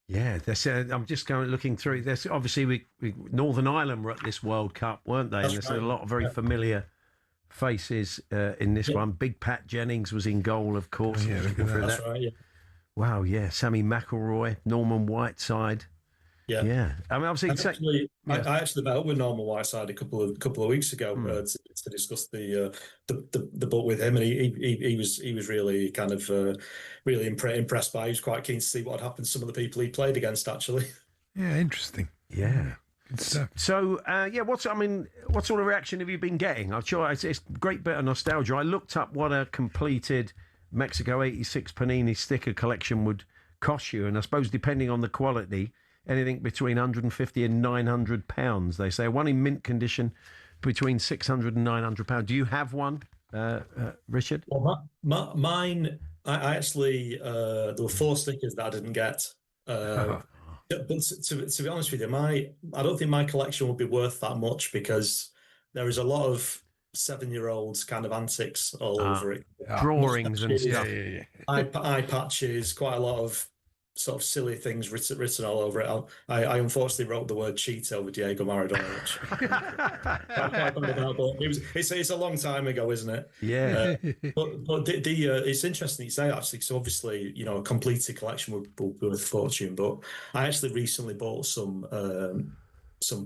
Yeah, I'm just looking through. There's obviously we Northern Ireland were at this World Cup, weren't they? And there's a lot of very familiar faces in this one. Big Pat Jennings was in goal, of course. Yeah, that's right. Yeah. Wow. Yeah, Sammy McIlroy, Norman Whiteside. Yeah. I mean, obviously, I actually met up with Norman Whiteside a couple of weeks ago to discuss the book with him, and he was really kind of really impressed by. He was quite keen to see what had happened to some of the people he played against, actually. Yeah, interesting. Yeah. Good stuff. So, what sort of reaction have you been getting? I'm sure it's a great bit of nostalgia. I looked up what a completed Mexico '86 Panini sticker collection would cost you, and I suppose depending on the quality, anything between £150 and £900. They say one in mint condition between £600 and £900. Do you have one, Richard? Well, mine. I actually there were 4 stickers that I didn't get. But to be honest with you, I don't think my collection would be worth that much because there is a lot of 7-year-olds kind of antics all over it. Drawings and stuff. Eye patches, quite a lot of sort of silly things written all over it. I unfortunately wrote the word cheat over Diego Maradona, which I'm quite bad about, but it's a long time ago, isn't it? Yeah. But it's interesting you say, actually, so obviously, you know, a completed collection would be worth a fortune, but I actually recently bought some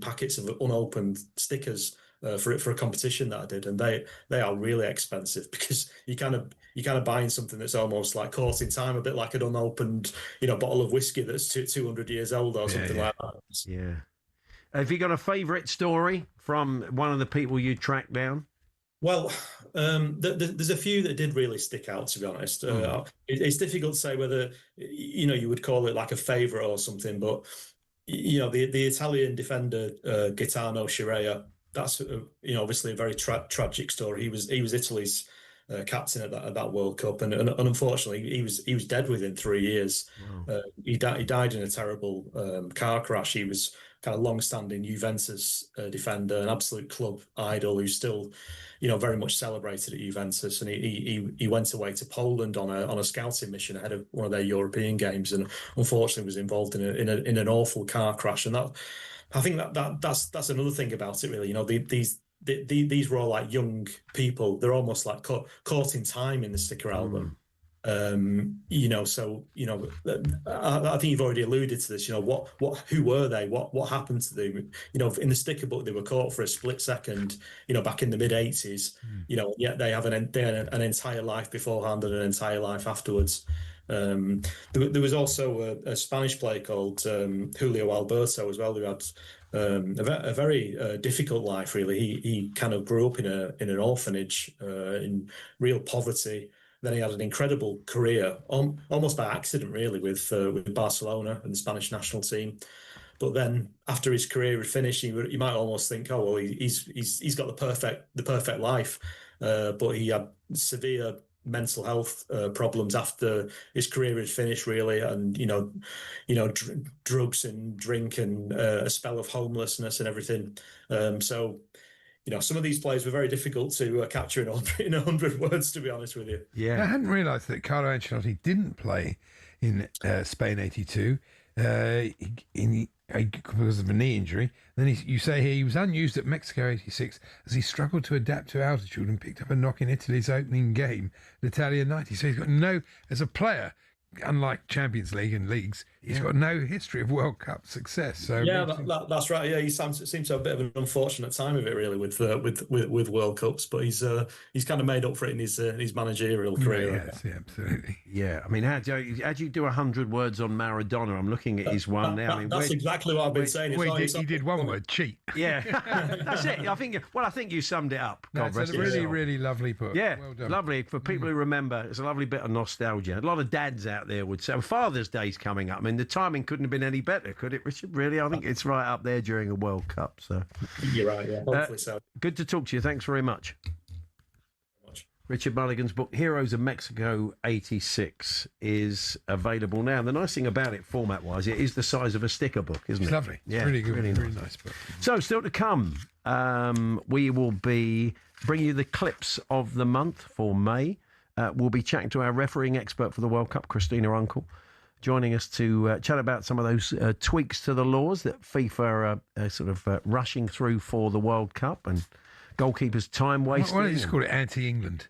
packets of unopened stickers for a competition that I did, and they are really expensive because you kind of buying something that's almost like caught in time, a bit like an unopened, you know, bottle of whiskey that's 200 years old or something like that. Yeah. Have you got a favourite story from one of the people you tracked down? Well, there's a few that did really stick out, to be honest. It's difficult to say whether, you know, you would call it like a favourite or something, but, you know, the Italian defender, Gaetano Scirea, that's, you know, obviously a very tragic story. He was Italy's captain at that World Cup, and unfortunately he was dead within 3 years. Wow. He died in a terrible car crash. He was kind of long-standing Juventus defender, an absolute club idol who's still, very much celebrated at Juventus. And he went away to Poland on a scouting mission ahead of one of their European games, and unfortunately was involved in an awful car crash. And I think that's another thing about it, really. These were all like young people. They're almost like caught in time in the Sticker album. I think you've already alluded to this. Who were they? What happened to them? In the Sticker book, they were caught for a split second. Back in the mid-80s. Yet they have an entire life beforehand and an entire life afterwards. There was also a Spanish player called Julio Alberto as well, who had a very difficult life. Really, he kind of grew up in an orphanage in real poverty. Then he had an incredible career, almost by accident, really, with Barcelona and the Spanish national team. But then, after his career had finished, you might almost think, oh well, he's got the perfect life. But he had severe mental health problems after his career had finished, really, and drugs and drink and a spell of homelessness and everything. So. Some of these players were very difficult to capture in 100 words, to be honest with you. Yeah, I hadn't realised that Carlo Ancelotti didn't play in Spain '82 because of a knee injury. Then you say here he was unused at Mexico '86 as he struggled to adapt to altitude and picked up a knock in Italy's opening game, Italia '90. So he's got as a player, unlike Champions League and leagues, he's got no history of World Cup success. So that's right. Yeah, he seems to have a bit of an unfortunate time of it, really, with World Cups. But he's kind of made up for it in his managerial career. Yes, yeah, absolutely. Yeah, I mean, how do you do 100 words on Maradona? I'm looking at his one now. That's exactly what I've been saying. He did one word, cheat. Yeah, that's it. I think you summed it up. It's a really, really lovely book. Yeah, well done. Lovely for people who remember. It's a lovely bit of nostalgia. A lot of dads out there would say Father's Day's coming up. I mean, the timing couldn't have been any better, could it, Richard? Really, I think it's right up there during a World Cup. So you're right. Yeah, hopefully so. Good to talk to you. Thanks very much. Richard Mulligan's book, Heroes of Mexico '86, is available now. The nice thing about it, format-wise, it is the size of a sticker book, isn't it? It's lovely. Yeah, really good. Really nice book. So, still to come, we will be bringing you the clips of the month for May. We'll be chatting to our refereeing expert for the World Cup, Christina Uncle, joining us to chat about some of those tweaks to the laws that FIFA are rushing through for the World Cup, and goalkeepers' time wasting. Why don't you just call it anti-England?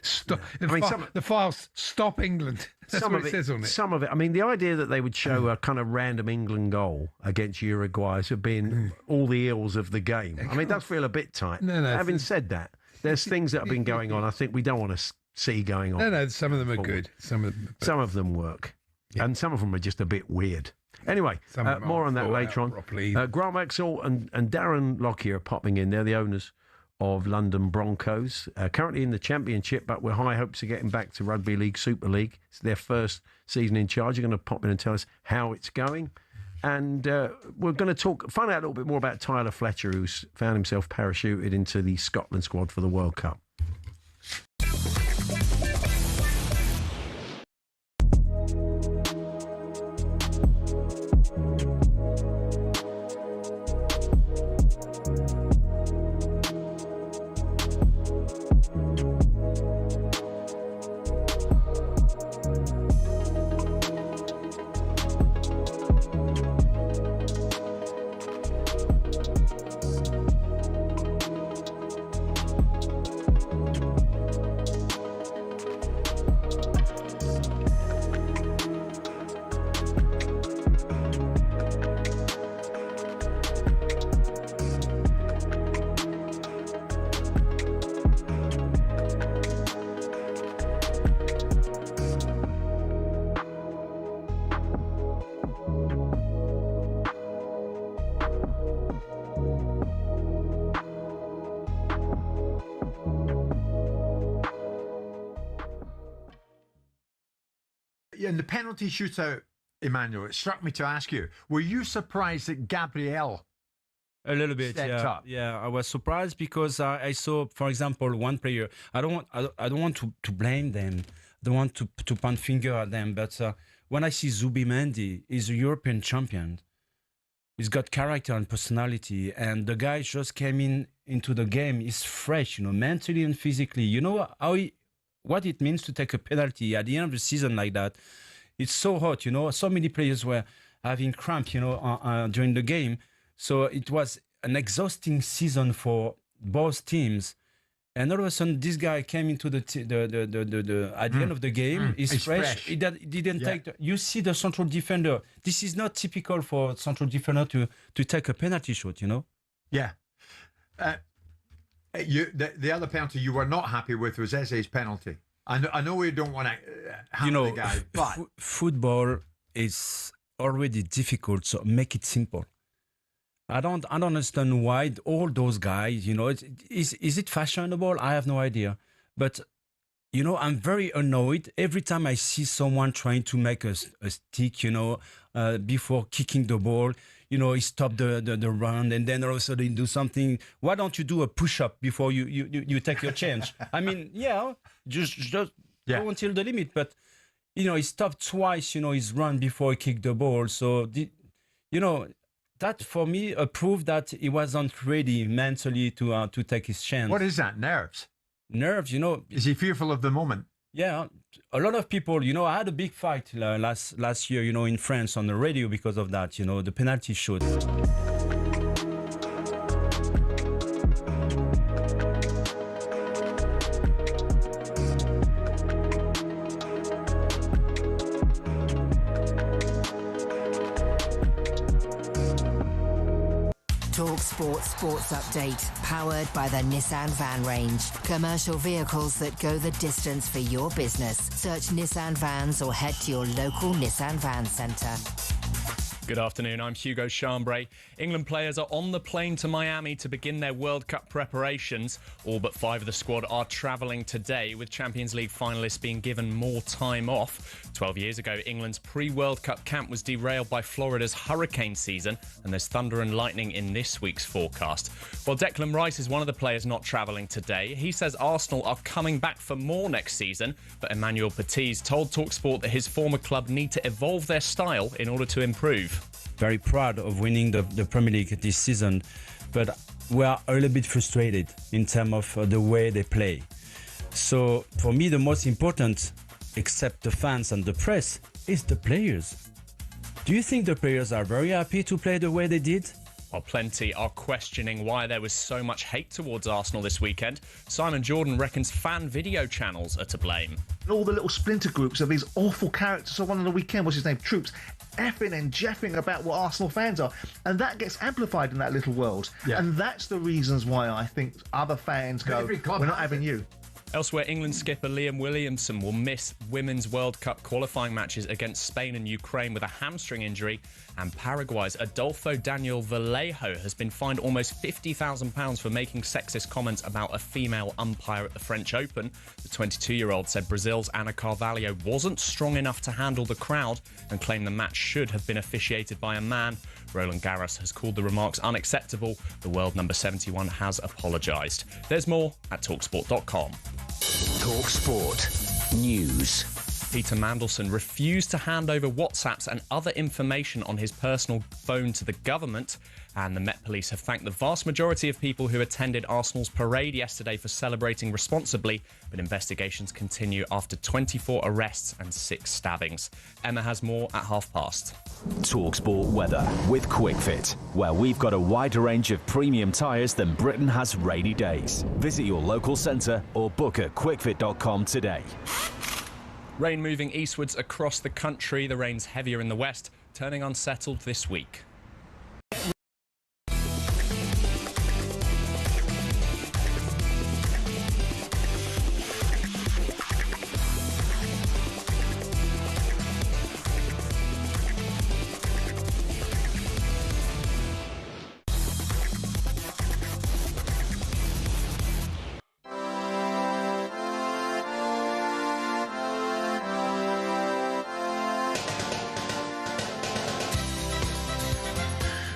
Stop. Yeah. The files stop England. That's what it says on it. Some of it. I mean, the idea that they would show a kind of random England goal against Uruguay as being all the ills of the game. I mean, it does feel a bit tight. No, having said that, there's things that have been going on I think we don't want to see going on. No, some of them are good. Some of them work. Yeah. And some of them are just a bit weird. Anyway, more on that later on. Grant Maxwell and Darren Lockyer are popping in. They're the owners of London Broncos, currently in the Championship, but with high hopes of getting back to Rugby League, Super League. It's their first season in charge. They're going to pop in and tell us how it's going. And we're going to find out a little bit more about Tyler Fletcher, who's found himself parachuted into the Scotland squad for the World Cup. In the penalty shootout, Emmanuel, it struck me to ask you, were you surprised that Gabriel a little bit stepped up? Yeah, I was surprised because I saw, for example, one player. I don't want to blame them. I don't want to point finger at them. But when I see Zubimendi, he's a European champion. He's got character and personality, and the guy just came into the game. He's fresh, mentally and physically. You know what it means to take a penalty at the end of the season like that. It's so hot, So many players were having cramp, during the game. So it was an exhausting season for both teams. And all of a sudden, this guy came into the at the end of the game. He's fresh. He didn't take. You see the central defender. This is not typical for central defender to take a penalty shot. Yeah. The other penalty you were not happy with was Eze's penalty. I know we don't want to hammer the guy, but football is already difficult. So make it simple. I don't understand why all those guys, is it fashionable? I have no idea. But, I'm very annoyed every time I see someone trying to make a stick, before kicking the ball. He stopped the run and then all of a sudden do something. Why don't you do a push-up before you take your chance? I mean, just go until the limit. But, he stopped twice, his run before he kicked the ball. So, that for me proved that he wasn't ready mentally to take his chance. What is that? Nerves? Nerves, Is he fearful of the moment? Yeah, a lot of people. I had a big fight last year, in France on the radio because of that. The penalty shoot. talkSPORT Sports Update, powered by the Nissan Van Range. Commercial vehicles that go the distance for your business. Search Nissan Vans or head to your local Nissan Van Centre. Good afternoon, I'm Hugo Chambray. England players are on the plane to Miami to begin their World Cup preparations. All but 5 of the squad are travelling today, with Champions League finalists being given more time off. 12 years ago, England's pre-World Cup camp was derailed by Florida's hurricane season, and there's thunder and lightning in this week's forecast. Well, Declan Rice is one of the players not travelling today. He says Arsenal are coming back for more next season, but Emmanuel Petit told talkSPORT that his former club need to evolve their style in order to improve. Very proud of winning the Premier League this season, but we are a little bit frustrated in terms of the way they play. So for me, the most important, except the fans and the press, is the players. Do you think the players are very happy to play the way they did? While plenty are questioning why there was so much hate towards Arsenal this weekend, Simon Jordan reckons fan video channels are to blame. All the little splinter groups of these awful characters. So one on the weekend, what's his name, Troops, effing and jeffing about what Arsenal fans are. And that gets amplified in that little world. Yeah. And that's the reasons why I think other fans go, we're not having you. Elsewhere, England skipper Liam Williamson will miss Women's World Cup qualifying matches against Spain and Ukraine with a hamstring injury, and Paraguay's Adolfo Daniel Vallejo has been fined almost £50,000 for making sexist comments about a female umpire at the French Open. The 22-year-old said Brazil's Ana Carvalho wasn't strong enough to handle the crowd and claimed the match should have been officiated by a man. Roland Garros has called the remarks unacceptable. The world number 71 has apologised. There's more at talksport.com. talkSPORT News. Peter Mandelson refused to hand over WhatsApps and other information on his personal phone to the government, and the Met Police have thanked the vast majority of people who attended Arsenal's parade yesterday for celebrating responsibly, but investigations continue after 24 arrests and 6 stabbings. Emma has more at past. talkSPORT weather with QuickFit, where we've got a wider range of premium tyres than Britain has rainy days. Visit your local centre or book at quickfit.com today. Rain moving eastwards across the country. The rain's heavier in the west, turning unsettled this week.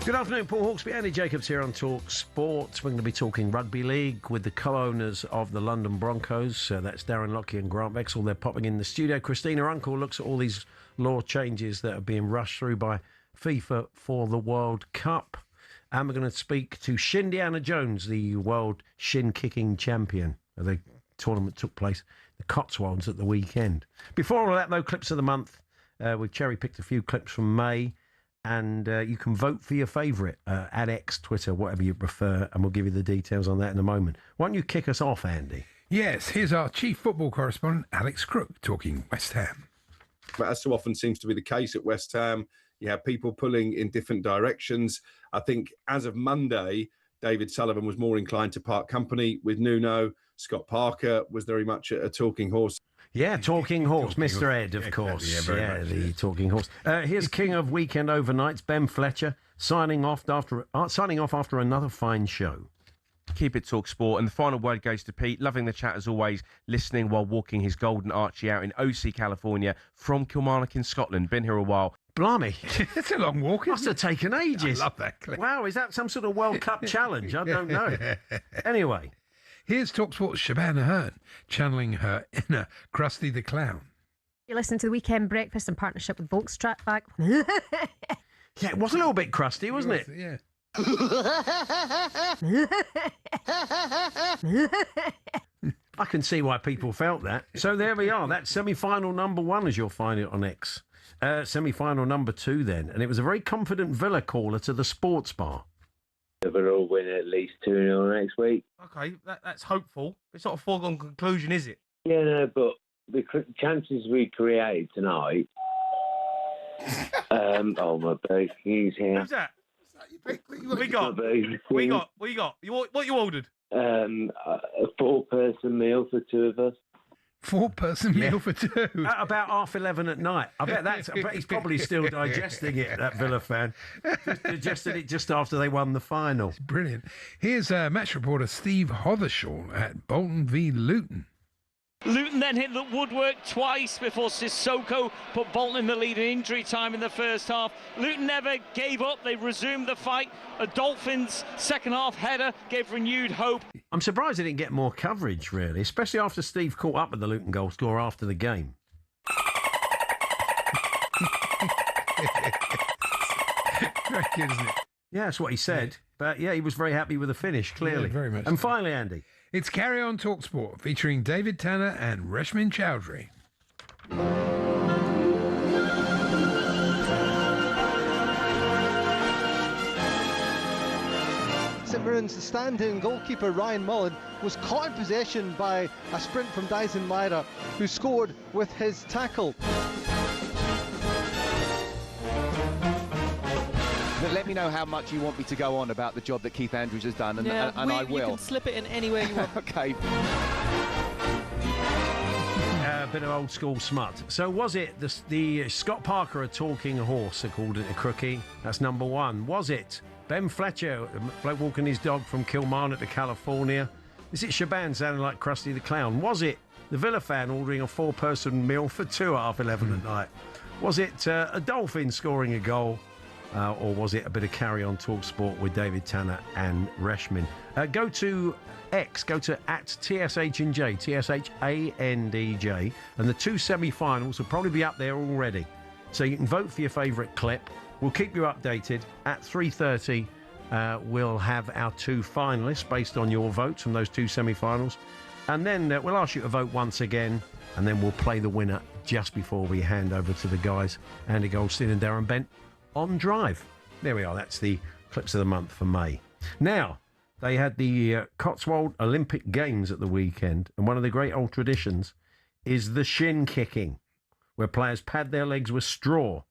Good afternoon, Paul Hawksbee, Andy Jacobs here on talkSPORT. We're going to be talking rugby league with the co-owners of the London Broncos. That's Darren Lockyer and Grant Bexell. They're popping in the studio. Christina Uncle looks at all these law changes that are being rushed through by FIFA for the World Cup. And we're going to speak to Shindiana Jones, the world shin-kicking champion. The tournament took place the Cotswolds at the weekend. Before all that, though, clips of the month. We've cherry-picked a few clips from May, and you can vote for your favourite at X, Twitter, whatever you prefer, and we'll give you the details on that in a moment. Why don't you kick us off, Andy? Yes, here's our chief football correspondent, Alex Crook, talking West Ham. But as so often seems to be the case at West Ham, you have people pulling in different directions. I think as of Monday, David Sullivan was more inclined to part company with Nuno. Scott Parker was very much a talking horse. Yeah, talking horse, Mr. Ed, of course. Yeah, the talking horse. Here's King of Weekend Overnights, Ben Fletcher, signing off after another fine show. Keep it talkSPORT, and the final word goes to Pete. Loving the chat as always, listening while walking his golden Archie out in OC, California, from Kilmarnock in Scotland. Been here a while. Blimey. It's a long walk, Must have taken ages. I love that clip. Wow, is that some sort of World Cup challenge? I don't know. Anyway. Here's talkSPORT's Shabana Hearn, channeling her inner Krusty the Clown. You're listening to the Weekend Breakfast in partnership with Volkswagen. Yeah, it was a little bit crusty, wasn't it? Yeah. I can see why people felt that. So there we are. That's semi-final number 1, as you'll find it on X. Semi-final number 2 then. And it was a very confident Villa caller to the sports bar. Villa will win at least 2-0 next week. Okay, that's hopeful. It's not a foregone conclusion, is it? Yeah, no, but the chances we created tonight... oh, my baby's here. Who's that? What you got? What you ordered? A 4-person meal for 2 of us. 4-person meal for 2. At about 11:30 at night. I bet he's probably still digesting it, that Villa fan. Digested it just after they won the final. It's brilliant. Here's match reporter Steve Hothershaw at Bolton v Luton. Luton then hit the woodwork twice before Sissoko put Bolton in the lead in injury time in the first half. Luton never gave up. They resumed the fight. A Dolphins second half header gave renewed hope. I'm surprised they didn't get more coverage, really, especially after Steve caught up with the Luton goal scorer after the game. Very good, isn't it? Yeah, that's what he said. But yeah, he was very happy with the finish, clearly. Yeah, very much. And finally, Andy. It's Carry On talkSPORT featuring David Tanner and Reshmin Chowdhury. St Mirren's stand-in goalkeeper Ryan Mullen was caught in possession by a sprint from Dyson Myra, who scored with his tackle. Let me know how much you want me to go on about the job that Keith Andrews has done, and I will. You can slip it in anywhere you want. Okay. A bit of old school smut. So was it the Scott Parker a talking horse, according to Crookie? That's number 1. Was it Ben Fletcher, a bloke walking his dog from Kilmarnock to California? Is it Shaban sounding like Krusty the Clown? Was it the Villa fan ordering a 4-person meal for 2 at 11:30 at night? Was it a Dolphin scoring a goal? Or was it a bit of Carry On talkSPORT with David Tanner and Reshmin? Go to X, go to @TSHandJ, TSHANDJ, and the 2 semi-finals will probably be up there already. So you can vote for your favourite clip. We'll keep you updated. At 3:30, we'll have our 2 finalists based on your votes from those 2 semi-finals. And then we'll ask you to vote once again, and then we'll play the winner just before we hand over to the guys, Andy Goldstein and Darren Bent, on Drive. There we are. That's the clips of the month for May. Now, they had the Cotswold Olympic Games at the weekend, and one of the great old traditions is the shin kicking, where players pad their legs with straw.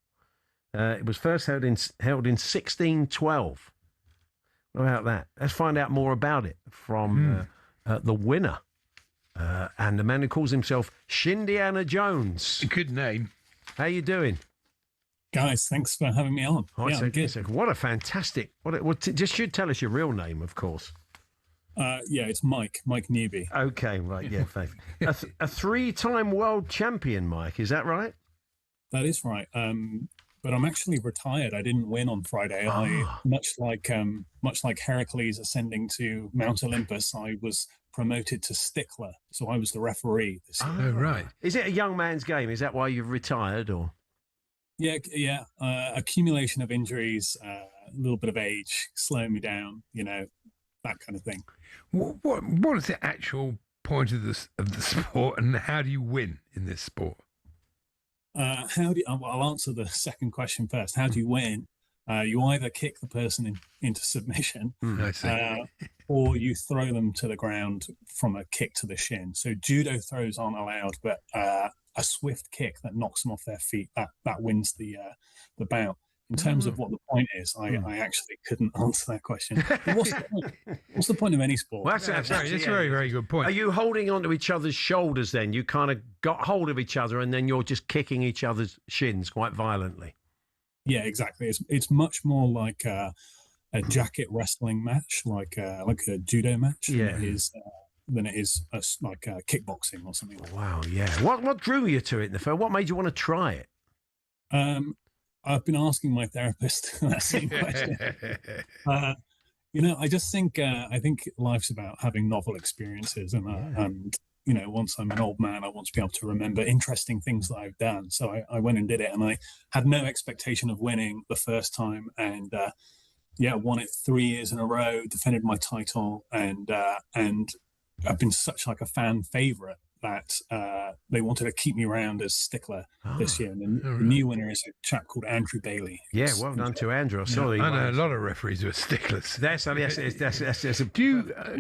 It was first held in 1612. What about that? Let's find out more about it from the winner, and the man who calls himself Shindiana Jones. Good name. How you doing? Guys, thanks for having me on. Oh, yeah, good. What a fantastic... just should tell us your real name, of course. Yeah, it's Mike Newby. Okay, right, yeah, Faith. a 3-time world champion, Mike, is that right? That is right. But I'm actually retired. I didn't win on Friday. Much like Heracles ascending to Mount Olympus, I was promoted to stickler, so I was the referee this year. Oh, right. Is it a young man's game? Is that why you've retired, or...? Yeah. Accumulation of injuries, a little bit of age, slowing me down, that kind of thing. What is the actual point of the sport, and how do you win in this sport? I'll answer the second question first. How do you win? You either kick the person into submission, or you throw them to the ground from a kick to the shin. So judo throws aren't allowed, but a swift kick that knocks them off their feet, that wins the bout. In terms of what the point is, I actually couldn't answer that question. What's the point of any sport? Well, that's a very, very good point. Are you holding onto each other's shoulders then? You kind of got hold of each other and then you're just kicking each other's shins quite violently? Yeah, exactly. It's much more like a jacket wrestling match, like a judo match. Than it is like kickboxing or something like that. Wow, yeah. What drew you to it in the first? What made you want to try it? I've been asking my therapist that same question. I just think I think life's about having novel experiences, and once I'm an old man, I want to be able to remember interesting things that I've done. So I went and did it, and I had no expectation of winning the first time, and won it 3 years in a row, defended my title, and I've been such like a fan favorite that they wanted to keep me around as stickler this year. And the new winner is a chap called Andrew Bailey. Yeah, well done to Andrew. I know a lot of referees who are sticklers. That's Do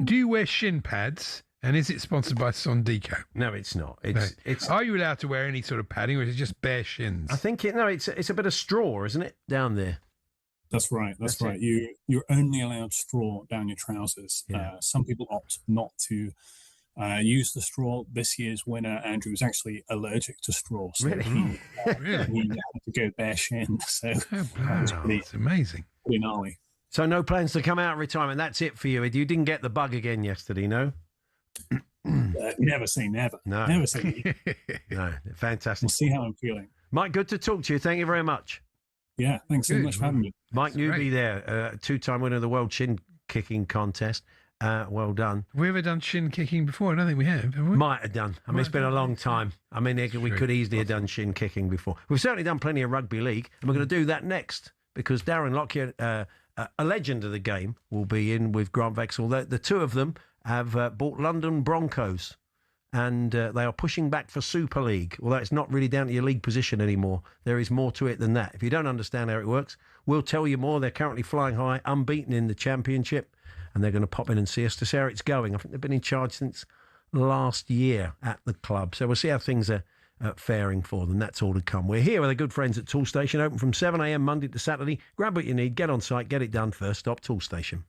you wear shin pads? And is it sponsored by Sondico? No, it's not. Are you allowed to wear any sort of padding, or is it just bare shins? I think it's a bit of straw, isn't it, down there? That's right. That's right. You're only allowed straw down your trousers. Yeah. Some people opt not to use the straw. This year's winner, Andrew, was actually allergic to straw, so really? he had to go bare shin. So it's amazing. Pretty gnarly. So no plans to come out of retirement. That's it for you. You didn't get the bug again yesterday, no? Never say never. No. Never say never. No, fantastic. We'll see how I'm feeling. Mike, good to talk to you. Thank you very much. Yeah, thanks so much for having me. Mike Newby there, two-time winner of the World Chin Kicking Contest. Well done. Have we ever done shin kicking before? I don't think we have we? Might have done. I mean, it's been a long time. I mean, we could easily have done shin kicking before. We've certainly done plenty of rugby league, and we're going to do that next because Darren Lockyer, a legend of the game, will be in with Grant Vexel. The two of them have bought London Broncos, and they are pushing back for Super League. Although it's not really down to your league position anymore. There is more to it than that. If you don't understand how it works, we'll tell you more. They're currently flying high, unbeaten in the Championship, and they're going to pop in and see us to see how it's going. I think they've been in charge since last year at the club. So we'll see how things are faring for them. That's all to come. We're here with our good friends at Tool Station, open from 7 a.m. Monday to Saturday. Grab what you need, get on site, get it done. First stop, Tool Station.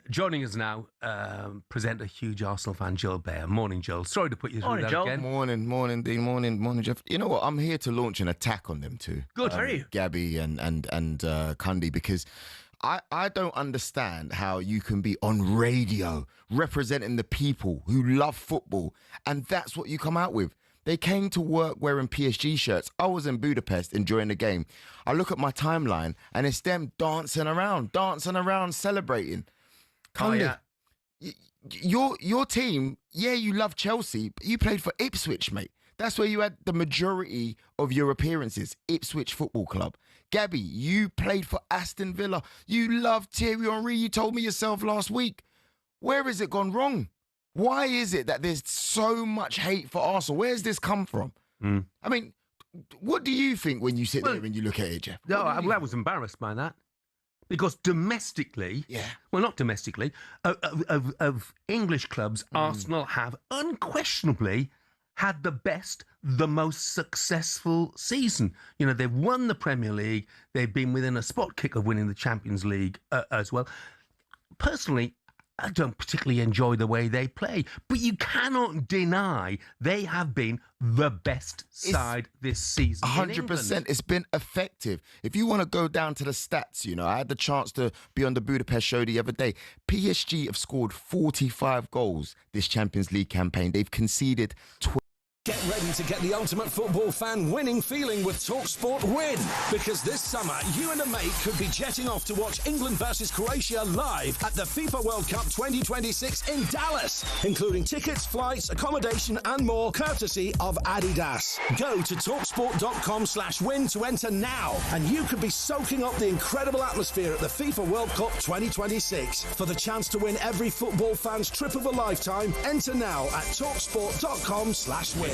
Joining us now, presenter, huge Arsenal fan, Joel Bear. Morning, Joel. Sorry to put you through that again. Morning, Dean. Morning, Jeff. You know what? I'm here to launch an attack on them too. Good, are you? Gabby and Cundy, because I don't understand how you can be on radio representing the people who love football, and that's what you come out with. They came to work wearing PSG shirts. I was in Budapest enjoying the game. I look at my timeline and it's them dancing around, celebrating. Cundy, your team, yeah, you love Chelsea, but you played for Ipswich, mate. That's where you had the majority of your appearances, Ipswich Football Club. Gabby, you played for Aston Villa. You love Thierry Henry. You told me yourself last week. Where has it gone wrong? Why is it that there's so much hate for Arsenal? Where's this come from? I mean, what do you think when you sit there and you look at it, Jeff? No, I was embarrassed by that. Because domestically, well, not domestically, of English clubs, Arsenal have unquestionably had the best, the most successful season. You know, they've won the Premier League. They've been within a spot kick of winning the Champions League as well. Personally, I don't particularly enjoy the way they play, but you cannot deny they have been the best side this season. 100%. It's been effective. If you want to go down to the stats, you know, I had the chance to be on the Budapest show the other day. PSG have scored 45 goals this Champions League campaign. They've conceded 12. Get ready to get the ultimate football fan winning feeling with talkSPORT Win. Because this summer, you and a mate could be jetting off to watch England versus Croatia live at the FIFA World Cup 2026 in Dallas, including tickets, flights, accommodation and more, courtesy of Adidas. Go to talksport.com/win to enter now, and you could be soaking up the incredible atmosphere at the FIFA World Cup 2026. For the chance to win every football fan's trip of a lifetime, enter now at talksport.com/win.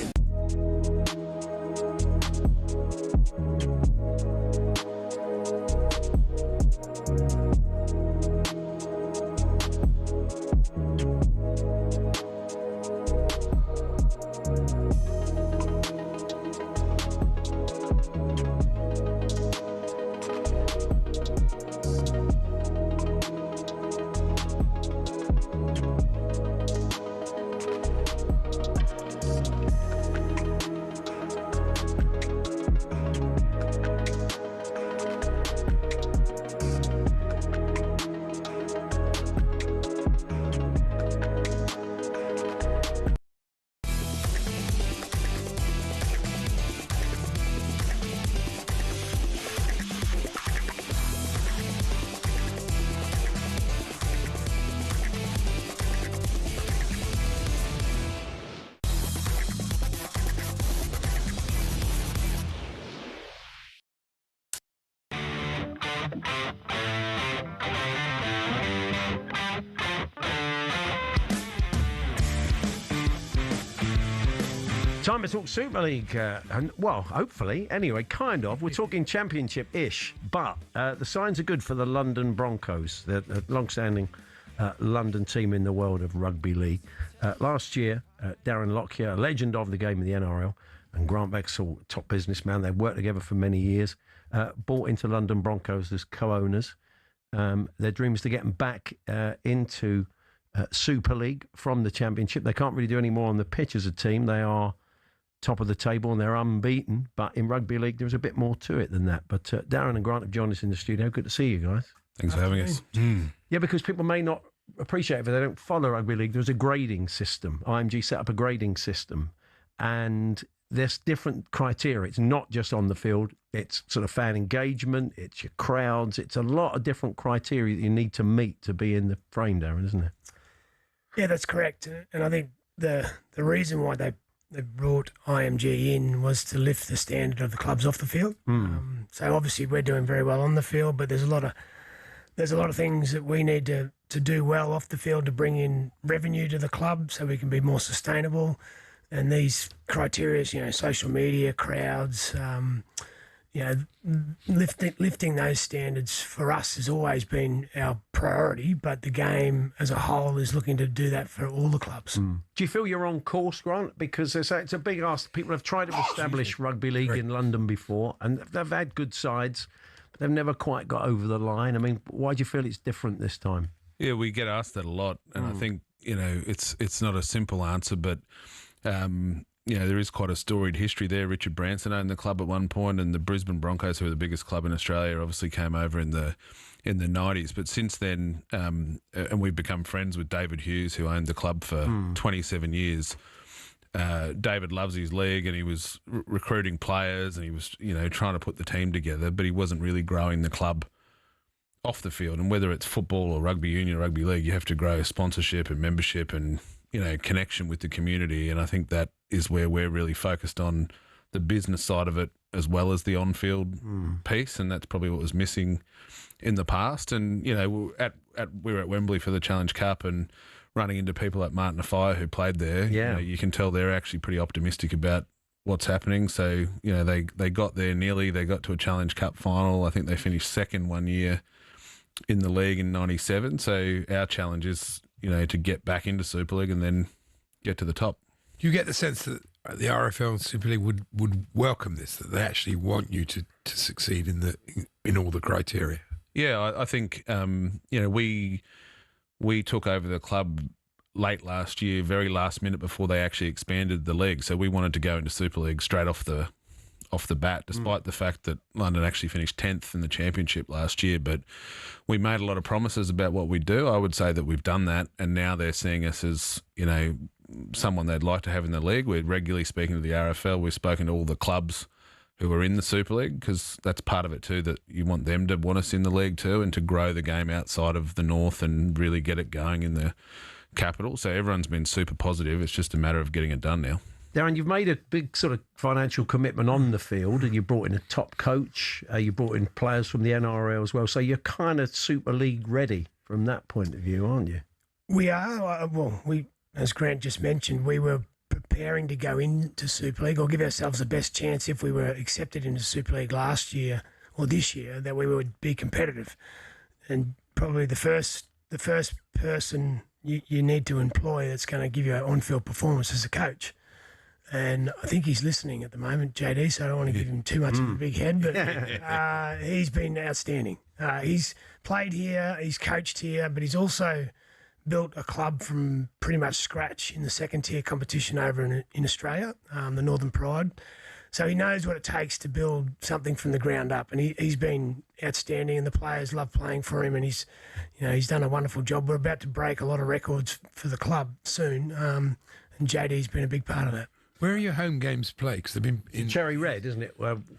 Time to talk Super League, and well, hopefully, anyway, kind of. We're talking Championship-ish, but the signs are good for the London Broncos, the long-standing London team in the world of rugby league. Last year, Darren Lockyer, a legend of the game of the NRL, and Grant Bexall, top businessman, they've worked together for many years, bought into London Broncos as co-owners. Their dream is to get them back into Super League from the Championship. They can't really do any more on the pitch as a team. They are top of the table and they're unbeaten, but in rugby league there's a bit more to it than that. But Darren and Grant have joined us in the studio. Good to see you guys. Thanks for having us. Yeah, because people may not appreciate it if they don't follow rugby league. There's a grading system. IMG set up a grading system, and there's different criteria. It's not just on the field. It's sort of fan engagement. It's your crowds. It's a lot of different criteria that you need to meet to be in the frame, Darren, isn't it? Yeah, that's correct. And I think the reason why they brought IMG in was to lift the standard of the clubs off the field. So obviously we're doing very well on the field, but there's a lot of things that we need to do well off the field to bring in revenue to the club so we can be more sustainable. And these criteria, you know, social media, crowds, you know, lifting those standards for us has always been our priority, but the game as a whole is looking to do that for all the clubs. Do you feel you're on course, Grant? Because it's a big ask. People have tried to establish rugby league in London before, and they've had good sides, but they've never quite got over the line. I mean, why do you feel it's different this time? Yeah, we get asked that a lot, and I think, you know, it's not a simple answer, but you know, there is quite a storied history there. Richard Branson owned the club at one point, and the Brisbane Broncos, who are the biggest club in Australia, obviously came over in the 90s. But since then, and we've become friends with David Hughes, who owned the club for 27 years. David loves his league, and he was recruiting players, and he was, you know, trying to put the team together, but he wasn't really growing the club off the field. And whether it's football or rugby union or rugby league, you have to grow sponsorship and membership and, you know, connection with the community. And I think that is where we're really focused on the business side of it as well as the on-field piece, and that's probably what was missing in the past. And, you know, we were at Wembley for the Challenge Cup, and running into people like Martin Afire who played there, you can tell they're actually pretty optimistic about what's happening. So, they got there nearly. They got to a Challenge Cup final. I think they finished second one year in the league in 97. So our challenge is, to get back into Super League and then get to the top. Do you get the sense that the RFL and Super League would welcome this, that they actually want you to succeed in all the criteria? Yeah, I think, we took over the club late last year, very last minute before they actually expanded the league. So we wanted to go into Super League straight off the bat, despite the fact that London actually finished 10th in the championship last year. But we made a lot of promises about what we do. I would say that we've done that, and now they're seeing us as, someone they'd like to have in the league. We're regularly speaking to the RFL. We've spoken to all the clubs who are in the Super League, because that's part of it too, that you want them to want us in the league too, and to grow the game outside of the north and really get it going in the capital. So everyone's been super positive. It's just a matter of getting it done now. Darren, you've made a big sort of financial commitment on the field, and you brought in a top coach. You brought in players from the NRL as well. So you're kind of Super League ready from that point of view, aren't you? We are. As Grant just mentioned, we were preparing to go into Super League, or give ourselves the best chance if we were accepted into Super League last year or this year, that we would be competitive. And probably the first person you need to employ that's going to give you an on-field performance as a coach. And I think he's listening at the moment, JD, so I don't want to give him too much of a big head, but he's been outstanding. He's played here, he's coached here, but he's also built a club from pretty much scratch in the second-tier competition over in Australia, the Northern Pride. So he knows what it takes to build something from the ground up, and he's been outstanding, and the players love playing for him, and he's done a wonderful job. We're about to break a lot of records for the club soon, and JD's been a big part of that. Where are your home games played? Because they've been in Cherry Red, isn't it?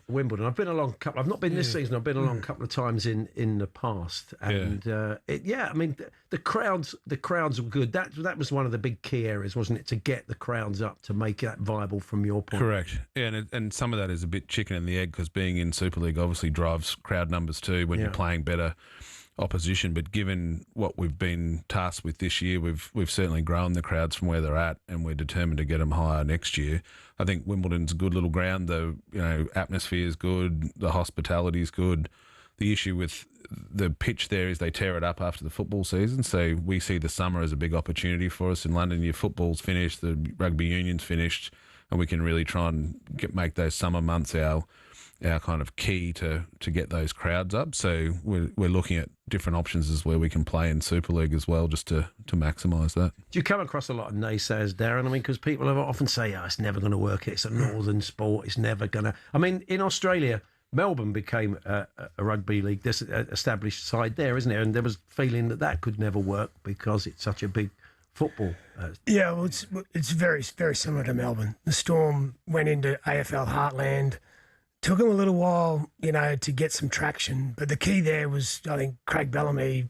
Wimbledon. I've been along a couple. I've not been this season. I've been along a couple of times in the past, and I mean the crowds were good. That was one of the big key areas, wasn't it? To get the crowds up, to make that viable from your point. Correct. Yeah, and some of that is a bit chicken and the egg, because being in Super League obviously drives crowd numbers too when you're playing better opposition. But given what we've been tasked with this year, we've certainly grown the crowds from where they're at, and we're determined to get them higher next year. I think Wimbledon's a good little ground. The atmosphere is good, the hospitality is good. The issue with the pitch there is they tear it up after the football season, so we see the summer as a big opportunity for us in London. Your football's finished, the rugby union's finished, and we can really try and make those summer months our kind of key to get those crowds up. So we're looking at different options as where we can play in Super League as well, just to maximise that. Do you come across a lot of naysayers, Darren? I mean, because people have often say, it's never going to work. It's a northern sport. It's never going to... I mean, in Australia, Melbourne became a rugby league established side there, isn't it? And there was feeling that could never work because it's such a big football. It's very, very similar to Melbourne. The Storm went into AFL Heartland. Took them a little while, to get some traction. But the key there was, I think, Craig Bellamy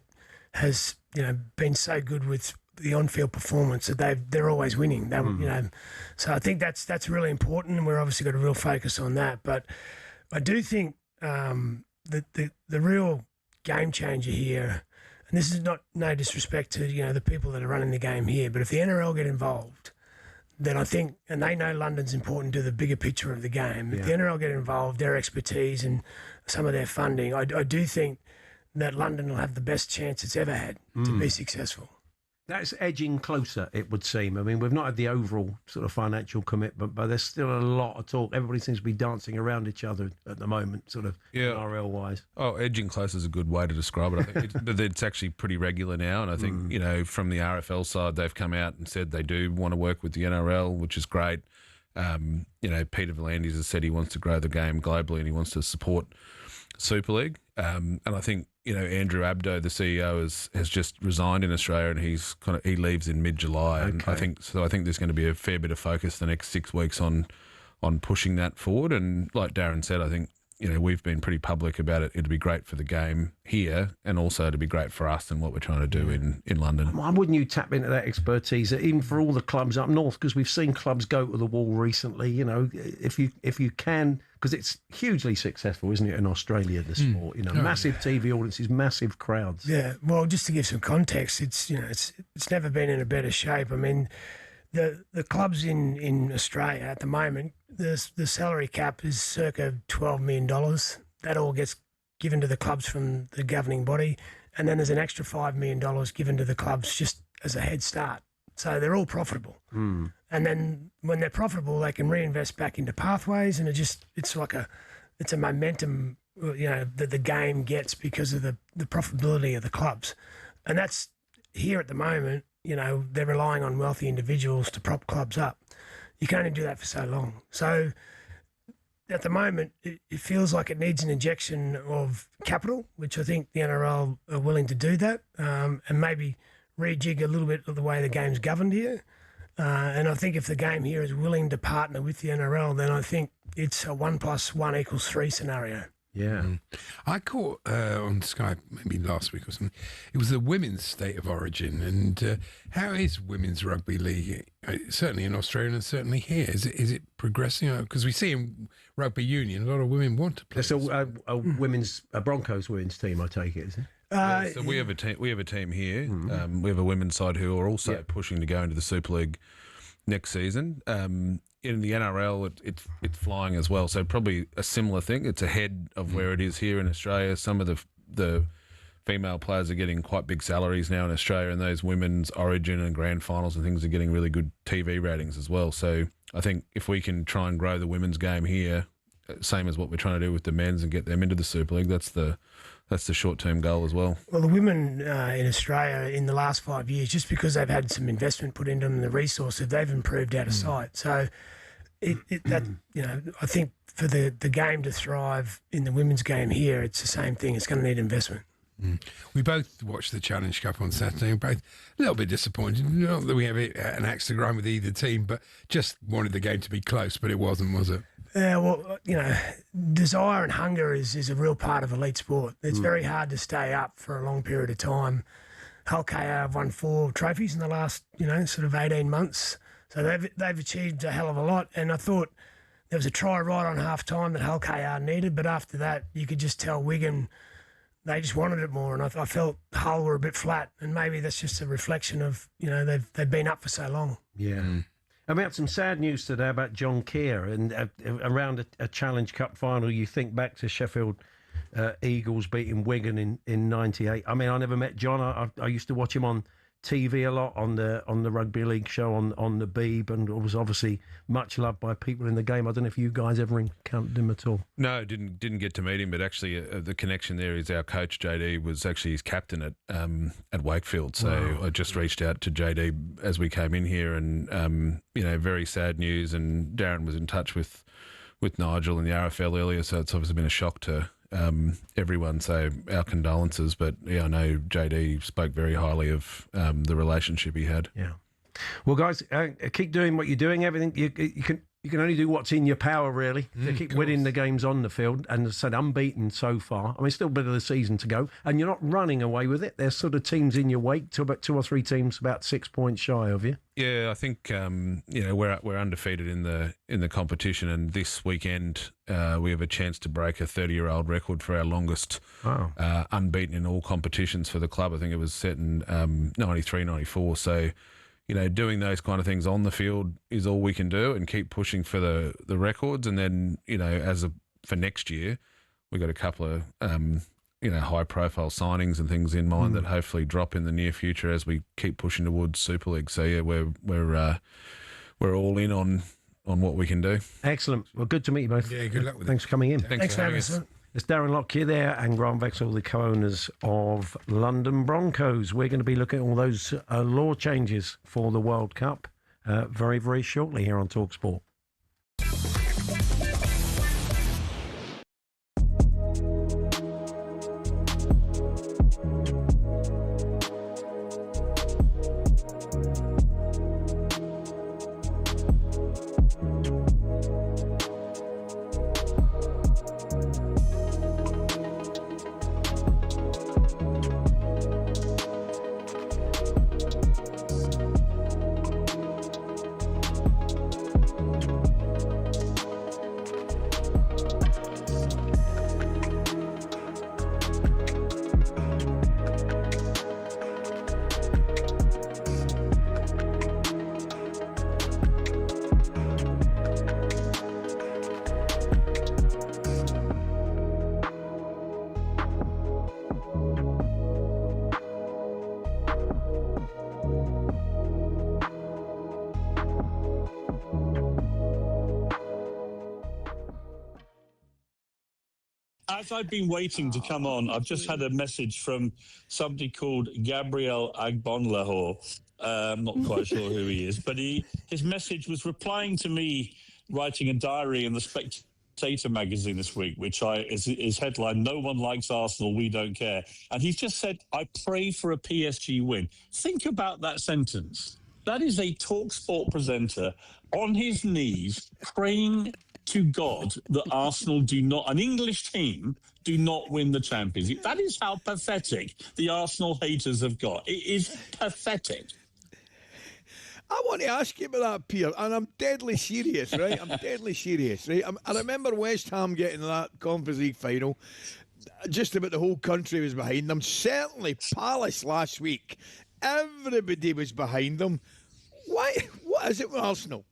has, been so good with the on-field performance that they're always winning. So I think that's really important, and we're obviously got a real focus on that. But I do think that the real game changer here, and this is no disrespect to the people that are running the game here, but if the NRL get involved, then I think, and they know London's important to the bigger picture of the game. If the NRL get involved, their expertise and some of their funding, I do think that London will have the best chance it's ever had to be successful. That's edging closer, it would seem. I mean, we've not had the overall sort of financial commitment, but there's still a lot of talk. Everybody seems to be dancing around each other at the moment, sort of NRL-wise. Oh, edging closer is a good way to describe it, I think. But it's actually pretty regular now, and I think, from the RFL side, they've come out and said they do want to work with the NRL, which is great. Peter V'landys has said he wants to grow the game globally and he wants to support Super League. And I think, Andrew Abdo, the CEO, has just resigned in Australia, and he leaves in mid-July. Okay. And I think there's going to be a fair bit of focus the next 6 weeks on pushing that forward. And like Darren said, I think we've been pretty public about it. It'd be great for the game here, and also it'd be great for us and what we're trying to do in London. Why wouldn't you tap into that expertise, even for all the clubs up north? Because we've seen clubs go to the wall recently. If you can, because it's hugely successful, isn't it, in Australia, the sport? Massive TV audiences, massive crowds. Yeah. Well, just to give some context, it's never been in a better shape. I mean, the clubs in Australia at the moment, the salary cap is circa $12 million. That all gets given to the clubs from the governing body, and then there's an extra $5 million given to the clubs just as a head start. So they're all profitable. And then when they're profitable, they can reinvest back into pathways, and it's a momentum, that the game gets because of the profitability of the clubs. And that's here at the moment. They're relying on wealthy individuals to prop clubs up. You can only do that for so long. So at the moment, it feels like it needs an injection of capital, which I think the NRL are willing to do that, and maybe rejig a little bit of the way the game's governed here. And I think if the game here is willing to partner with the NRL, then I think it's a 1 + 1 = 3 scenario. Yeah. I caught on Sky maybe last week or something. It was the women's state of origin. And how is women's rugby league? Certainly in Australia and certainly here. Is it progressing? Because we see in rugby union, a lot of women want to play. It's a Broncos women's team, I take it, is it? So we have a team here. We have a women's side who are also pushing to go into the Super League next season. In the NRL, it's flying as well. So probably a similar thing. It's ahead of where it is here in Australia. Some of the female players are getting quite big salaries now in Australia, and those women's origin and grand finals and things are getting really good TV ratings as well. So I think if we can try and grow the women's game here, same as what we're trying to do with the men's and get them into the Super League, that's the short-term goal as well. Well, the women in Australia in the last 5 years, just because they've had some investment put into them and the resources, they've improved out of sight. So I think for the game to thrive in the women's game here, it's the same thing. It's going to need investment. We both watched the Challenge Cup on Saturday and both a little bit disappointed. Not that we have an axe to grind with either team, but just wanted the game to be close, but it wasn't, was it? Yeah, well, desire and hunger is a real part of elite sport. It's very hard to stay up for a long period of time. Hull KR have won 4 trophies in the last, sort of 18 months. So they've achieved a hell of a lot. And I thought there was a try right on half time that Hull KR needed, but after that, you could just tell Wigan, they just wanted it more. And I felt Hull were a bit flat. And maybe that's just a reflection of, they've been up for so long. Yeah. And we had some sad news today about John Keir and around a Challenge Cup final. You think back to Sheffield Eagles beating Wigan in '98. I mean, I never met John. I used to watch him on TV a lot on the rugby league show on the Beeb, and was obviously much loved by people in the game. I don't know if you guys ever encountered him at all. No, didn't get to meet him, but actually the connection there is our coach JD was actually his captain at Wakefield. So I just reached out to JD as we came in here, and very sad news. And Darren was in touch with Nigel and the RFL earlier, so it's obviously been a shock to everyone, so our condolences. But I know JD spoke very highly of the relationship he had. Yeah. Well, guys, keep doing what you're doing. Everything you can only do what's in your power, really. To keep winning the games on the field, and as I said, unbeaten so far. I mean, still a bit of the season to go, and you're not running away with it. There's sort of teams in your wake, to about 2 or 3 teams about 6 points shy of you. Yeah, I think we're undefeated in the competition, and this weekend we have a chance to break a 30-year-old record for our longest unbeaten in all competitions for the club. I think it was set in 93, 94. So, doing those kind of things on the field is all we can do, and keep pushing for the records. And then, for next year, we've got a couple of high-profile signings and things in mind that hopefully drop in the near future as we keep pushing towards Super League. So yeah, we're all in on what we can do. Excellent. Well, good to meet you both. Yeah, good luck with Thanks for coming in. Thanks for having us. It's Darren Lockyer there and Grant Vexel, the co-owners of London Broncos. We're going to be looking at all those law changes for the World Cup very, very shortly here on talkSPORT. As I've been waiting to come on, I've just had a message from somebody called Gabriel Agbonlahor. I'm not quite sure who he is, but his message was replying to me writing a diary in the Spectator magazine this week, which is headline, "No one likes Arsenal, we don't care." And he's just said, "I pray for a PSG win." Think about that sentence. That is a talkSPORT presenter on his knees praying to God that Arsenal an English team, do not win the Champions League. That is how pathetic the Arsenal haters have got. It is pathetic. I want to ask you about that, Pierre, and I'm deadly serious, right? I'm deadly serious, right? I remember West Ham getting that Conference League final. Just about the whole country was behind them. Certainly Palace last week. Everybody was behind them. Why? What is it with Arsenal?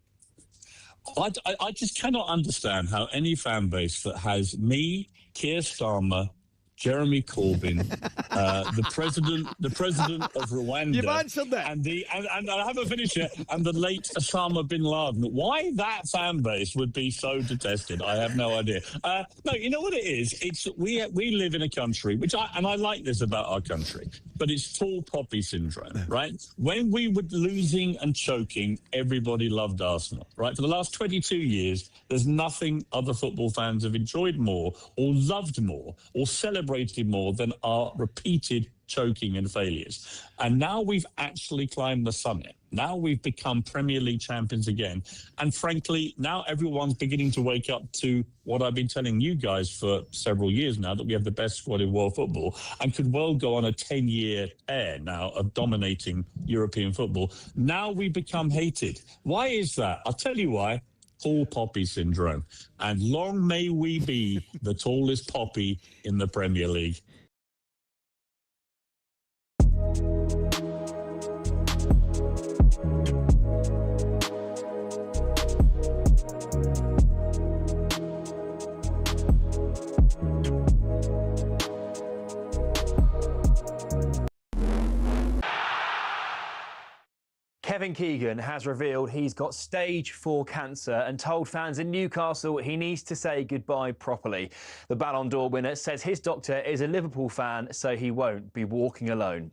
I just cannot understand how any fan base that has me, Keir Starmer, Jeremy Corbyn, the president of Rwanda. You've answered that. And I haven't finished yet. And the late Osama bin Laden. Why that fan base would be so detested, I have no idea. No, you know what it is? It's we live in a country I like this about our country, but it's tall poppy syndrome, right? When we were losing and choking, everybody loved Arsenal, right? For the last 22 years, there's nothing other football fans have enjoyed more or loved more or celebrated more than our repeated choking and failures. And now we've actually climbed the summit. Now we've become Premier League champions again. And frankly, now everyone's beginning to wake up to what I've been telling you guys for several years now, that we have the best squad in world football and could well go on a 10-year tear now of dominating European football. Now we become hated. Why is that? I'll tell you why. Tall poppy syndrome. And long may we be the tallest poppy in the Premier League. Kevin Keegan has revealed he's got stage 4 cancer and told fans in Newcastle he needs to say goodbye properly. The Ballon d'Or winner says his doctor is a Liverpool fan, so he won't be walking alone.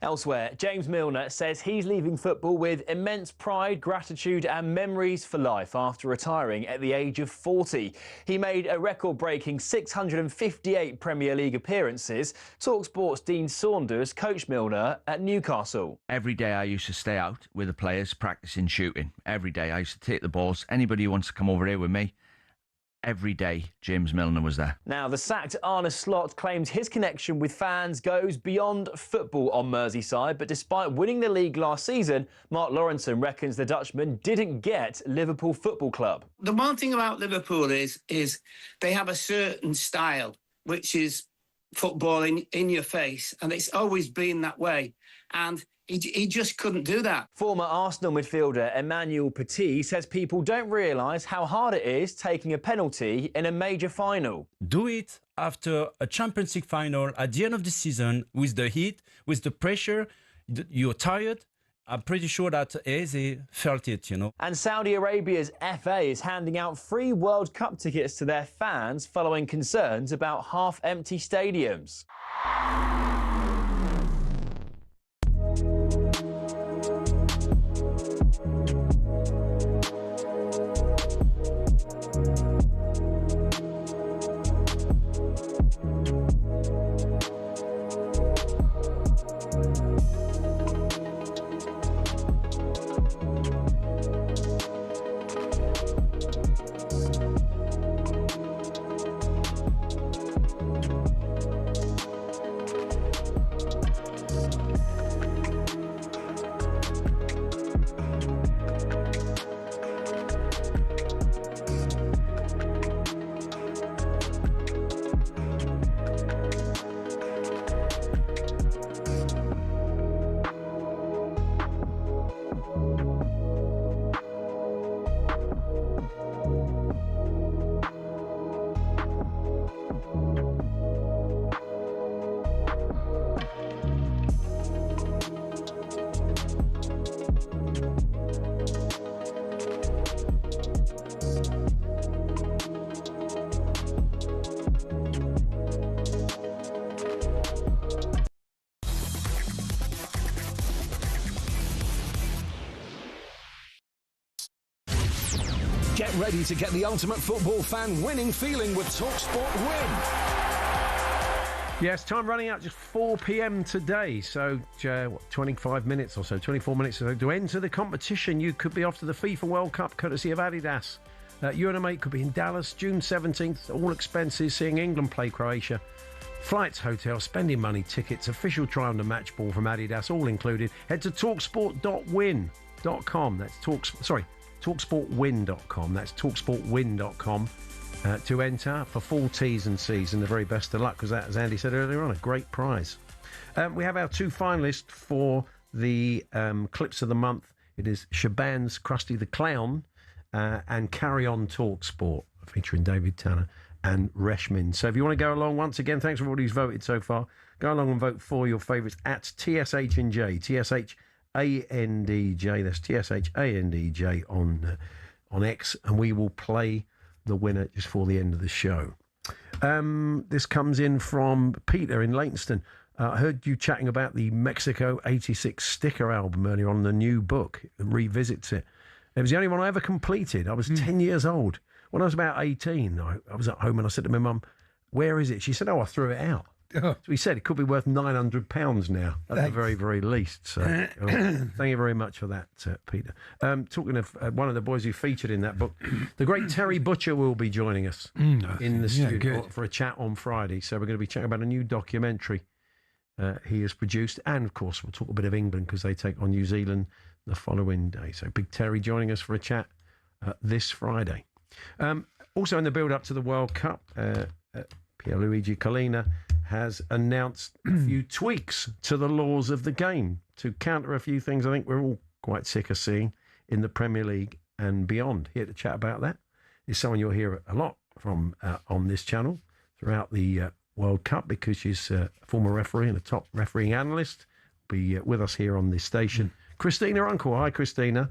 Elsewhere, James Milner says he's leaving football with immense pride, gratitude and memories for life after retiring at the age of 40. He made a record-breaking 658 Premier League appearances. talkSPORT's Dean Saunders coached Milner at Newcastle. Every day I used to stay out with the players practicing shooting. Every day I used to take the balls. Anybody who wants to come over here with me, every day James Milner was there. Now, the sacked Arne Slot claims his connection with fans goes beyond football on Merseyside, but despite winning the league last season, Mark Lawrenson reckons the Dutchman didn't get Liverpool Football Club. The one thing about Liverpool is they have a certain style, which is footballing in your face, and it's always been that way. And he just couldn't do that. Former Arsenal midfielder Emmanuel Petit says people don't realise how hard it is taking a penalty in a major final. Do it after a Champions League final at the end of the season with the heat, with the pressure. You're tired. I'm pretty sure that Eze felt it, you know. And Saudi Arabia's FA is handing out free World Cup tickets to their fans following concerns about half-empty stadiums. Get ready to get the ultimate football fan winning feeling with talkSPORT Win. Yes, time running out, just 4 p.m. today. So, 25 minutes or so, 24 minutes or so to enter the competition. You could be off to the FIFA World Cup, courtesy of Adidas. You and a mate could be in Dallas, June 17th, all expenses, seeing England play Croatia. Flights, hotels, spending money, tickets, official try on the match ball from Adidas, all included. Head to talksport.win.com. That's talksportwin.com. That's talksportwin.com. To enter for full T's and C's, and the very best of luck, because that, as Andy said earlier on, a great prize. We have our 2 finalists for the clips of the month. It is Shaban's Krusty the Clown and Carry On TalkSport, featuring David Tanner and Reshmin. So if you want to go along, once again, thanks for everybody who's voted so far. Go along and vote for your favourites at TSH&J, TSHANDJ. That's TSHANDJ on X, and we will play the winner just for the end of the show. This comes in from Peter in Leytonstone. I heard you chatting about the Mexico 86 sticker album earlier on, the new book, revisits it. It was the only one I ever completed. I was 10 years old. When I was about 18, I was at home and I said to my mum, "Where is it?" She said, "Oh, I threw it out." So he said it could be worth £900 now, at the very, very least. So thank you very much for that, Peter. Talking of one of the boys who featured in that book, the great Terry Butcher will be joining us in the studio for a chat on Friday. So we're going to be chatting about a new documentary he has produced. And, of course, we'll talk a bit of England because they take on New Zealand the following day. So Big Terry joining us for a chat this Friday. Also in the build-up to the World Cup, Pierluigi Collina has announced a few tweaks to the laws of the game to counter a few things I think we're all quite sick of seeing in the Premier League and beyond. Here to chat about that is someone you'll hear a lot from on this channel throughout the World Cup, because she's a former referee and a top refereeing analyst. Be with us here on this station. Christina Uncle. Hi, Christina.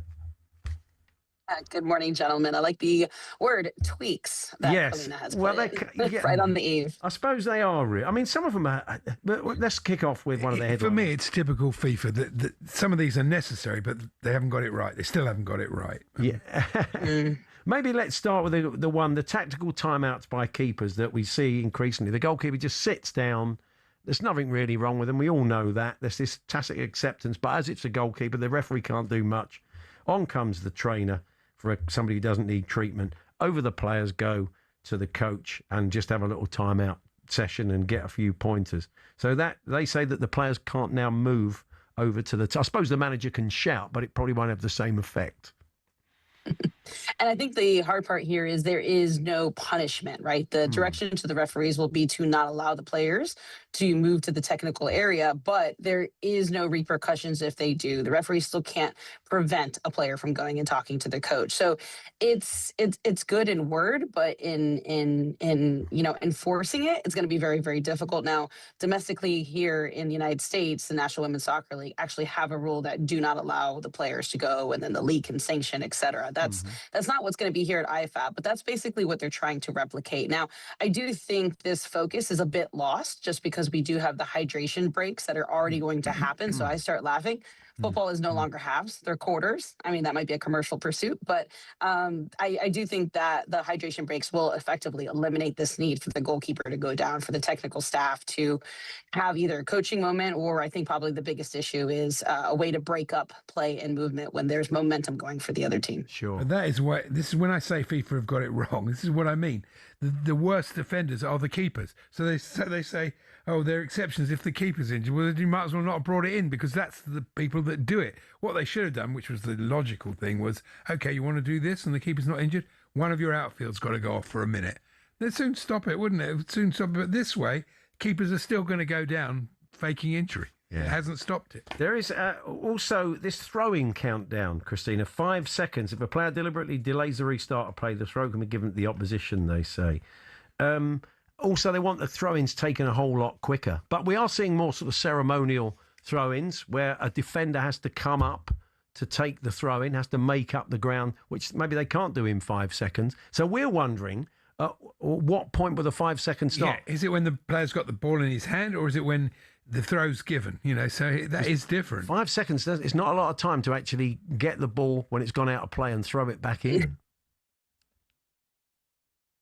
Good morning, gentlemen. I like the word tweaks that Kalina has put in. Right on the eve. I suppose they are real. I mean, some of them are. But let's kick off with one of the headlines. For me, it's typical FIFA that some of these are necessary, but they haven't got it right. They still haven't got it right. Yeah. Maybe let's start with the tactical timeouts by keepers that we see increasingly. The goalkeeper just sits down. There's nothing really wrong with them. We all know that. There's this tacit acceptance. But as it's a goalkeeper, the referee can't do much. On comes the trainer for somebody who doesn't need treatment. Over the players go to the coach and just have a little timeout session and get a few pointers. So that they say that the players can't now move over to I suppose the manager can shout, but it probably won't have the same effect. And I think the hard part here is there is no punishment, right? The direction to the referees will be to not allow the players to move to the technical area, but there is no repercussions if they do. The referees still can't prevent a player from going and talking to the coach. So it's good in word, but in enforcing it, it's going to be very, very difficult. Now, domestically here in the United States, the National Women's Soccer League actually have a rule that do not allow the players to go, and then the league can sanction, et cetera. That's not what's going to be here at IFAB, but that's basically what they're trying to replicate. Now, I do think this focus is a bit lost just because we do have the hydration breaks that are already going to happen. So I start laughing. Football is no longer halves, they're quarters. I mean, that might be a commercial pursuit, but I do think that the hydration breaks will effectively eliminate this need for the goalkeeper to go down, for the technical staff to have either a coaching moment, or I think probably the biggest issue is a way to break up play and movement when there's momentum going for the other team. Sure. And that is why, this is when I say FIFA have got it wrong. This is what I mean. The worst defenders are the keepers. So they say, oh, there are exceptions if the keeper's injured. Well, you might as well not have brought it in, because that's the people that do it. What they should have done, which was the logical thing, was, okay, you want to do this and the keeper's not injured? One of your outfield's got to go off for a minute. They'd soon stop it, wouldn't it? It would soon stop it. But this way, keepers are still going to go down faking injury. Yeah. It hasn't stopped it. There is also this throwing countdown, Christina. 5 seconds. If a player deliberately delays the restart of play, the throw can be given to the opposition, they say. Also, they want the throw-ins taken a whole lot quicker. But we are seeing more sort of ceremonial throw-ins where a defender has to come up to take the throw-in, has to make up the ground, which maybe they can't do in 5 seconds. So we're wondering, what point will the 5 seconds stop? Yeah. Is it when the player's got the ball in his hand, or is it when the throw's given? So that is different. 5 seconds, it's not a lot of time to actually get the ball when it's gone out of play and throw it back in.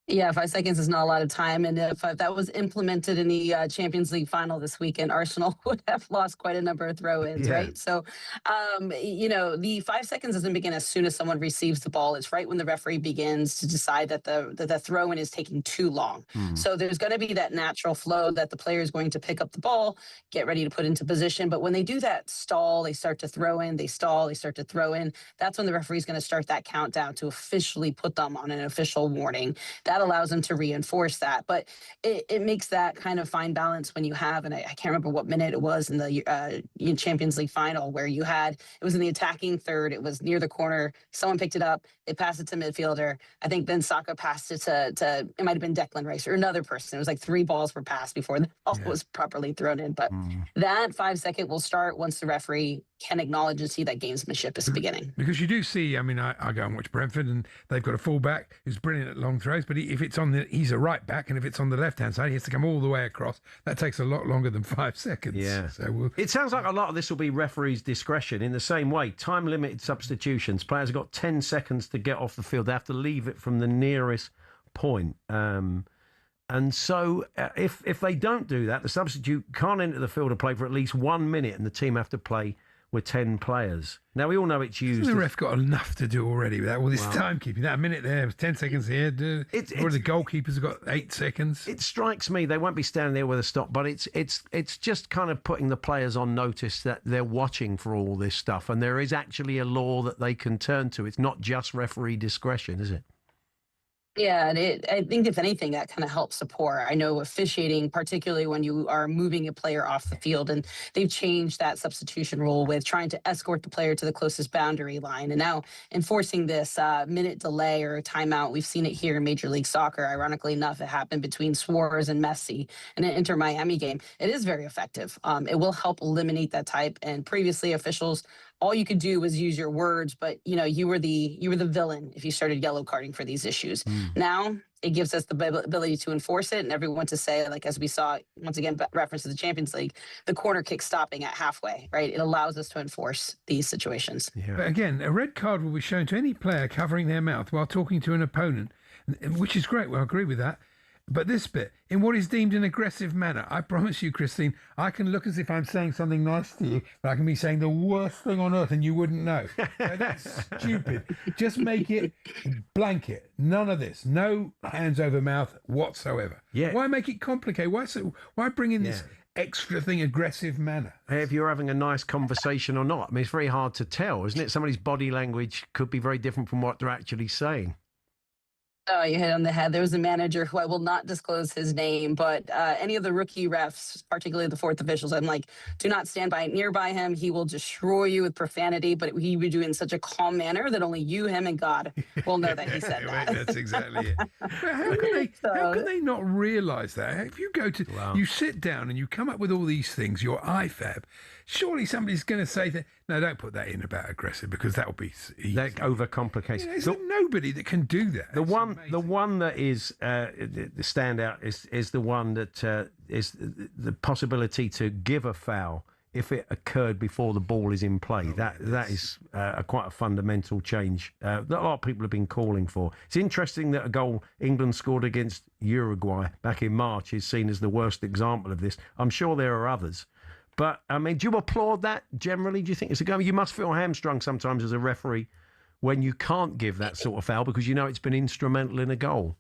Yeah, 5 seconds is not a lot of time. And if that was implemented in the Champions League final this weekend, Arsenal would have lost quite a number of throw-ins, right? So, the 5 seconds doesn't begin as soon as someone receives the ball. It's right when the referee begins to decide that the throw-in is taking too long. So there's going to be that natural flow that the player is going to pick up the ball, get ready to put into position. But when they do that stall, they start to throw in, they stall, they start to throw in. That's when the referee is going to start that countdown to officially put them on an official warning. That allows them to reinforce that. But it makes that kind of fine balance when you have, and I can't remember what minute it was in the Champions League final, where it was in the attacking third, it was near the corner, someone picked it up, they passed it to midfielder. I think then Saka passed it to it might have been Declan Rice or another person. It was like 3 balls were passed before the ball was properly thrown in. But that 5 second will start once the referee can acknowledge and see that gamesmanship is beginning. Because you do see, I go and watch Brentford, and they've got a full-back who's brilliant at long throws, but if it's he's a right back, and if it's on the left-hand side, he has to come all the way across. That takes a lot longer than 5 seconds. Yeah. So it sounds like a lot of this will be referees' discretion. In the same way, time-limited substitutions. Players have got 10 seconds to get off the field. They have to leave it from the nearest point. And so if they don't do that, the substitute can't enter the field to play for at least 1 minute, and the team have to play with 10 players. Now, we all know it's used. The ref got enough to do already with that. All this timekeeping. That minute there, 10 seconds here. The goalkeepers have got 8 seconds. It strikes me they won't be standing there with a stop, but it's just kind of putting the players on notice that they're watching for all this stuff, and there is actually a law that they can turn to. It's not just referee discretion, is it? Yeah, and I think if anything, that kind of helps support. I know officiating, particularly when you are moving a player off the field, and they've changed that substitution rule with trying to escort the player to the closest boundary line. And now enforcing this minute delay or a timeout, we've seen it here in Major League Soccer. Ironically enough, it happened between Suarez and Messi in an Inter Miami game. It is very effective. It will help eliminate that type. And previously, officials, all you could do was use your words, but you were the villain if you started yellow carding for these issues. Now it gives us the ability to enforce it, and everyone to say, like, as we saw once again, reference to the Champions League, the corner kick stopping at halfway, right? It allows us to enforce these situations. Yeah. But again, a red card will be shown to any player covering their mouth while talking to an opponent, which is great. Well, I agree with that. But this bit, in what is deemed an aggressive manner, I promise you, Christine, I can look as if I'm saying something nice to you, but I can be saying the worst thing on earth and you wouldn't know. That's stupid. Just make it blanket. None of this. No hands over mouth whatsoever. Yeah. Why make it complicated? Why bring in this extra thing, aggressive manner? If you're having a nice conversation or not. I mean, it's very hard to tell, isn't it? Somebody's body language could be very different from what they're actually saying. Oh, you hit on the head. There was a manager who I will not disclose his name, but any of the rookie refs, particularly the fourth officials, I'm like, do not stand nearby him. He will destroy you with profanity, but he would do it in such a calm manner that only you, him, and God will know that he said that. That's exactly it. How can they not realise that? If you go to, you sit down and you come up with all these things, your IFAB, surely somebody's going to say that, no, don't put that in about aggressive, because that will be easy. That overcomplicates. There's nobody that can do that. The one that is the standout is the one that is the possibility to give a foul if it occurred before the ball is in play. That is quite a fundamental change that a lot of people have been calling for. It's interesting that a goal England scored against Uruguay back in March is seen as the worst example of this. I'm sure there are others. But, I mean, do you applaud that generally? Do you think it's a go? You must feel hamstrung sometimes as a referee when you can't give that sort of foul because you know it's been instrumental in a goal.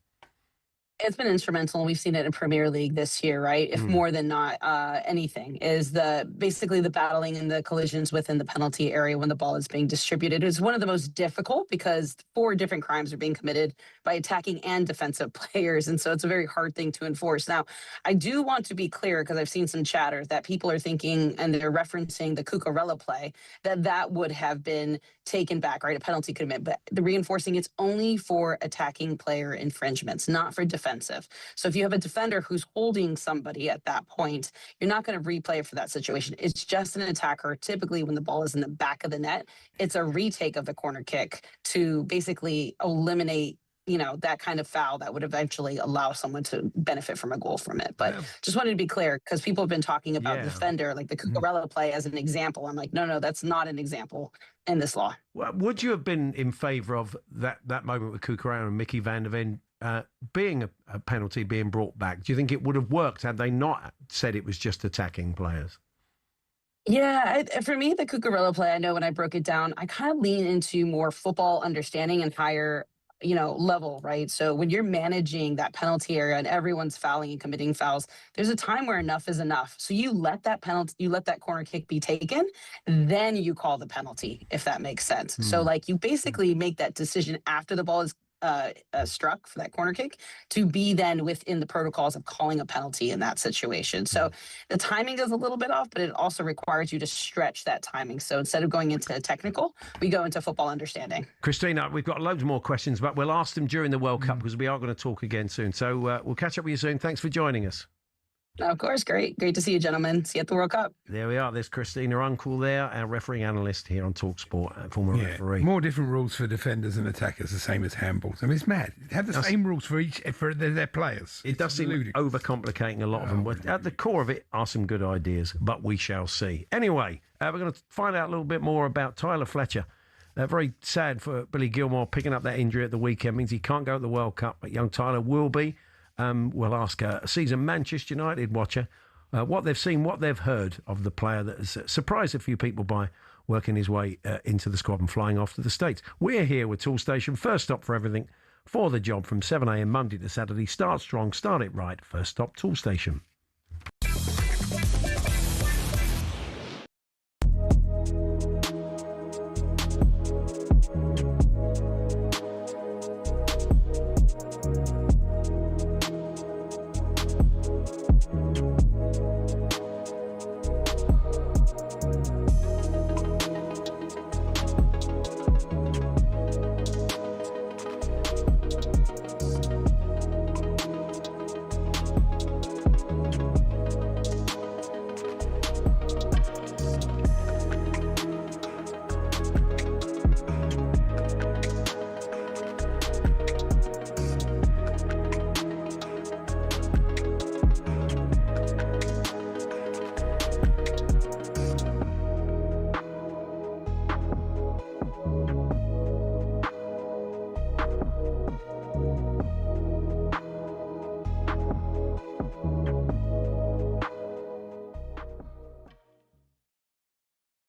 It's been instrumental, and we've seen it in Premier League this year, right? If more than not anything, is basically the battling and the collisions within the penalty area when the ball is being distributed. It's one of the most difficult because 4 different crimes are being committed by attacking and defensive players, and so it's a very hard thing to enforce. Now, I do want to be clear, because I've seen some chatter that people are thinking, and they're referencing the Cucurella play, that would have been taken back, right? A penalty commitment, but the reinforcing it's only for attacking player infringements, not for defensive. So if you have a defender who's holding somebody at that point, you're not going to replay it for that situation. It's just an attacker. Typically, when the ball is in the back of the net, it's a retake of the corner kick to basically eliminate that kind of foul that would eventually allow someone to benefit from a goal from it. But just wanted to be clear, because people have been talking about the defender, like the Cucurella play as an example. I'm like, no, that's not an example in this law. Well, would you have been in favour of that moment with Cucurella and Mickey van der Ven being a penalty being brought back, do you think it would have worked had they not said it was just attacking players? Yeah, for me, the Cucurella play, I know when I broke it down, I kind of lean into more football understanding and higher, level, right? So when you're managing that penalty area and everyone's fouling and committing fouls, there's a time where enough is enough. So you let that corner kick be taken, then you call the penalty, if that makes sense. So like you basically make that decision after the ball is struck for that corner kick to be then within the protocols of calling a penalty in that situation. So the timing is a little bit off, but it also requires you to stretch that timing. So instead of going into technical, we go into football understanding. Christina, we've got loads more questions, but we'll ask them during the World Cup because we are going to talk again soon. So we'll catch up with you soon. Thanks for joining us. Of course, great to see you, gentlemen. See you at the World Cup. There we are. There's Christina Uncle there, our refereeing analyst here on talkSPORT, former referee. More different rules for defenders and attackers, the same as handballs. I mean, it's mad. Have the same rules for their players. It does seem overcomplicating a lot of them. At the core of it are some good ideas, but we shall see. Anyway, we're going to find out a little bit more about Tyler Fletcher. Very sad for Billy Gilmore picking up that injury at the weekend. Means he can't go at the World Cup, but young Tyler will be. We'll ask a seasoned Manchester United watcher what they've seen, what they've heard of the player that has surprised a few people by working his way into the squad and flying off to the States. We're here with Toolstation, first stop for everything for the job from 7 a.m. Monday to Saturday. Start strong, start it right. First stop, Toolstation.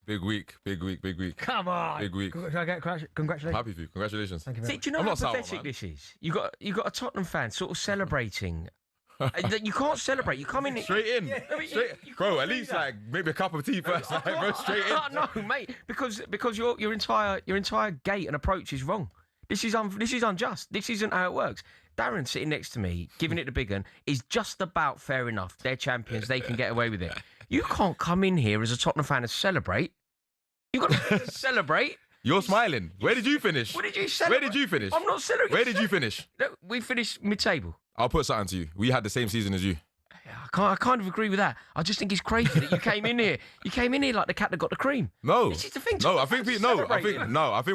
Big week. Come on. Big week. Can I get congratulations? Happy for you. Congratulations. Thank you See, much. do you know I'm how not sour, pathetic man. this is? You got a Tottenham fan sort of celebrating. You can't celebrate. You come in straight in. Straight, Bro, at least like maybe a cup of tea first. Like, go straight in. No, mate, because your entire gait and approach is wrong. This is unjust. This isn't how it works. Darren sitting next to me, giving it to Big Un, is just about fair enough. They're champions. They can get away with it. You can't come in here as a Tottenham fan and celebrate. You've got to celebrate. You're smiling. Where did you finish? What did you celebrate? Where did you finish? I'm not celebrating. Where did you finish? No, we finished mid-table. I'll put something to you. We had the same season as you. I kind of agree with that. I just think it's crazy that you came in here. You came in here like the cat that got the cream. No. This is the thing. I think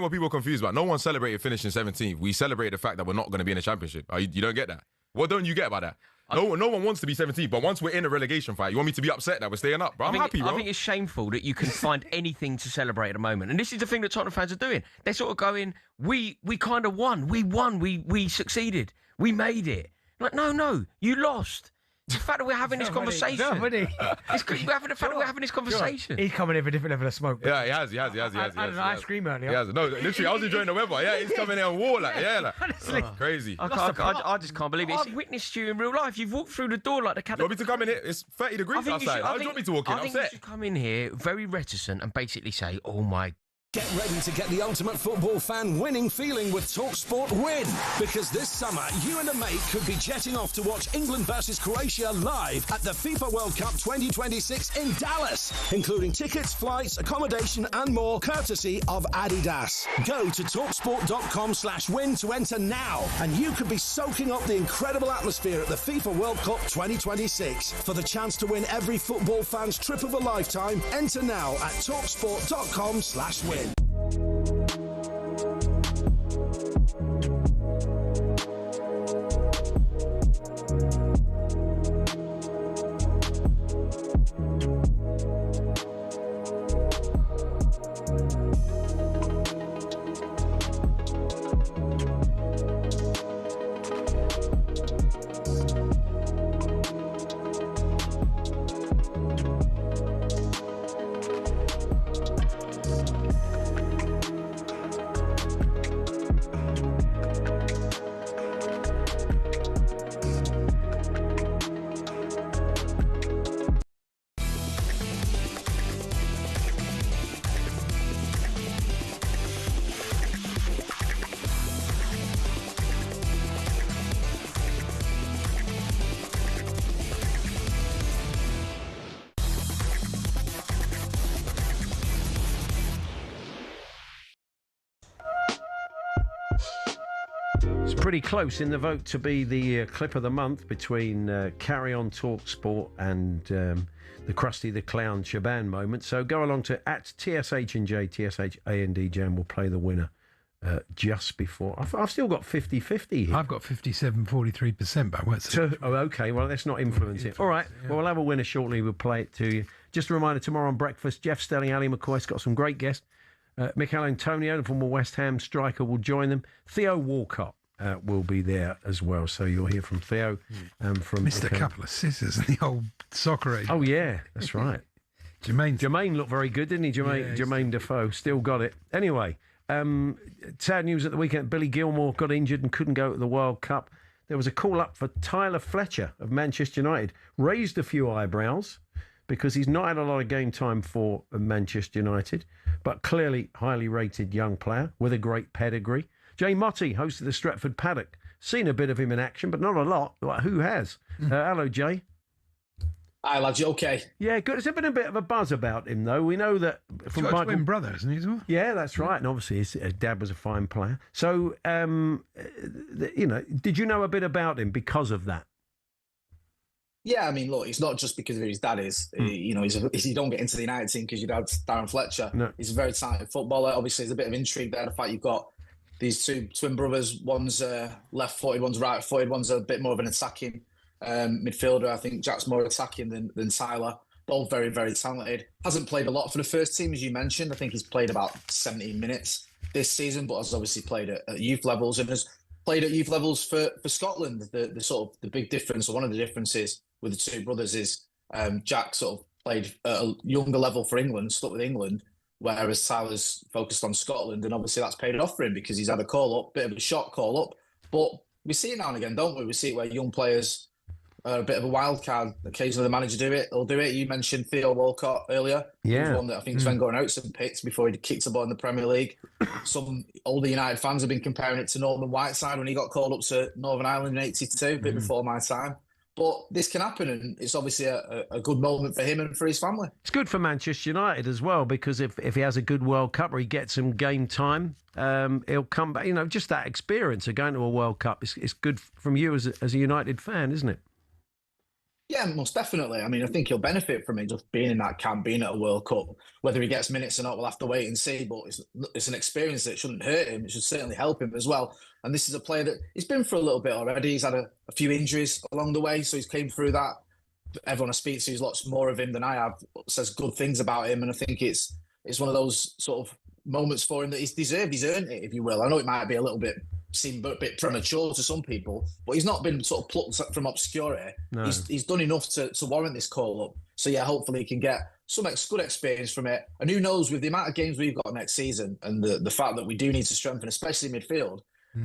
what people are confused about. No one celebrated finishing 17th. We celebrated the fact that we're not going to be in the championship. You don't get that. What don't you get about that? No one wants to be 17th, but once we're in a relegation fight, you want me to be upset that we're staying up, bro? I'm happy, bro. I think it's shameful that you can find anything to celebrate at the moment. And this is the thing that Tottenham fans are doing. They're sort of going, we kind of won. We won. We succeeded. We made it. Like, no, you lost. The fact that we're having this conversation. We're having this conversation. He's coming in for a different level of smoke. Yeah, he has. I had an ice cream earlier. He has. No, literally, I was enjoying the weather. Yeah, he's coming in on war, like, honestly, crazy. I just can't believe it. I've witnessed you in real life. You've walked through the door like the cat. You want me to come in here? It's 30 degrees outside. How do you want me to walk in? I think you should come in here very reticent and basically say, "Oh my." Get ready to get the ultimate football fan winning feeling with talkSPORT Win. Because this summer, you and a mate could be jetting off to watch England versus Croatia live at the FIFA World Cup 2026 in Dallas, including tickets, flights, accommodation and more, courtesy of Adidas. Go to talksport.com/win to enter now, and you could be soaking up the incredible atmosphere at the FIFA World Cup 2026. For the chance to win every football fan's trip of a lifetime, enter now at talksport.com/win. It's pretty close in the vote to be the clip of the month between Carry On talkSPORT and the Krusty the Clown Shaban moment. So go along to @TSH&J, TSHANDJ, and we'll play the winner just before. I've still got 50-50 here. I've got 57-43%, but I won't say. Oh, okay. Well, let's not influence it. All right. Well, we'll have a winner shortly. We'll play it to you. Just a reminder, tomorrow on Breakfast, Jeff Stelling, Ali McCoy's got some great guests. Mikel Antonio, the former West Ham striker, will join them. Theo Walcott will be there as well. So you'll hear from Theo and from... Missed a couple of scissors in the old soccer age. Oh, yeah. That's right. Jermaine looked very good, didn't he? Jermaine Defoe still got it. Anyway, sad news at the weekend. Billy Gilmore got injured and couldn't go to the World Cup. There was a call-up for Tyler Fletcher of Manchester United. Raised a few eyebrows because he's not had a lot of game time for Manchester United, but clearly highly rated young player with a great pedigree. Jay Motti, host of the Stretford Paddock. Seen a bit of him in action, but not a lot. Like, who has? Hello, Jay. Hi, lads. You okay? Yeah, good. There's been a bit of a buzz about him, though. We know that from He's got a Michael... twin brother, isn't he, as well? Yeah, that's right. And obviously his dad was a fine player. So, did you know a bit about him because of that? Yeah, I mean, look, it's not just because of who his dad is. You don't get into the United team because your dad's Darren Fletcher. No. He's a very talented footballer. Obviously, there's a bit of intrigue there. The fact you've got these two twin brothers, one's left-footed, one's right-footed, one's a bit more of an attacking midfielder. I think Jack's more attacking than Tyler. Both very, very talented. Hasn't played a lot for the first team, as you mentioned. I think he's played about 17 minutes this season, but has obviously played at youth levels and has played at youth levels for Scotland. The sort of the big difference, or one of the differences with the two brothers, is Jack sort of played at a younger level for England, stuck with England, whereas Tyler's focused on Scotland, and obviously that's paid off for him because he's had a call-up, bit of a shock call-up. But we see it now and again, don't we? We see it where young players are a bit of a wild card. Occasionally the manager they'll do it. You mentioned Theo Walcott earlier. Yeah. He was one that I think Sven Goran Eriksson picked before he kicked a ball in the Premier League. Some older United fans have been comparing it to Norman Whiteside when he got called up to Northern Ireland in '82, a bit before my time. But this can happen, and it's obviously a good moment for him and for his family. It's good for Manchester United as well, because if he has a good World Cup or he gets some game time, he'll come back. Just that experience of going to a World Cup, it's good from you as a United fan, isn't it? Yeah, most definitely. I mean, I think he'll benefit from it, just being in that camp, being at a World Cup. Whether he gets minutes or not, we'll have to wait and see. But it's an experience that shouldn't hurt him. It should certainly help him as well. And this is a player that he's been through a little bit already. He's had a few injuries along the way, so he's came through that. Everyone I speak to, who's lots more of him than I have, says good things about him. And I think it's one of those sort of moments for him that he's deserved. He's earned it, if you will. I know it might be a little bit seem a bit premature to some people, but he's not been sort of plucked from obscurity. No. He's done enough to warrant this call up. So yeah, hopefully he can get some good experience from it. And who knows, with the amount of games we've got next season and the fact that we do need to strengthen, especially midfield,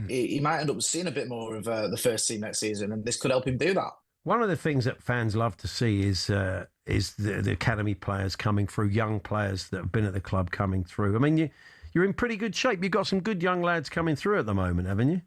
he might end up seeing a bit more of the first team next season, and this could help him do that. One of the things that fans love to see is the academy players coming through, young players that have been at the club coming through. I mean, you're in pretty good shape. You've got some good young lads coming through at the moment, haven't you?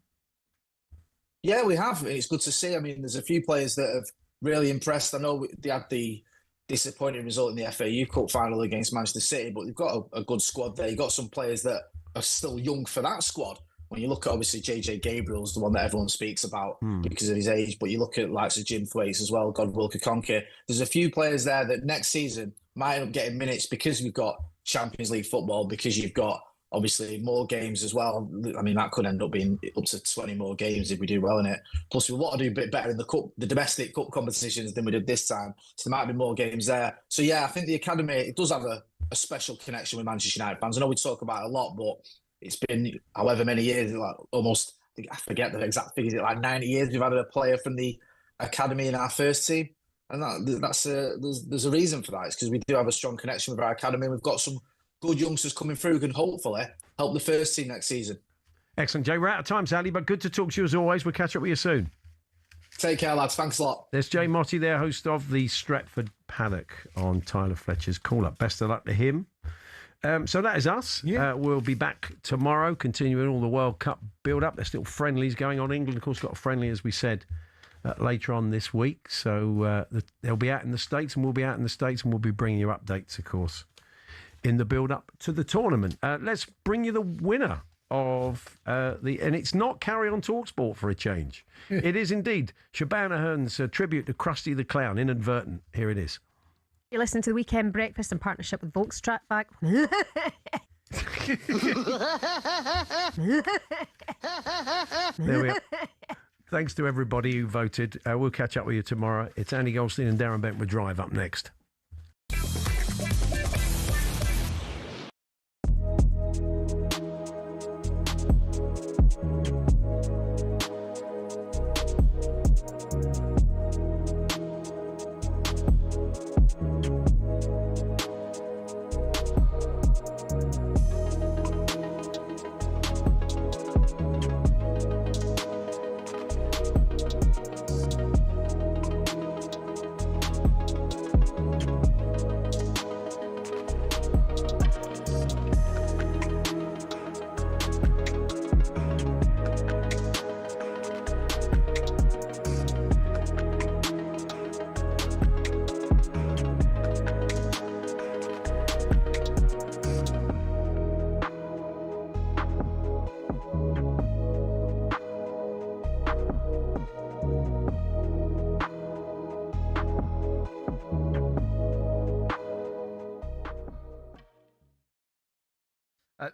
Yeah, we have. It's good to see. I mean, there's a few players that have really impressed. I know they had the disappointing result in the FA Youth Cup final against Manchester City, but they've got a good squad there. You've got some players that are still young for that squad. When you look at, obviously, JJ Gabriel's the one that everyone speaks about because of his age, but you look at likes of Jim Thwaites as well, Wilke Conke. There's a few players there that next season might end up getting minutes because we've got Champions League football, because you've got obviously more games as well. I mean, that could end up being up to 20 more games if we do well in it. Plus, we want to do a bit better in the domestic cup competitions than we did this time. So there might be more games there. So yeah, I think the academy, it does have a special connection with Manchester United fans. I know we talk about it a lot, but it's been however many years, like almost, I forget the exact figures, like 90 years we've had a player from the academy in our first team. And there's a reason for that. It's because we do have a strong connection with our academy. We've got some good youngsters coming through who can hopefully help the first team next season. Excellent, Jay. We're out of time, Sally, but good to talk to you as always. We'll catch up with you soon. Take care, lads. Thanks a lot. There's Jay Motti there, host of the Stretford Paddock on Tyler Fletcher's call-up. Best of luck to him. So that is us. Yeah. We'll be back tomorrow, continuing all the World Cup build-up. There's still friendlies going on. England, of course, got a friendly, as we said, later on this week. So they'll be out in the States, and we'll be out in the States, and we'll be bringing you updates, of course, in the build-up to the tournament. Let's bring you the winner of and it's not Carry On TalkSport for a change. It is indeed Shabana Hearn's tribute to Krusty the Clown, inadvertent. Here it is. You listen to the Weekend Breakfast in partnership with Volkswagen. There we are. Thanks to everybody who voted. We'll catch up with you tomorrow. It's Andy Goldstein and Darren Bent with Drive up next.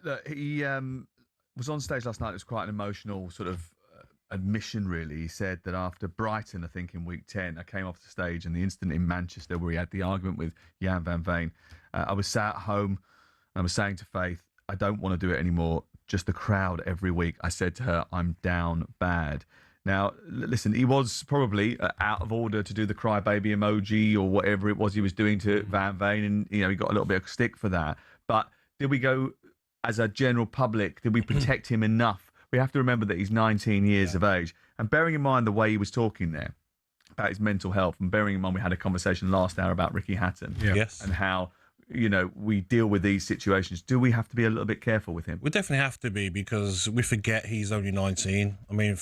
Look, he was on stage last night. It was quite an emotional sort of admission, really. He said that after Brighton, I think in week 10, I came off the stage, and the incident in Manchester where he had the argument with Jan van Veen, I was sat at home and I was saying to Faith, I don't want to do it anymore. Just the crowd every week. I said to her, I'm down bad. Now, listen, he was probably out of order to do the crybaby emoji or whatever it was he was doing to Van Veen, and he got a little bit of stick for that. But did we go, as a general public, did we protect him enough? We have to remember that he's 19 years of age. And bearing in mind the way he was talking there about his mental health, and bearing in mind we had a conversation last hour about Ricky Hatton and how, we deal with these situations. Do we have to be a little bit careful with him? We definitely have to be, because we forget he's only 19. I mean,